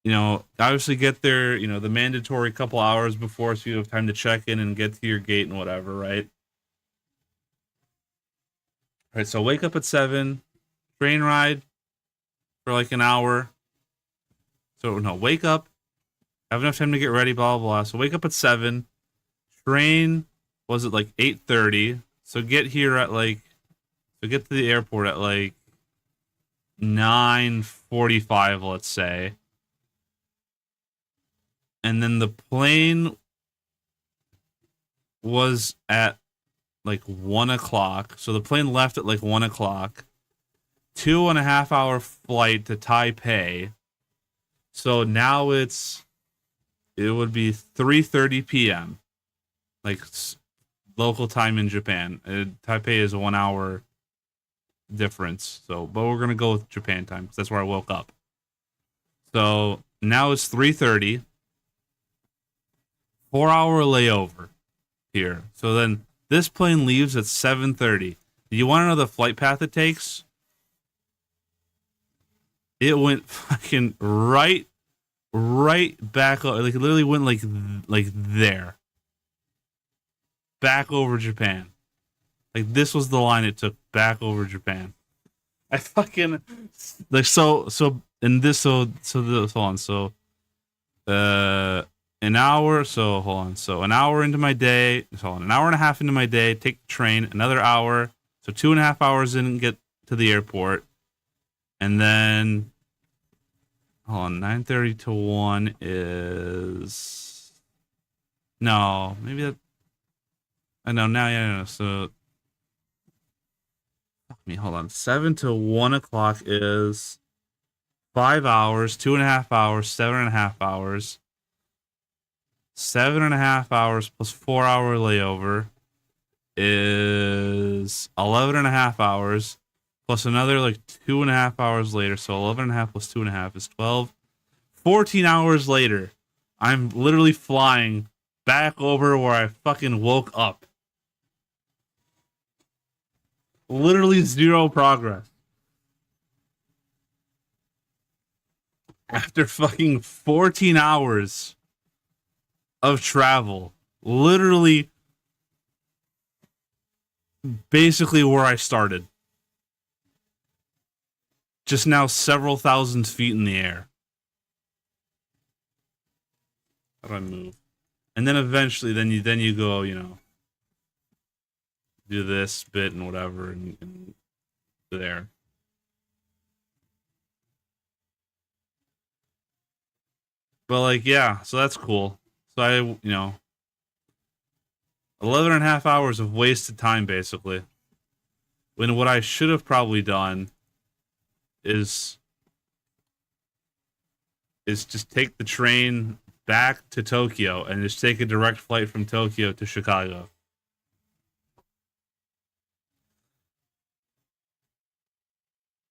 You know, obviously get there, you know, the mandatory couple hours before so you have time to check in and get to your gate and whatever, right? All right, so wake up at 7, train ride for like an hour. So, no, wake up, have enough time to get ready, blah, blah, blah. So wake up at 7, train, was it like 8:30? So get here at like, so get to the airport at like 9:45, let's say. And then the plane was at like 1 o'clock. So the plane left at like 1 o'clock. 2.5 hour flight to Taipei. So now it would be 3:30 p.m. like local time in Japan. Taipei is a 1 hour difference. So, but we're gonna go with Japan time because that's where I woke up. So now it's 3:30. 4-hour layover here. So then this plane leaves at 7:30. Do you want to know the flight path it takes? It went fucking right back. Like it literally went like there, back over Japan. Like this was the line it took back over Japan. I fucking like so and this hold on an hour. So hold on. So an hour into my day. Hold on. An hour and a half into my day. Take the train. Another hour. So 2.5 hours in and get to the airport. And then hold on. 9:30 to 1 is no. Maybe that. I know now. Yeah. No. So fuck me. Hold on. 7 to 1 o'clock is 5 hours. 2.5 hours. 7.5 hours. 7.5 hours plus 4-hour layover is 11.5 hours plus another like 2.5 hours later. So 11.5 plus 2.5 is 12. 14 hours later, I'm literally flying back over where I fucking woke up. Literally zero progress. After fucking 14 hours of travel, literally basically where I started, just now several thousand feet in the air. How do I move? And then eventually then you go, you know, do this bit and whatever and there. But like yeah, so that's cool. So I, you know, 11.5 hours of wasted time, basically. When what I should have probably done is just take the train back to Tokyo and just take a direct flight from Tokyo to Chicago.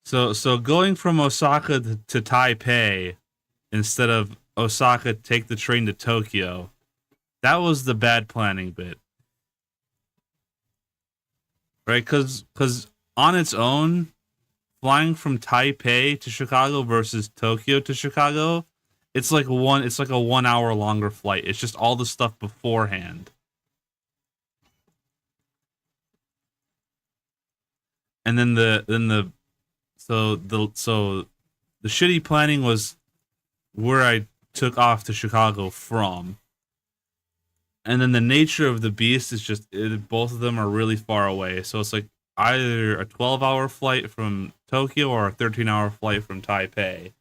So going from Osaka to Taipei instead of Osaka take the train to Tokyo, that was the bad planning bit. Right? Cuz on its own, flying from Taipei to Chicago versus Tokyo to Chicago, it's like a 1 hour longer flight. It's just all the stuff beforehand. And then the shitty planning was where I took off to Chicago from. And then the nature of the beast is just both of them are really far away. So it's like either a 12-hour flight from Tokyo or a 13-hour flight from Taipei.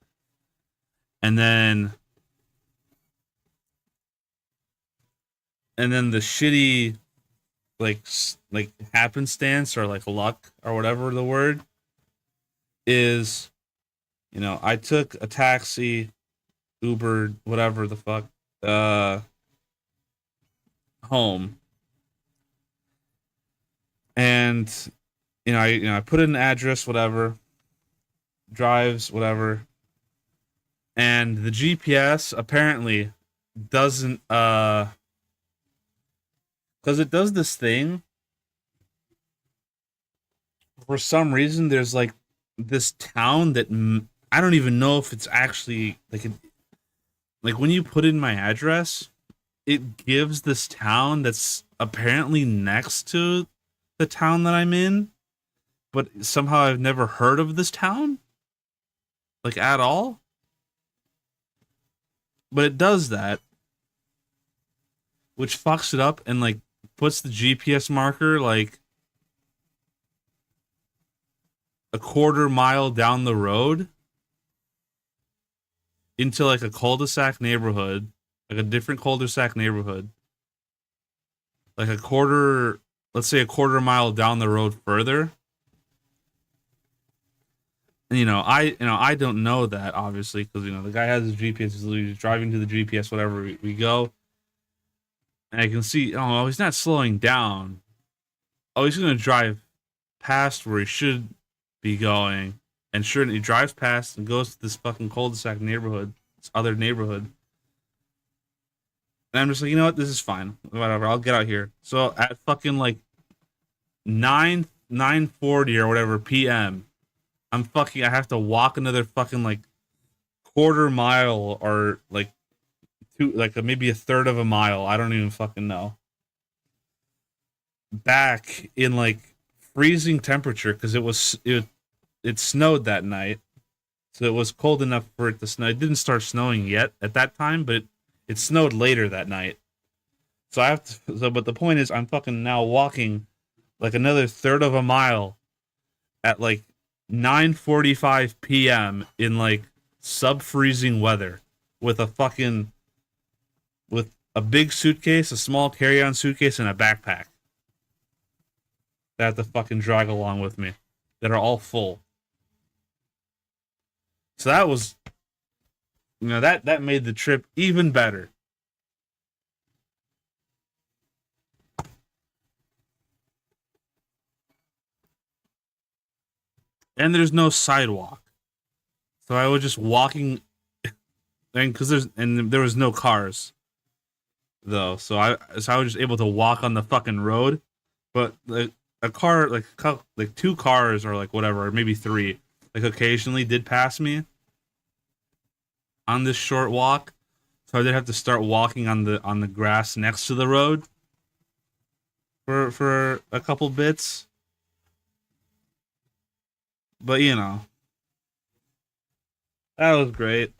And then the shitty like happenstance or like luck or whatever the word is, you know, I took a taxi, Uber, whatever the fuck, home, and I put in an address, whatever, drives, whatever, and the GPS apparently doesn't because it does this thing. For some reason, there's like this town that I don't even know if it's actually like when you put in my address, it gives this town that's apparently next to the town that I'm in, but somehow I've never heard of this town, like at all. But it does that, which fucks it up and like puts the GPS marker like a quarter mile down the road into like a cul-de-sac neighborhood, like a different cul-de-sac neighborhood, like a quarter, let's say a quarter mile down the road further. And, I don't know that obviously because the guy has his GPS. He's driving to the GPS, whatever we go, and I can see, oh, he's not slowing down. Oh, he's gonna drive past where he should be going, and sure, he drives past and goes to this fucking cul-de-sac neighborhood, this other neighborhood. And I'm just like, you know what? This is fine. Whatever. I'll get out here. So at fucking like 9:40 or whatever p.m., I have to walk another fucking like quarter mile or like maybe a third of a mile. I don't even fucking know. Back in like freezing temperature because it snowed that night. So it was cold enough for it to snow. It didn't start snowing yet at that time, but it snowed later that night. So I have to. But the point is, I'm fucking now walking like another third of a mile at like 9:45 p.m. in like sub-freezing weather with with a big suitcase, a small carry-on suitcase, and a backpack that I have to fucking drag along with me that are all full. So that was, that made the trip even better. And there's no sidewalk, so I was just walking, and there was no cars though, so I was just able to walk on the fucking road, but like a car, like two cars or like whatever, or maybe three, like occasionally did pass me on this short walk, so I did have to start walking on the grass next to the road for a couple bits. But that was great.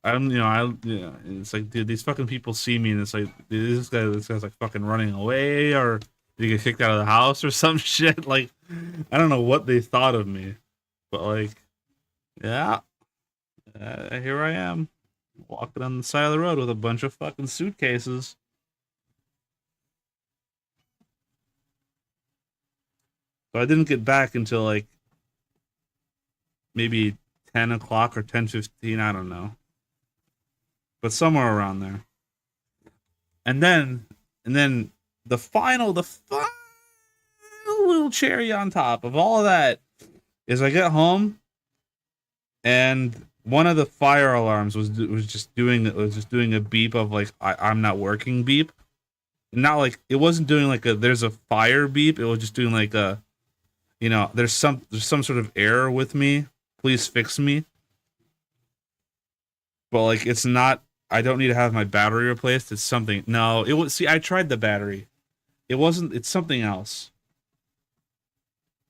It's like, dude, these fucking people see me, and it's like, dude, this guy's like fucking running away, or did he get kicked out of the house or some shit? Like, I don't know what they thought of me, but like, yeah, here I am, walking on the side of the road with a bunch of fucking suitcases. So I didn't get back until like maybe 10 o'clock or 10:15. I don't know, but somewhere around there. And then, and then the final little cherry on top of all of that is I get home and one of the fire alarms was just doing a beep of like I'm not working beep. Not like it wasn't doing like a there's a fire beep. It was just doing like a there's some sort of error with me. Please fix me. But like it's not. I don't need to have my battery replaced. It's something. No, it was. See, I tried the battery. It wasn't. It's something else.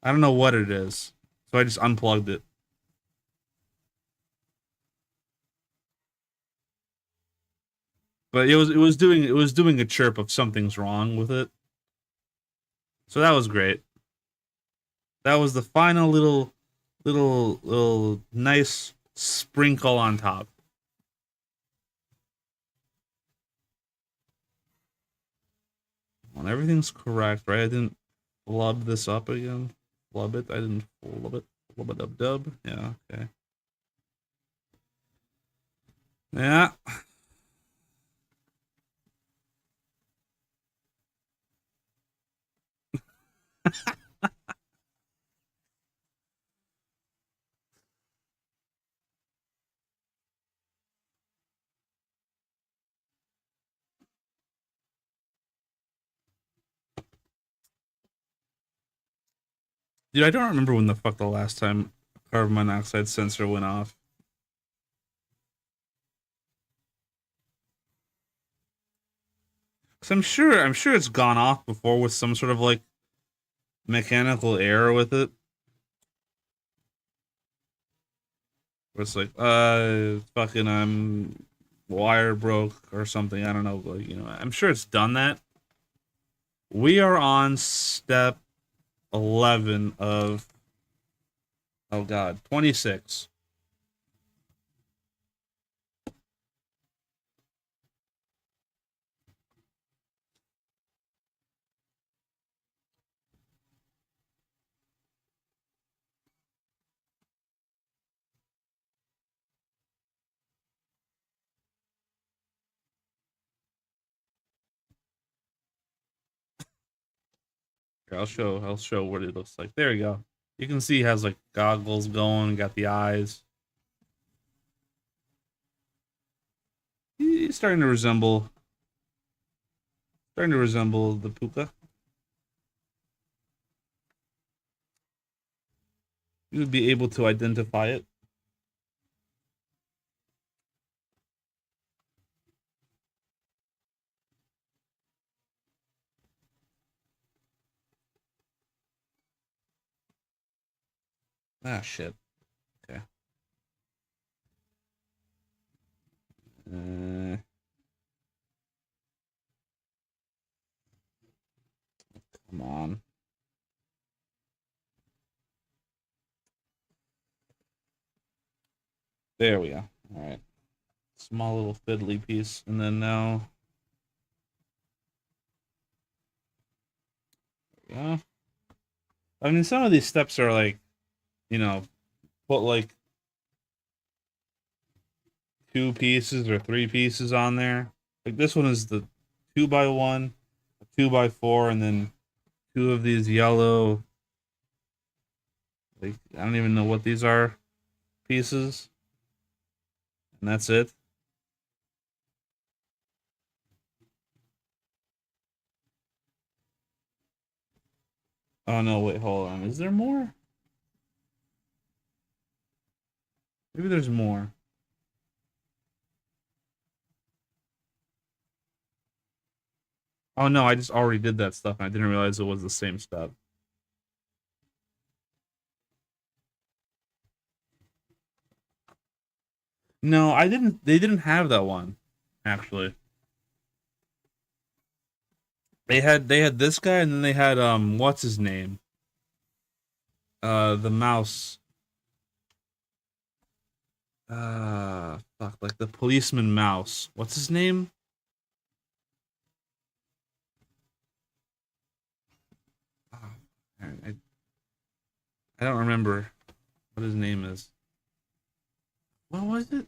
I don't know what it is. So I just unplugged it. But it was doing a chirp of something's wrong with it. So that was great. That was the final little nice sprinkle on top. Well, everything's correct, right? I didn't flub this up again. Flub it. I didn't flub it. Flub it dub dub. Yeah. Okay. Yeah. Dude, I don't remember when the fuck the last time carbon monoxide sensor went off. Cause I'm sure it's gone off before with some sort of like mechanical error with it. Where it's like, fucking, wire broke or something. I don't know, but I'm sure it's done that. We are on step 11 of, oh god, 26. Here, I'll show what it looks like. There you go. You can see he has like goggles going, got the eyes. He's starting to resemble the puka. You would be able to identify it. Ah, shit. Okay. Uh, Come on. There we go. All right. Small little fiddly piece, and then now, yeah. I mean, some of these steps are like, you know, put like two pieces or three pieces on there. Like this one is the 2x1, a 2x4, and then two of these yellow. Like I don't even know what these are pieces, and that's it. Oh no, wait, hold on. Is there more? Maybe there's more. Oh no, I just already did that stuff and I didn't realize it was the same step. No, I didn't they didn't have that one, actually. They had this guy and then they had what's his name? The mouse. Fuck, like the policeman mouse. What's his name? Oh, I don't remember what his name is. What was it?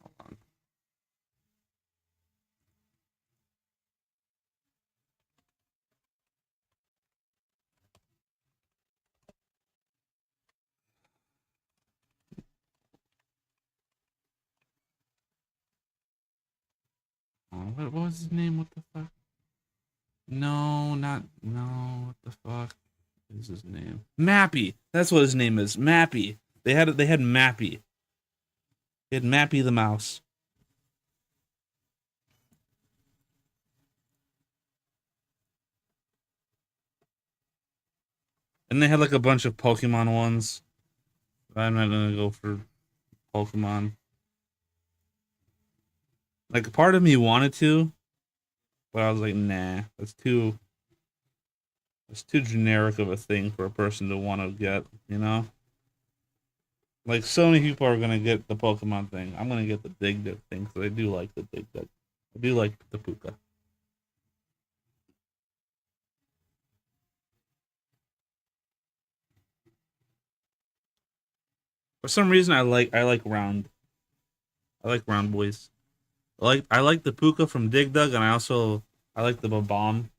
Hold on. Oh, what was his name? What the fuck? No, not no. What the fuck is his name? Mappy. That's what his name is. Mappy. They had Mappy. They had Mappy the mouse. And they had like a bunch of Pokemon ones. I'm not gonna go for Pokemon. Like part of me wanted to, but I was like, nah, that's too generic of a thing for a person to want to get. Like so many people are gonna get the Pokemon thing. I'm gonna get the Dig Dug thing because I do like the Dig Dug. I do like the Puka. For some reason, I like round boys. I like the Puka from Dig Dug, and I like the Babam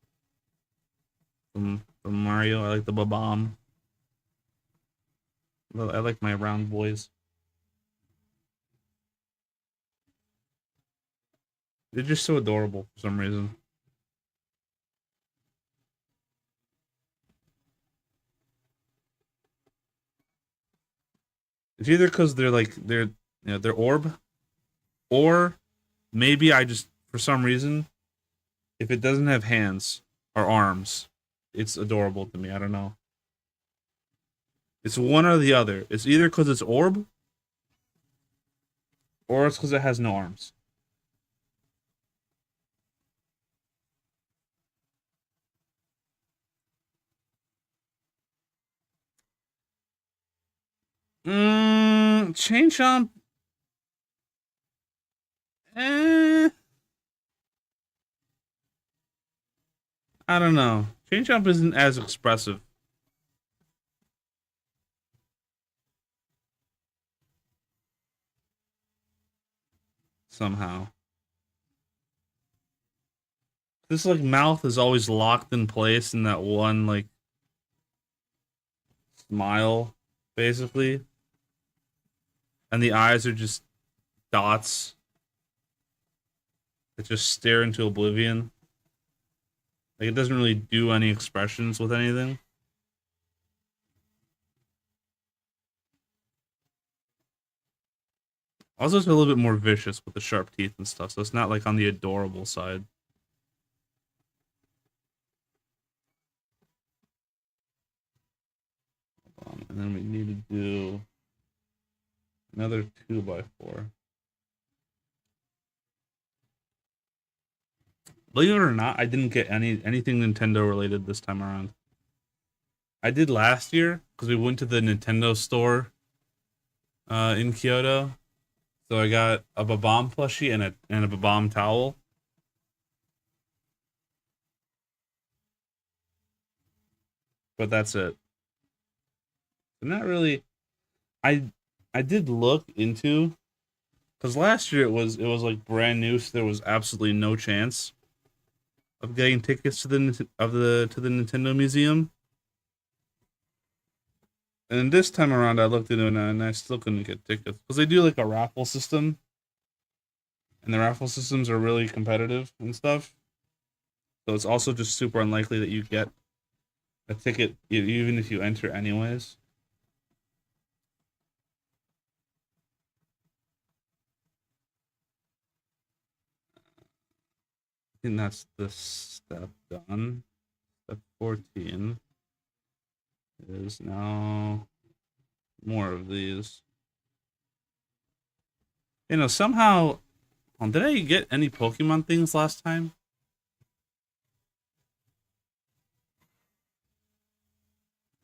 from Mario. I like the Babam. Well, I like my round boys. They're just so adorable for some reason. It's either because they're orb, or maybe I just for some reason if it doesn't have hands or arms, it's adorable to me. I don't know. It's one or the other. It's either because it's orb, or it's because it has no arms. Chain Chomp. Eh, I don't know. Chain Chomp isn't as expressive somehow. This like mouth is always locked in place in that one like smile, basically, and the eyes are just dots that just stare into oblivion. Like it doesn't really do any expressions with anything. Also, it's a little bit more vicious with the sharp teeth and stuff, so it's not like on the adorable side. And then we need to do another 2x4. Believe it or not, I didn't get anything Nintendo related this time around. I did last year because we went to the Nintendo store in Kyoto. So I got a Babam plushie and a Babam towel. But that's it. Not really. I I did look into because last year it was like brand new, so there was absolutely no chance of getting tickets to the Nintendo Museum. And this time around, I looked into it and I still couldn't get tickets because they do like a raffle system, and the raffle systems are really competitive and stuff. So it's also just super unlikely that you get a ticket even if you enter anyways. I think that's the step done. Step 14 is now more of these. Somehow, did I get any Pokemon things last time?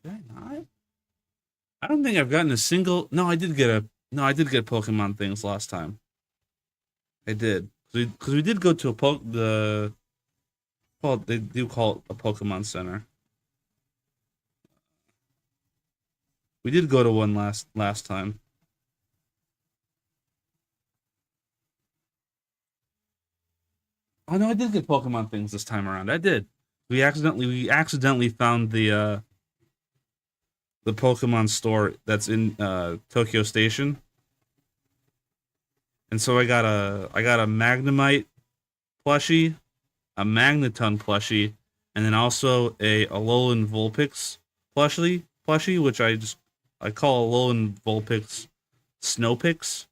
Did I not? I don't think I've gotten a single. No, I did get a. No, I did get Pokemon things last time. I did because we did go to a well, they do call it a Pokemon Center. We did go to one last time. Oh no, I did get Pokemon things this time around. I did. We accidentally found the Pokemon store that's in Tokyo Station. And so I got a Magnemite plushie, a Magneton plushie, and then also a Alolan Vulpix plushie, which I call Alolan Vulpix Snowpix.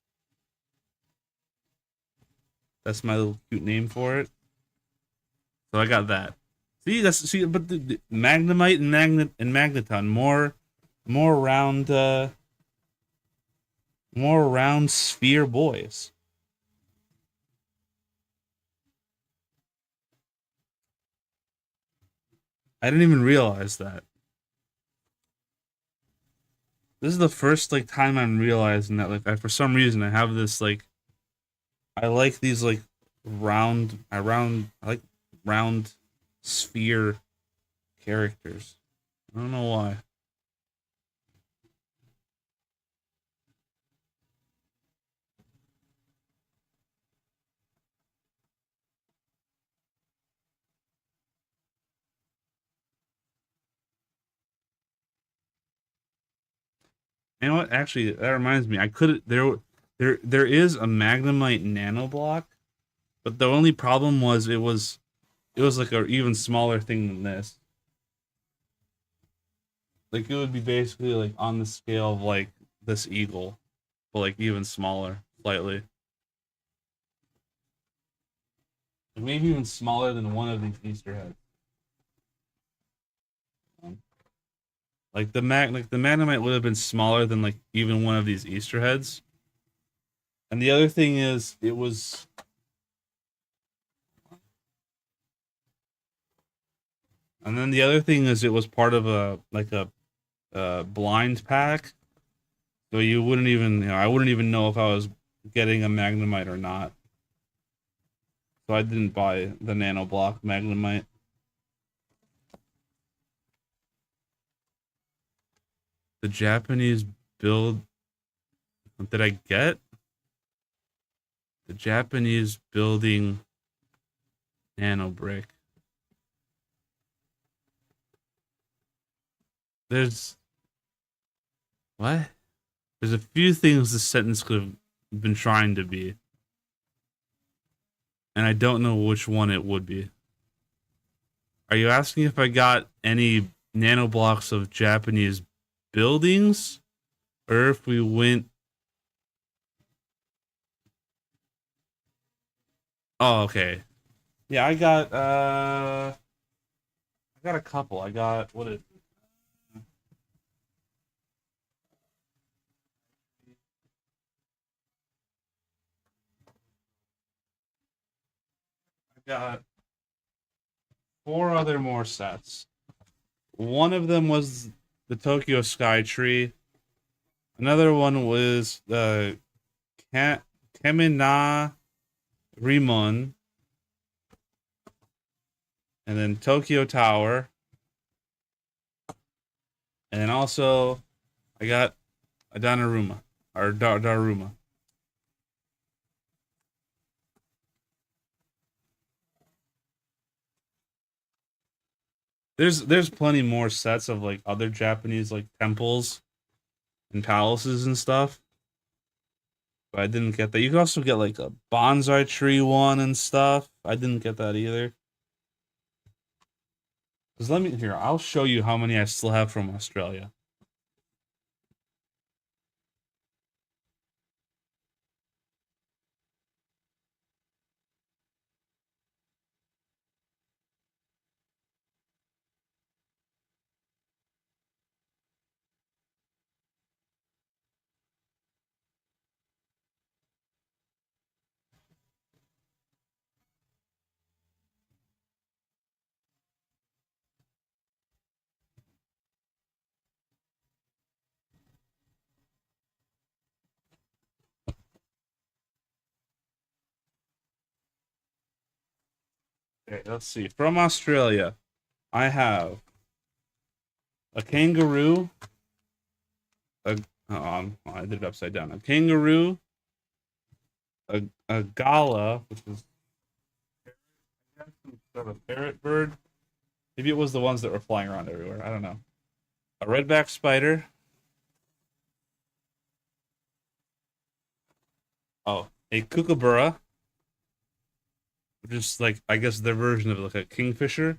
That's my little cute name for it. So I got that. But the Magnemite and Magneton more round more round sphere boys. I didn't even realize that. This is the first like time I'm realizing that for some reason I have this like I like these like I like round sphere characters. I don't know why. You know what? Actually, that reminds me. I could there is a Magnemite Nanoblock, but the only problem was it was like a even smaller thing than this. Like it would be basically like on the scale of like this eagle. but like even smaller, slightly. Like maybe even smaller than one of these Easter heads. Like the Magnemite would have been smaller than like even one of these Easter heads. And the other thing is, it was. And then the other thing is, it was part of a like a blind pack, so you wouldn't even, I wouldn't even know if I was getting a Magnemite or not. So I didn't buy the Nanoblock Magnemite. The Japanese build. What did I get? The Japanese building nano brick. There's what? There's a few things this sentence could have been trying to be, and I don't know which one it would be. Are you asking if I got any nano blocks of Japanese buildings, or if we went? Oh, okay. Yeah, I got a couple. I got what is I got four other more sets. One of them was the Tokyo Sky Tree. Another one was the Kemina Rimon, and then Tokyo Tower, and then also I got a Donnarumma or Daruma. There's plenty more sets of like other Japanese like temples and palaces and stuff, but I didn't get that. You can also get like a bonsai tree one and stuff. I didn't get that either. Cause let me here, I'll show you how many I still have from Australia. Okay, let's see. From Australia, I have a kangaroo, I did it upside down. A kangaroo, a gala, which is sort of a parrot bird. Maybe it was the ones that were flying around everywhere. I don't know. A redback spider. Oh, a kookaburra, which is like I guess their version of like a kingfisher.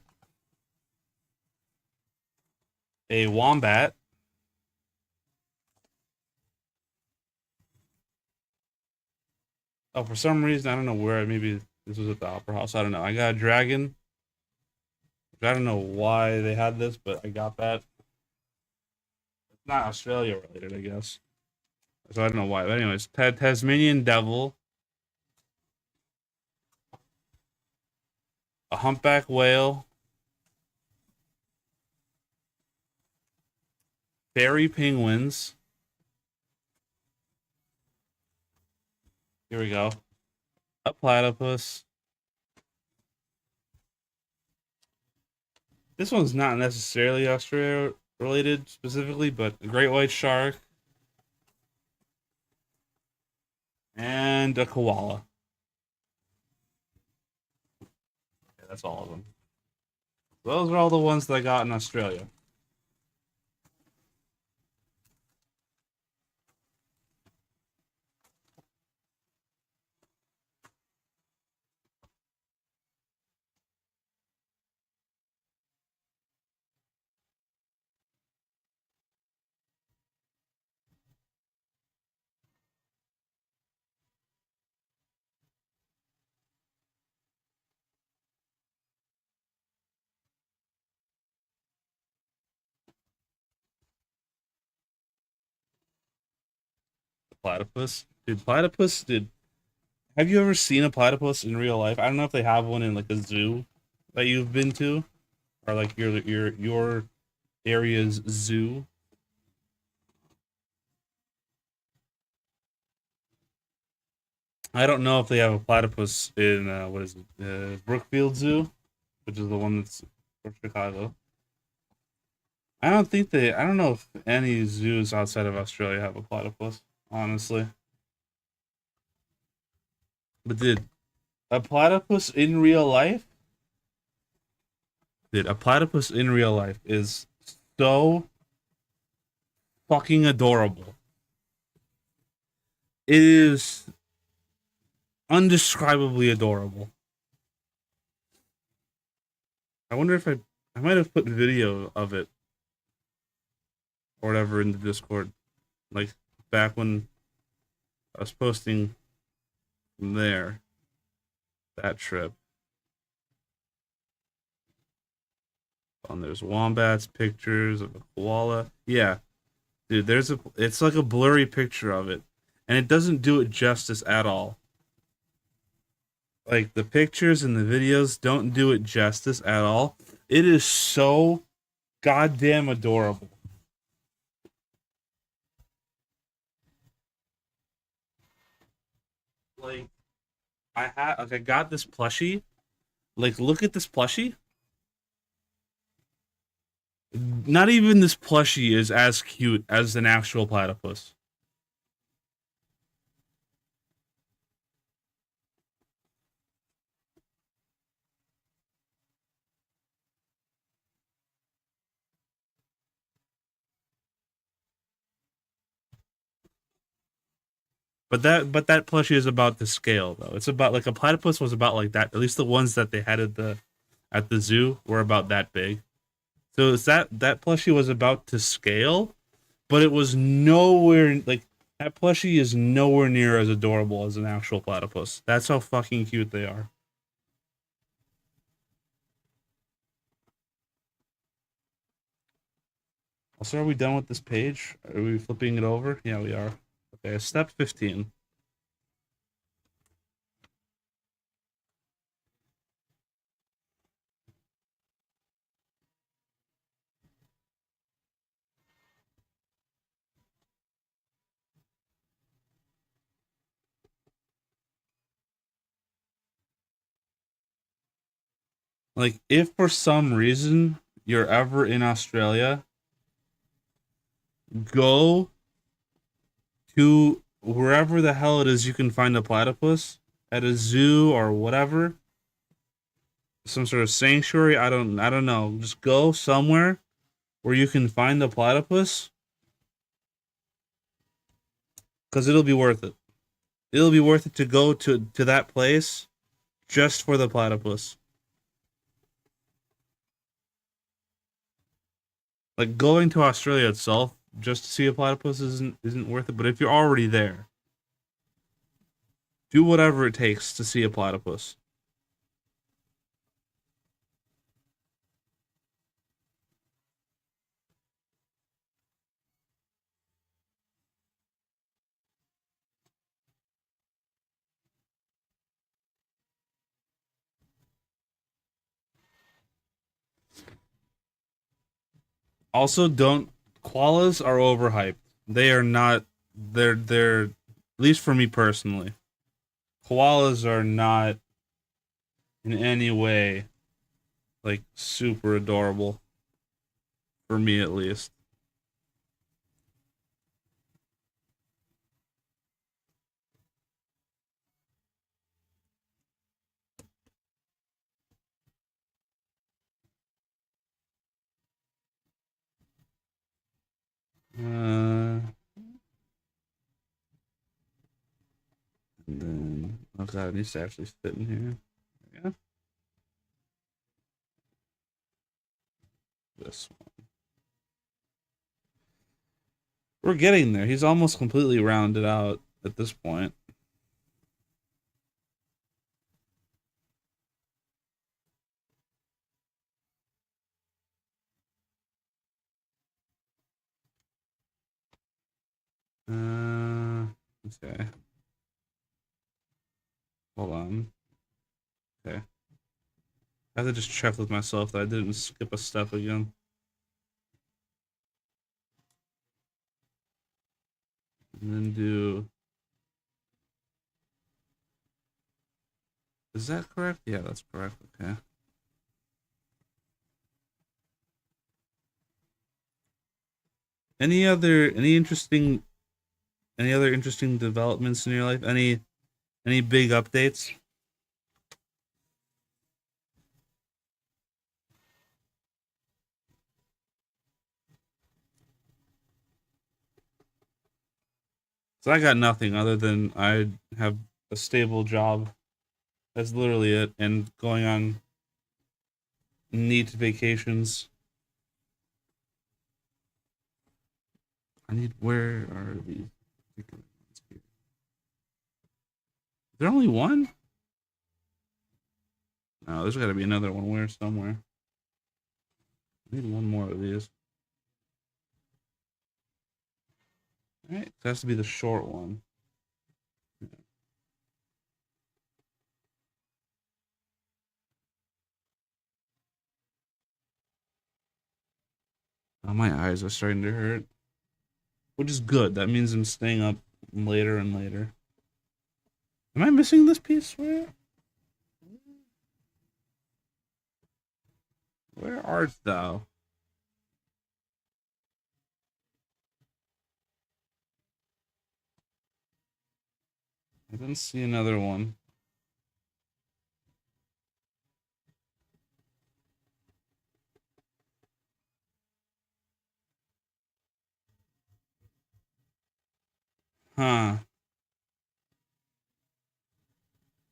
A wombat. Oh, for some reason I don't know where. Maybe this was at the opera house. I don't know. I got a dragon. I don't know why they had this, but I got that. It's not Australia related, I guess. So I don't know why. But anyways, Tasmanian devil, a humpback whale, fairy penguins. Here we go. A platypus. This one's not necessarily Australia related specifically, but a great white shark and a koala. Yeah, that's all of them. Those are all the ones that I got in Australia. platypus. Dude, platypus, dude. Have you ever seen a platypus in real life? I don't know if they have one in like a zoo that you've been to, or like your area's zoo. I don't know if they have a platypus in what is it, Brookfield Zoo, which is the one that's for Chicago. I don't think they. I don't know if any zoos outside of Australia have a platypus, honestly. But did a platypus in real life? Dude, a platypus in real life is so fucking adorable. It is undescribably adorable. I wonder if I might have put video of it or whatever in the Discord, like back when I was posting from there that trip. And there's wombats, pictures of a koala. Yeah, dude, it's like a blurry picture of it, and it doesn't do it justice at all. Like the pictures and the videos don't do it justice at all. It is so goddamn adorable. Like I got this plushie. Like look at this plushie. Not even this plushie is as cute as an actual platypus. But that plushie is about the scale though. It's about like a platypus was about like that. At least the ones that they had at the zoo were about that big. So it's that plushie was about to scale, but it was nowhere like that plushie is nowhere near as adorable as an actual platypus. That's how fucking cute they are. Also, are we done with this page? Are we flipping it over? Yeah, we are. Okay, step 15. Like, if for some reason you're ever in Australia, go to wherever the hell it is you can find a platypus at a zoo or whatever, some sort of sanctuary. I don't know. Just go somewhere where you can find the platypus because it'll be worth it. It'll be worth it to go to that place just for the platypus. Like going to Australia itself just to see a platypus isn't worth it. But if you're already there, do whatever it takes to see a platypus. Also, don't koalas are overhyped. They are not. They're at least for me personally. Koalas are not in any way like super adorable for me at least. And then oh god, it needs to actually fit in here. Yeah, this one. We're getting there. He's almost completely rounded out at this point. Uh, Okay. Hold on. Okay. I have to just check with myself that I didn't skip a step again. And then do... Is that correct? Yeah, that's correct. Okay. Any other interesting developments in your life? Any big updates? So I got nothing other than I have a stable job. That's literally it. And going on neat vacations. I need, where are these? Is there only one? No, there's got to be another one where somewhere. I need one more of these. All right, it has to be the short one. Oh, my eyes are starting to hurt, which is good. That means I'm staying up later and later. Am I missing this piece? Where art thou? I didn't see another one. Huh.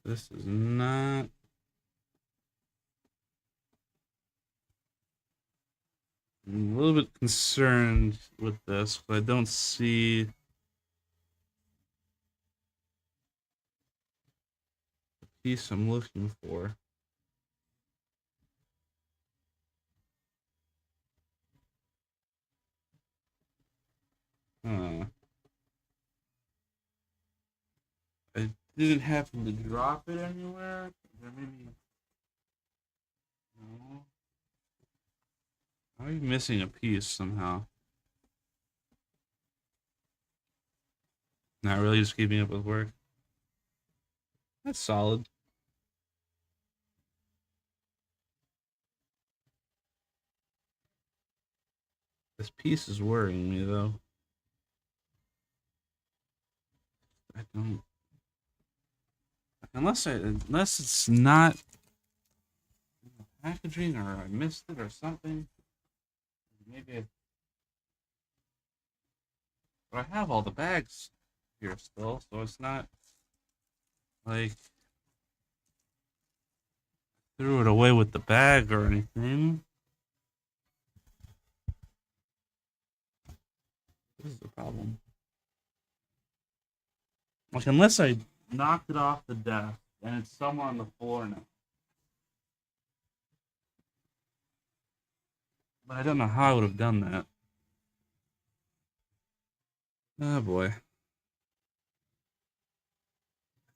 This is not... I'm a little bit concerned with this because I don't see the piece I'm looking for. Huh. I didn't happen to drop it anywhere. There maybe... No. I'm missing a piece somehow. Not really, just keeping up with work. That's solid. This piece is worrying me though. I don't... unless it's not packaging or I missed it or something. Maybe but I have all the bags here still, so it's not like threw it away with the bag or anything. This is the problem. Like unless I knocked it off the desk and it's somewhere on the floor now. But I don't know how I would have done that. Oh boy. I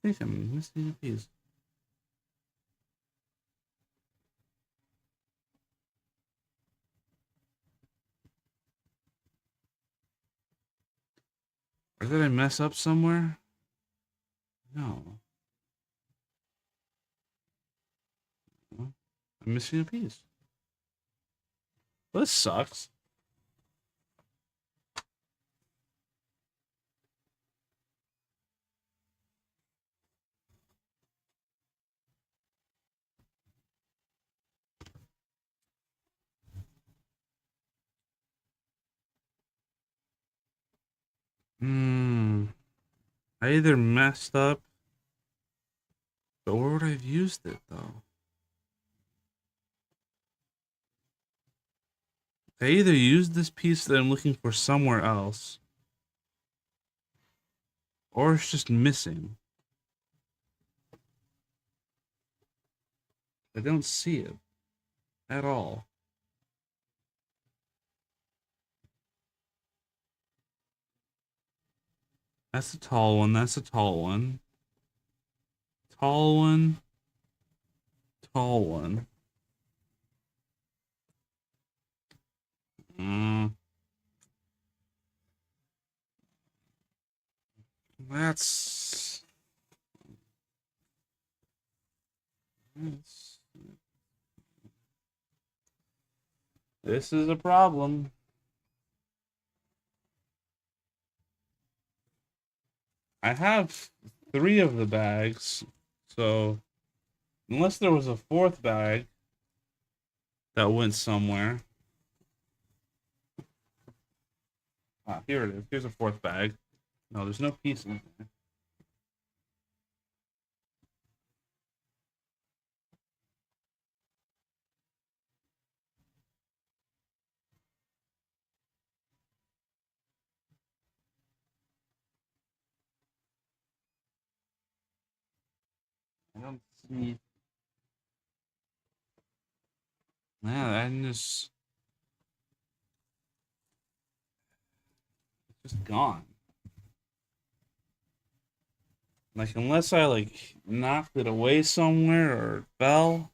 think I'm missing a piece. Or did I mess up somewhere? No. I'm missing a piece. Well, this sucks. Hmm. I either messed up, but where would I have used it though? I either used this piece that I'm looking for somewhere else, or it's just missing. I don't see it at all. That's a tall one. That's a tall one. Tall one. Tall one. Mm, that's, that's. This is a problem. I have three of the bags, so unless there was a fourth bag that went somewhere. Ah, here it is. Here's a fourth bag. No, there's no piece in there. I don't see. Yeah, that just gone. Like unless I like knocked it away somewhere or it fell,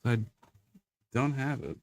I don't have it.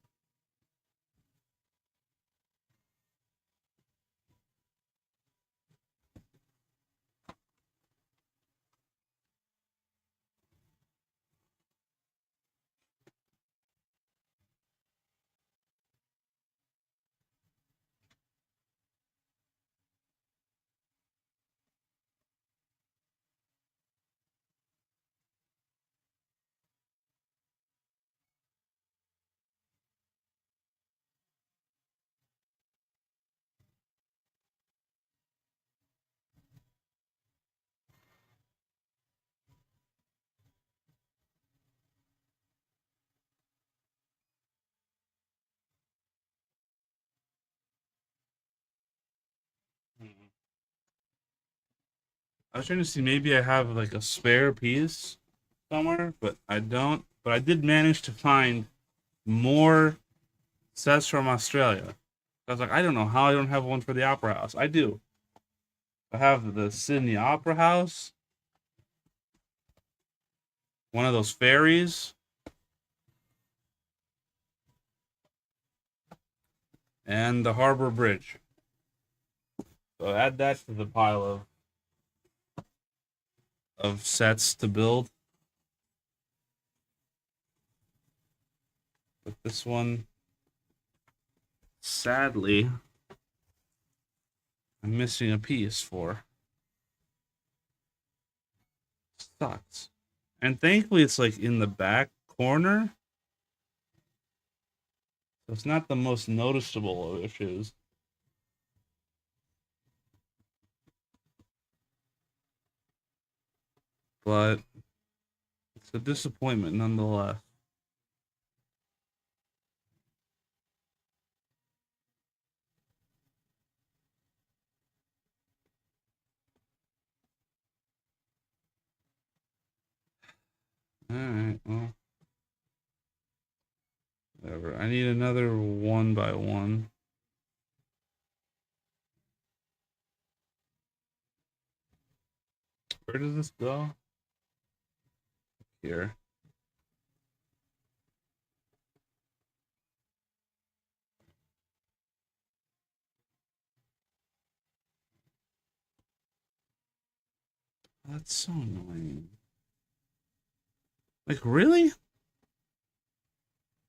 I was trying to see maybe I have like a spare piece somewhere, but I don't. But I did manage to find more sets from Australia. I was like, I don't know how I don't have one for the Opera House. I do. I have the Sydney Opera House, one of those ferries, and the Harbor Bridge. So add that to the pile of sets to build. But this one, sadly, I'm missing a piece for. Sucks. And thankfully, it's like in the back corner. So it's not the most noticeable of issues. But it's a disappointment nonetheless. Alright, well, whatever. I need another one by one. Where does this go? Here. That's so annoying. Like, really?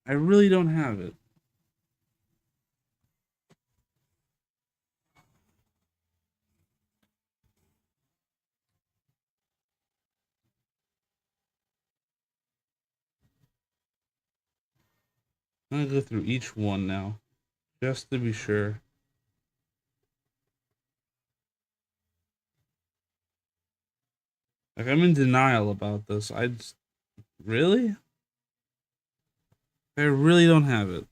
I really don't have it. I'm gonna go through each one now, just to be sure. Like, I'm in denial about this. Really? I really don't have it.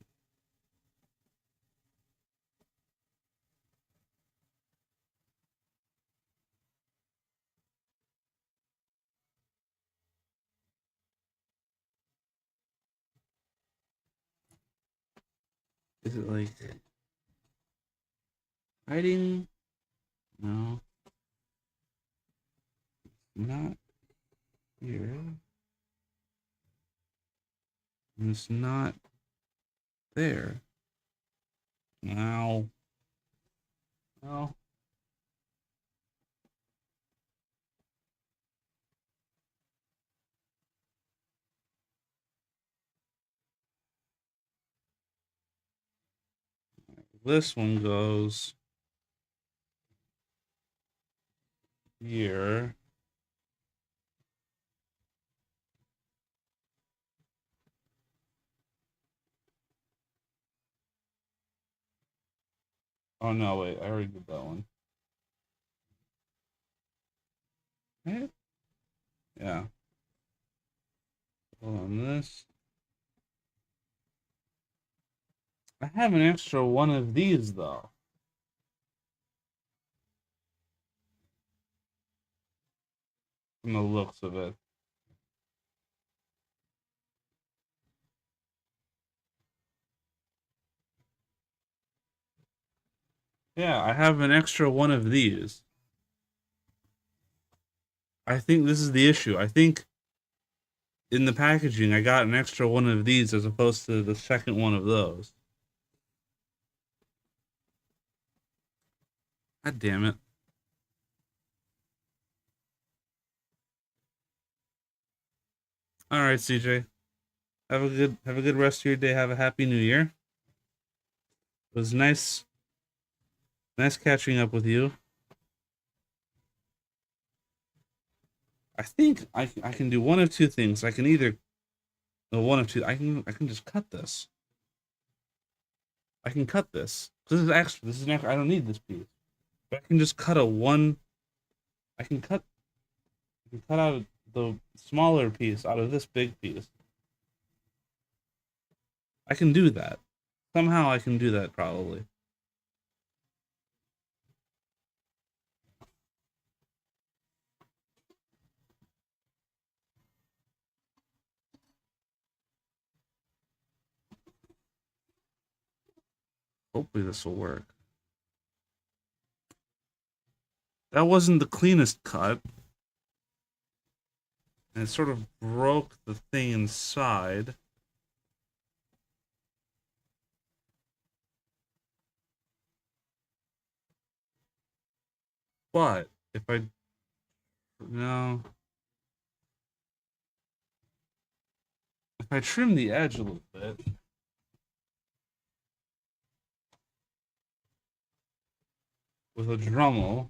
Is it like Hiding? No. Not here. And it's not there. Now. Well. This one goes here. Oh no, wait, I already did that one. Right? Yeah. Hold on this. I have an extra one of these though. From the looks of it. Yeah, I have an extra one of these. I think this is the issue. I think in the packaging I got an extra one of these as opposed to the second one of those. God damn it. All right, CJ. Have a good rest of your day. Have a happy new year. It was nice catching up with you. I think I can do one of two things. I can either no one of two. I can just cut this. I can cut this. This is extra. This is an extra. I don't need this piece. But I can just cut a one. I can cut. I can cut out the smaller piece out of this big piece. I can do that. Somehow I can do that probably. Hopefully this will work. That wasn't the cleanest cut. And it sort of broke the thing inside. But if I no, if I trim the edge a little bit with a Dremel,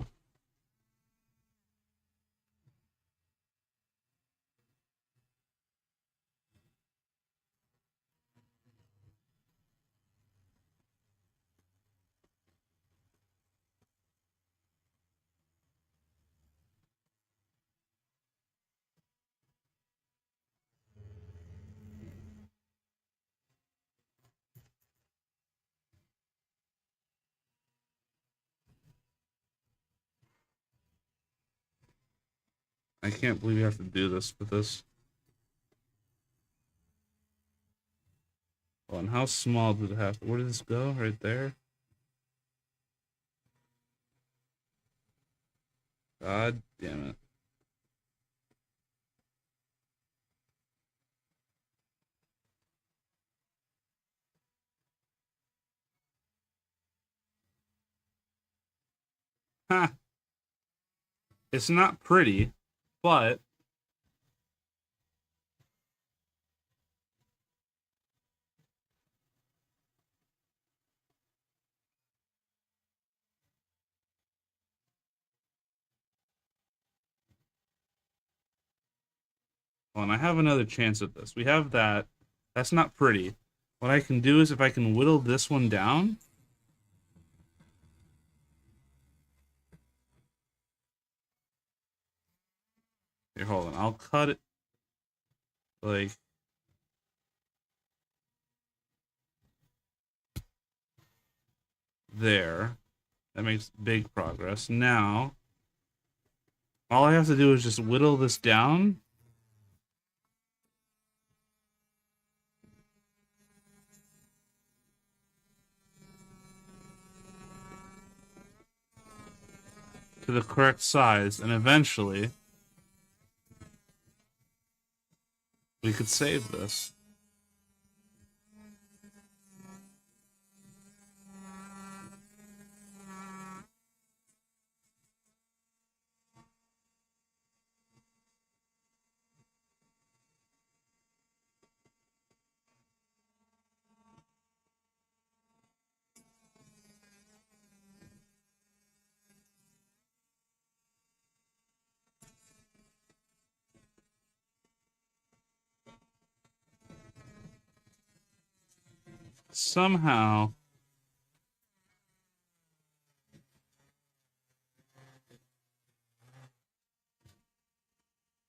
I can't believe you have to do this with this. Oh, and how small did it have to? Where did this go? Right there? God damn it. Ha! It's not pretty, but well, and I have another chance at this. We have that. That's not pretty. What I can do is if I can whittle this one down. Here, hold on. I'll cut it like there. That makes big progress. Now, all I have to do is just whittle this down. to the correct size, and eventually we could save this. Somehow,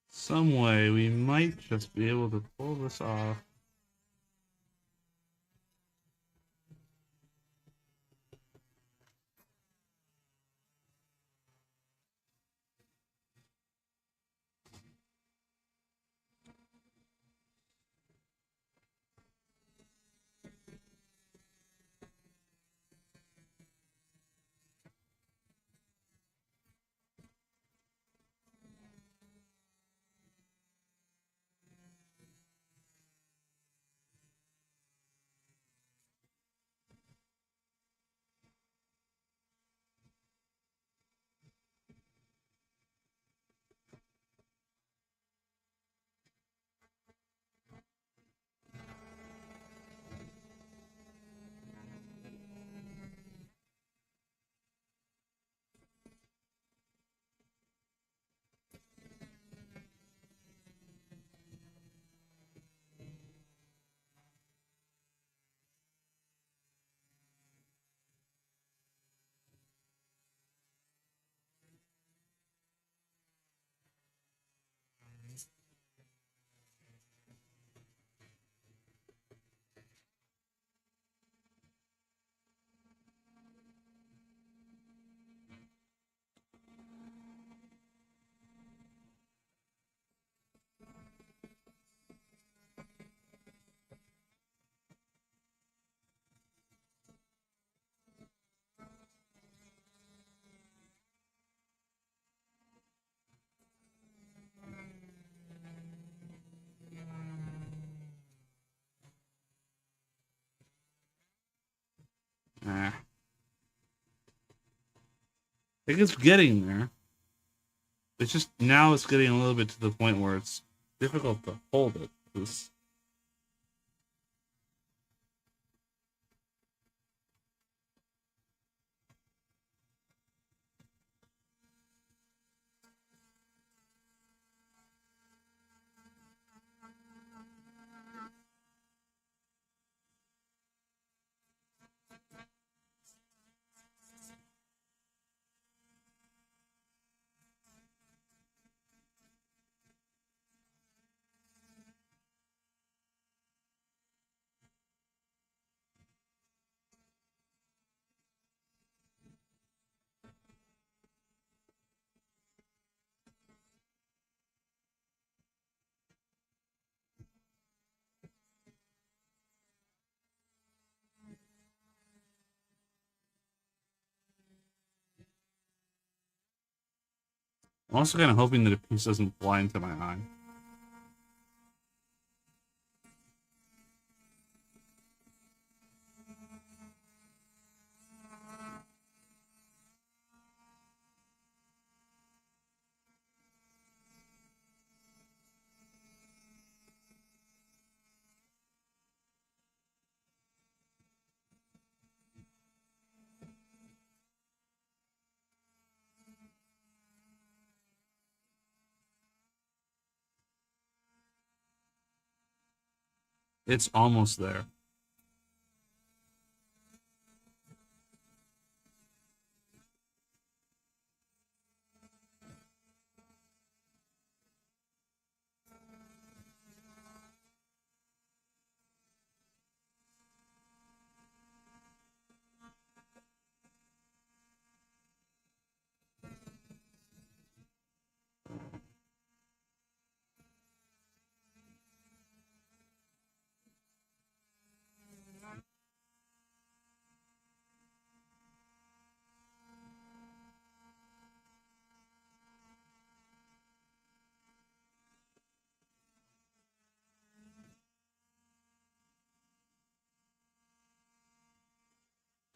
some way, we might just be able to pull this off. I think it's getting there. It's just now it's getting a little bit to the point where it's difficult to hold it. I'm also kind of hoping that a piece doesn't fly into my eye. It's almost there.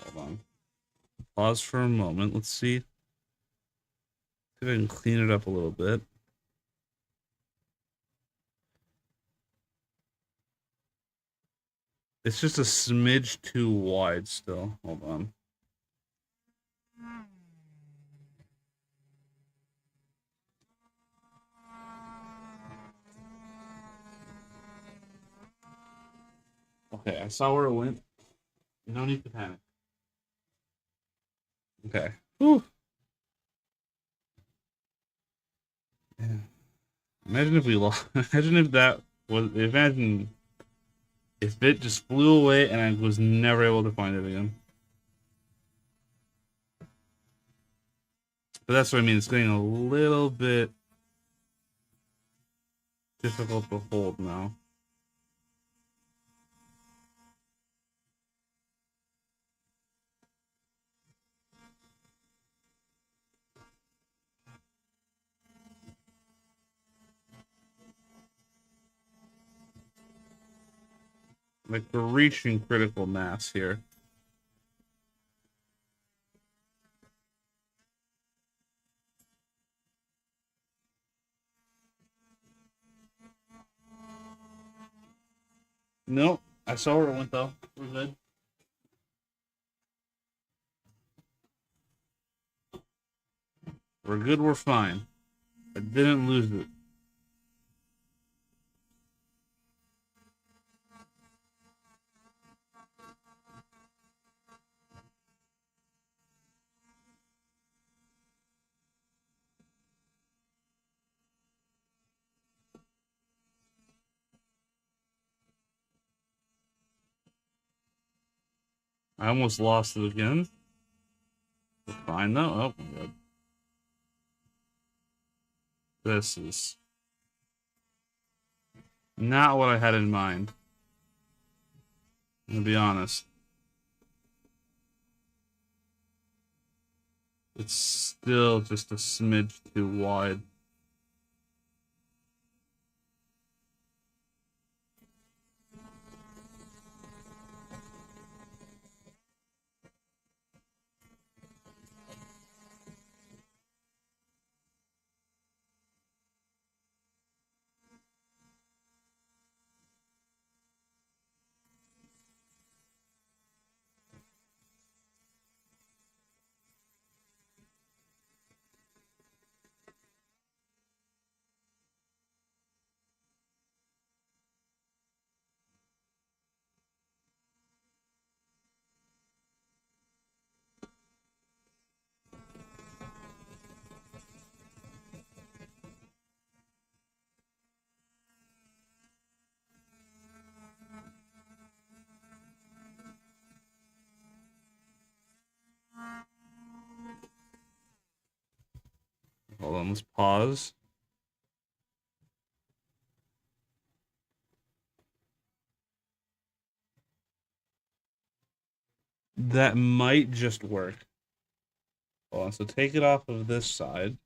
Hold on. Pause for a moment. Let's see if I can clean it up a little bit. It's just a smidge too wide still. Hold on. Okay, I saw where it went. No need to panic. Okay. Whew. Yeah. Imagine if we lost. Imagine if that was. Imagine if it just flew away and I was never able to find it again. But that's what I mean. It's getting a little bit difficult to hold now. Like we're reaching critical mass here. Nope. I saw where it went though. We're good. We're good. We're fine. I didn't lose it. I almost lost it again. We're fine though. Oh my god. This is not what I had in mind. I'm gonna be honest. It's still just a smidge too wide. Hold on, let's pause. That might just work. Hold on, so take it off of this side.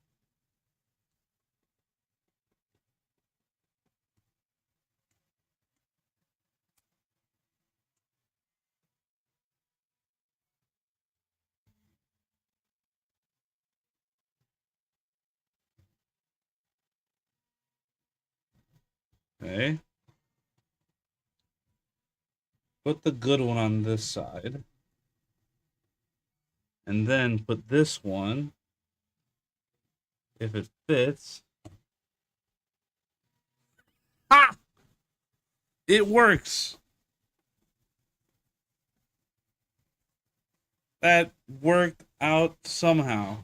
Okay. Put the good one on this side. And then put this one, if it fits. Ah! It works! That worked out somehow.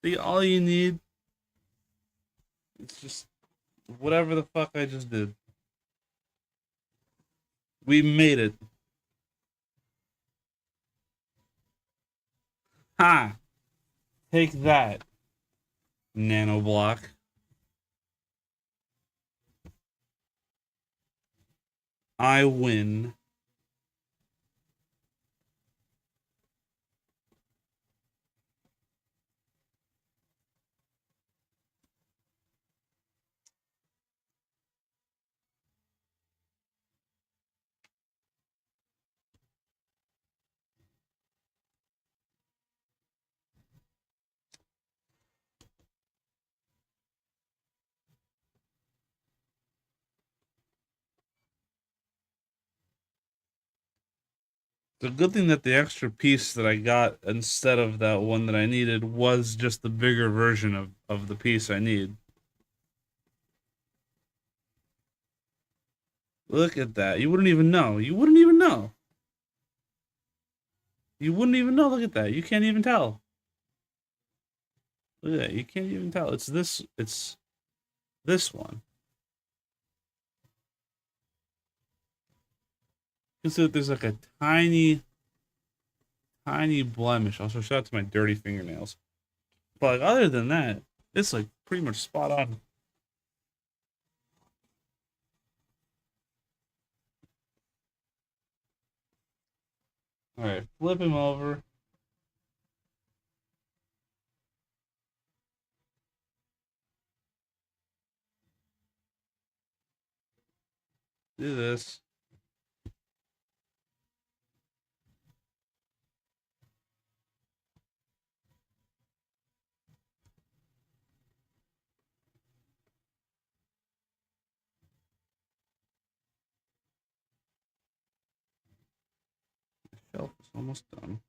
See, all you need, it's just whatever the fuck I just did. We made it. Ha! Take that, Nanoblock. I win. It's a good thing that the extra piece that I got instead of that one that I needed was just the bigger version of the piece I need. Look at that. You wouldn't even know. You wouldn't even know. You wouldn't even know. Look at that. You can't even tell. Look at that. You can't even tell. It's this one. You can see that there's like a tiny blemish. Also, shout out to my dirty fingernails. But like, other than that, it's like pretty much spot on. All right, flip him over. Do this. The shelf is almost done.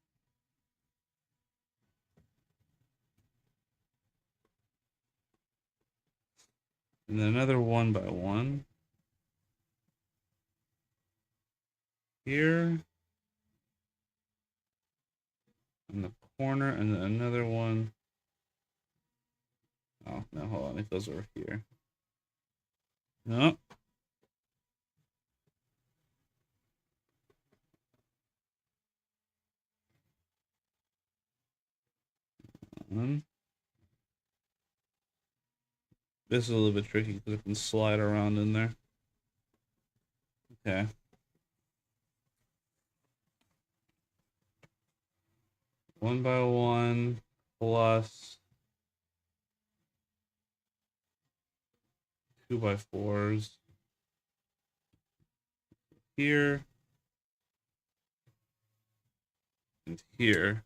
And then another one by one. Here. In the corner, and then another one. Oh, no, hold on. It goes over here. No. One. This is a little bit tricky because it can slide around in there. Okay. One by one plus 2x4s here and here.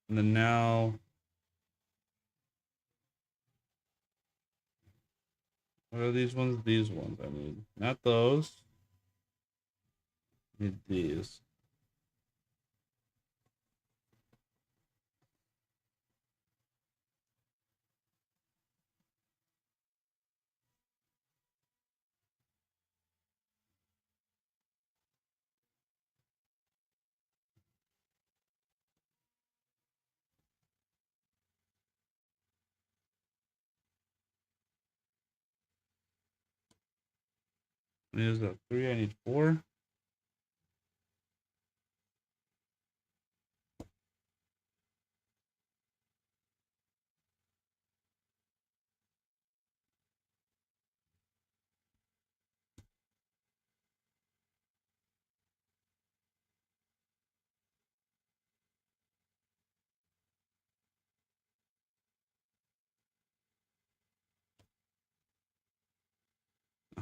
And then now, what are these ones? These ones I need. Not those. I need these. Is that 3? I need 4.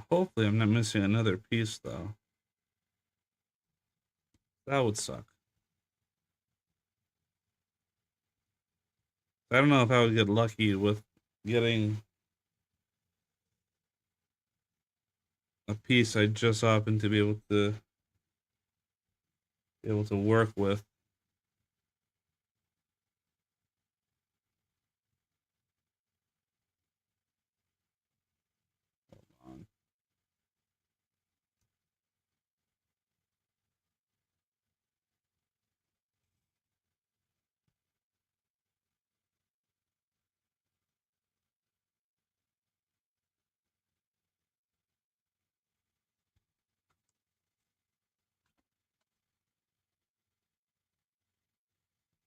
Hopefully, I'm not missing another piece, though. That would suck. I don't know if I would get lucky with getting a piece I just happen to be able to work with.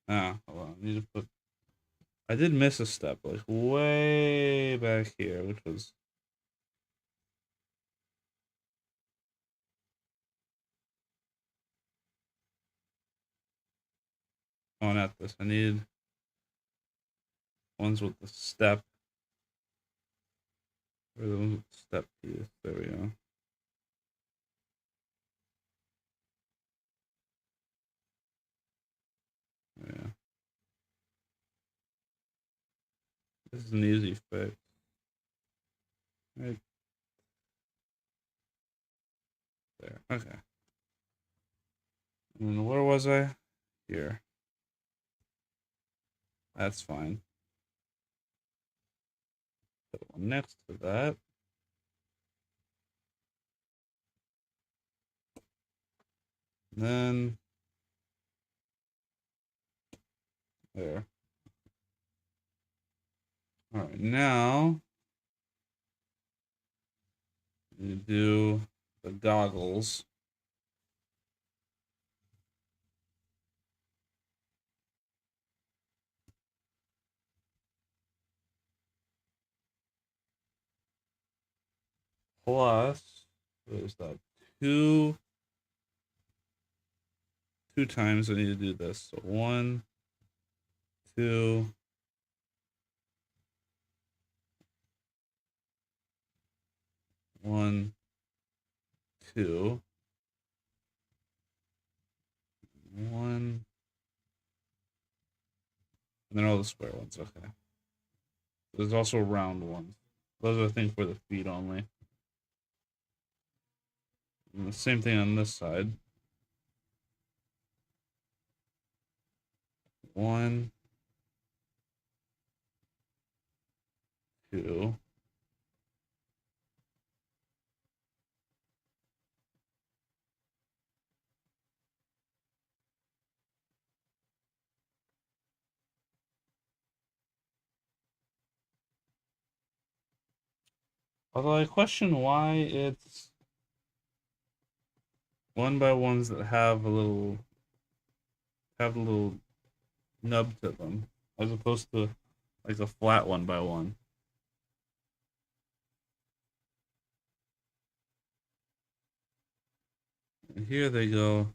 Hold hold on. I need to put. I did miss a step, like way back here, which was. Oh, not this. I need ones with the step. Or the ones with the step piece. There we go. Yeah. This is an easy fix. Right. There. Okay. And where was I? Here. That's fine. Put one next to that. Then there. All right, now you do the goggles. Plus, what is that? Two times I need to do this. So 1, 2, 1, 2, 1, and then all the square ones. Okay. There's also round ones. Those are, I think, for the feet only. And the same thing on this side. 1, 2. Although I question why it's one by ones that have a little nub to them, as opposed to like a flat one by one. And here they go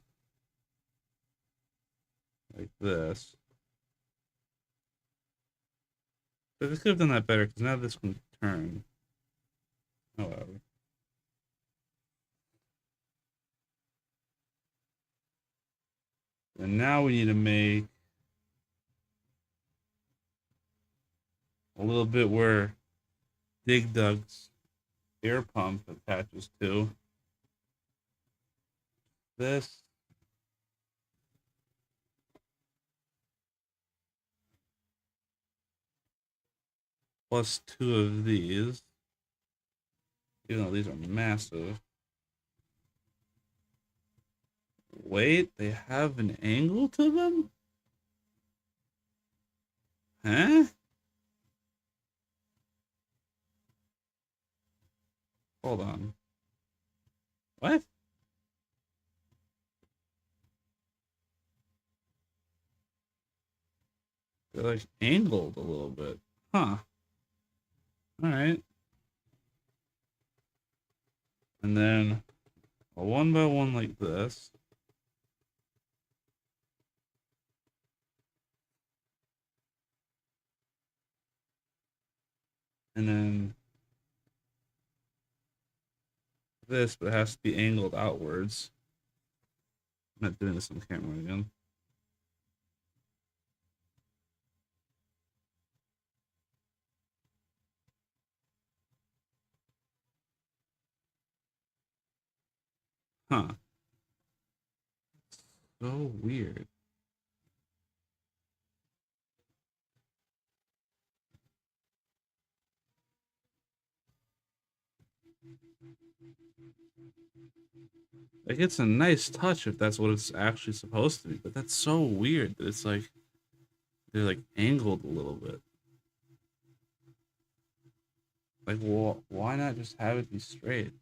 like this. But they could have done that better because now this can turn. However. And now we need to make a little bit where Dig Dug's air pump attaches to. This. Plus 2 of these. Even though these are massive. Wait, they have an angle to them? Huh? Hold on. What? They're like angled a little bit. Huh. Alright. And then a one by one like this. And then this, but it has to be angled outwards. I'm not doing this on camera again. Huh. So weird. Like, it's a nice touch if that's what it's actually supposed to be, but that's so weird that it's like they're like angled a little bit. Like, well, why not just have it be straight?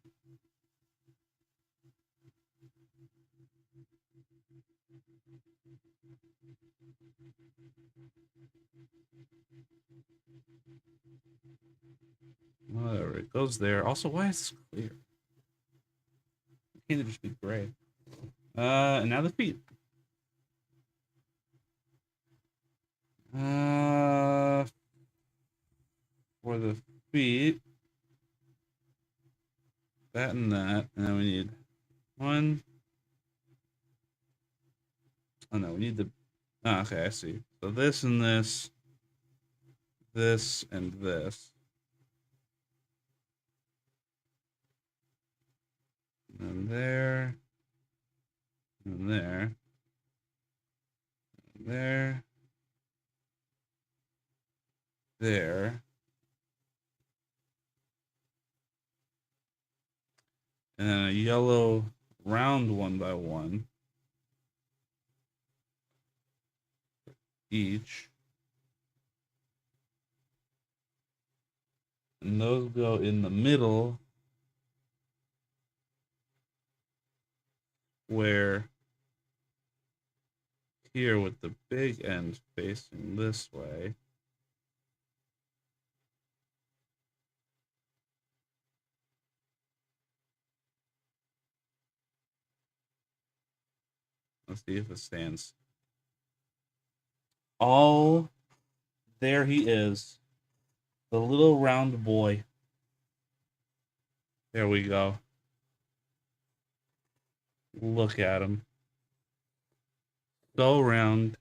Whatever, it goes there. Also, why is this clear? Can't it just be gray? And now the feet. For the feet, that and that, and then we need one. Oh no, we need the. Oh, okay, I see. So this and this, this and this, and there. And there. There. There. And then a yellow round 1x1 each. And those go in the middle where here with the big end facing this way. Let's see if it stands. Oh, there he is. The little round boy. There we go. Look at him. So round.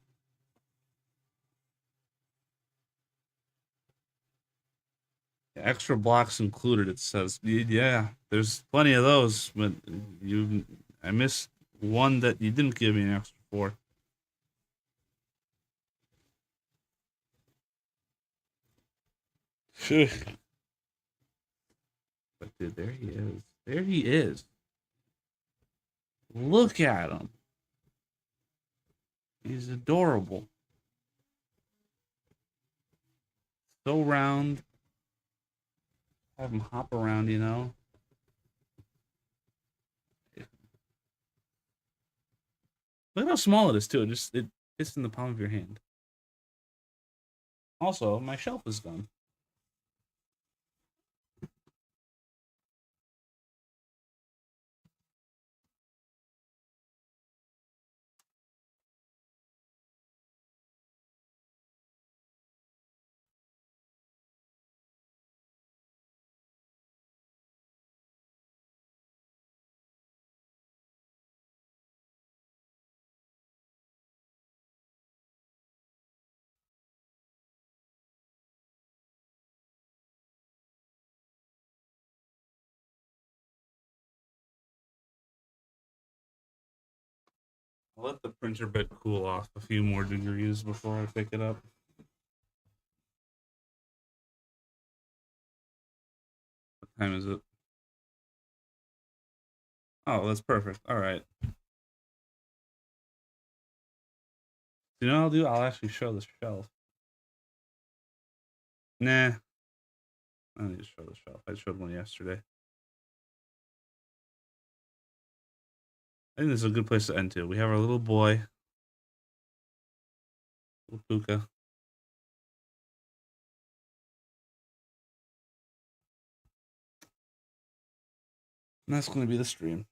Extra blocks included, it says. Yeah, there's plenty of those, but I missed one that you didn't give me an extra for. But dude, there he is. There he is. Look at him. He's adorable. So round. Have him hop around, you know. Look how small it is too. It fits in the palm of your hand. Also, my shelf is done. I'll let the printer bed cool off a few more degrees before I pick it up. What time is it? Oh, that's perfect. All right. You know what I'll do? I'll actually show the shelf. Nah. I don't need to show the shelf. I showed one yesterday. I think this is a good place to end to. We have our little boy. Little Puka. And that's going to be the stream.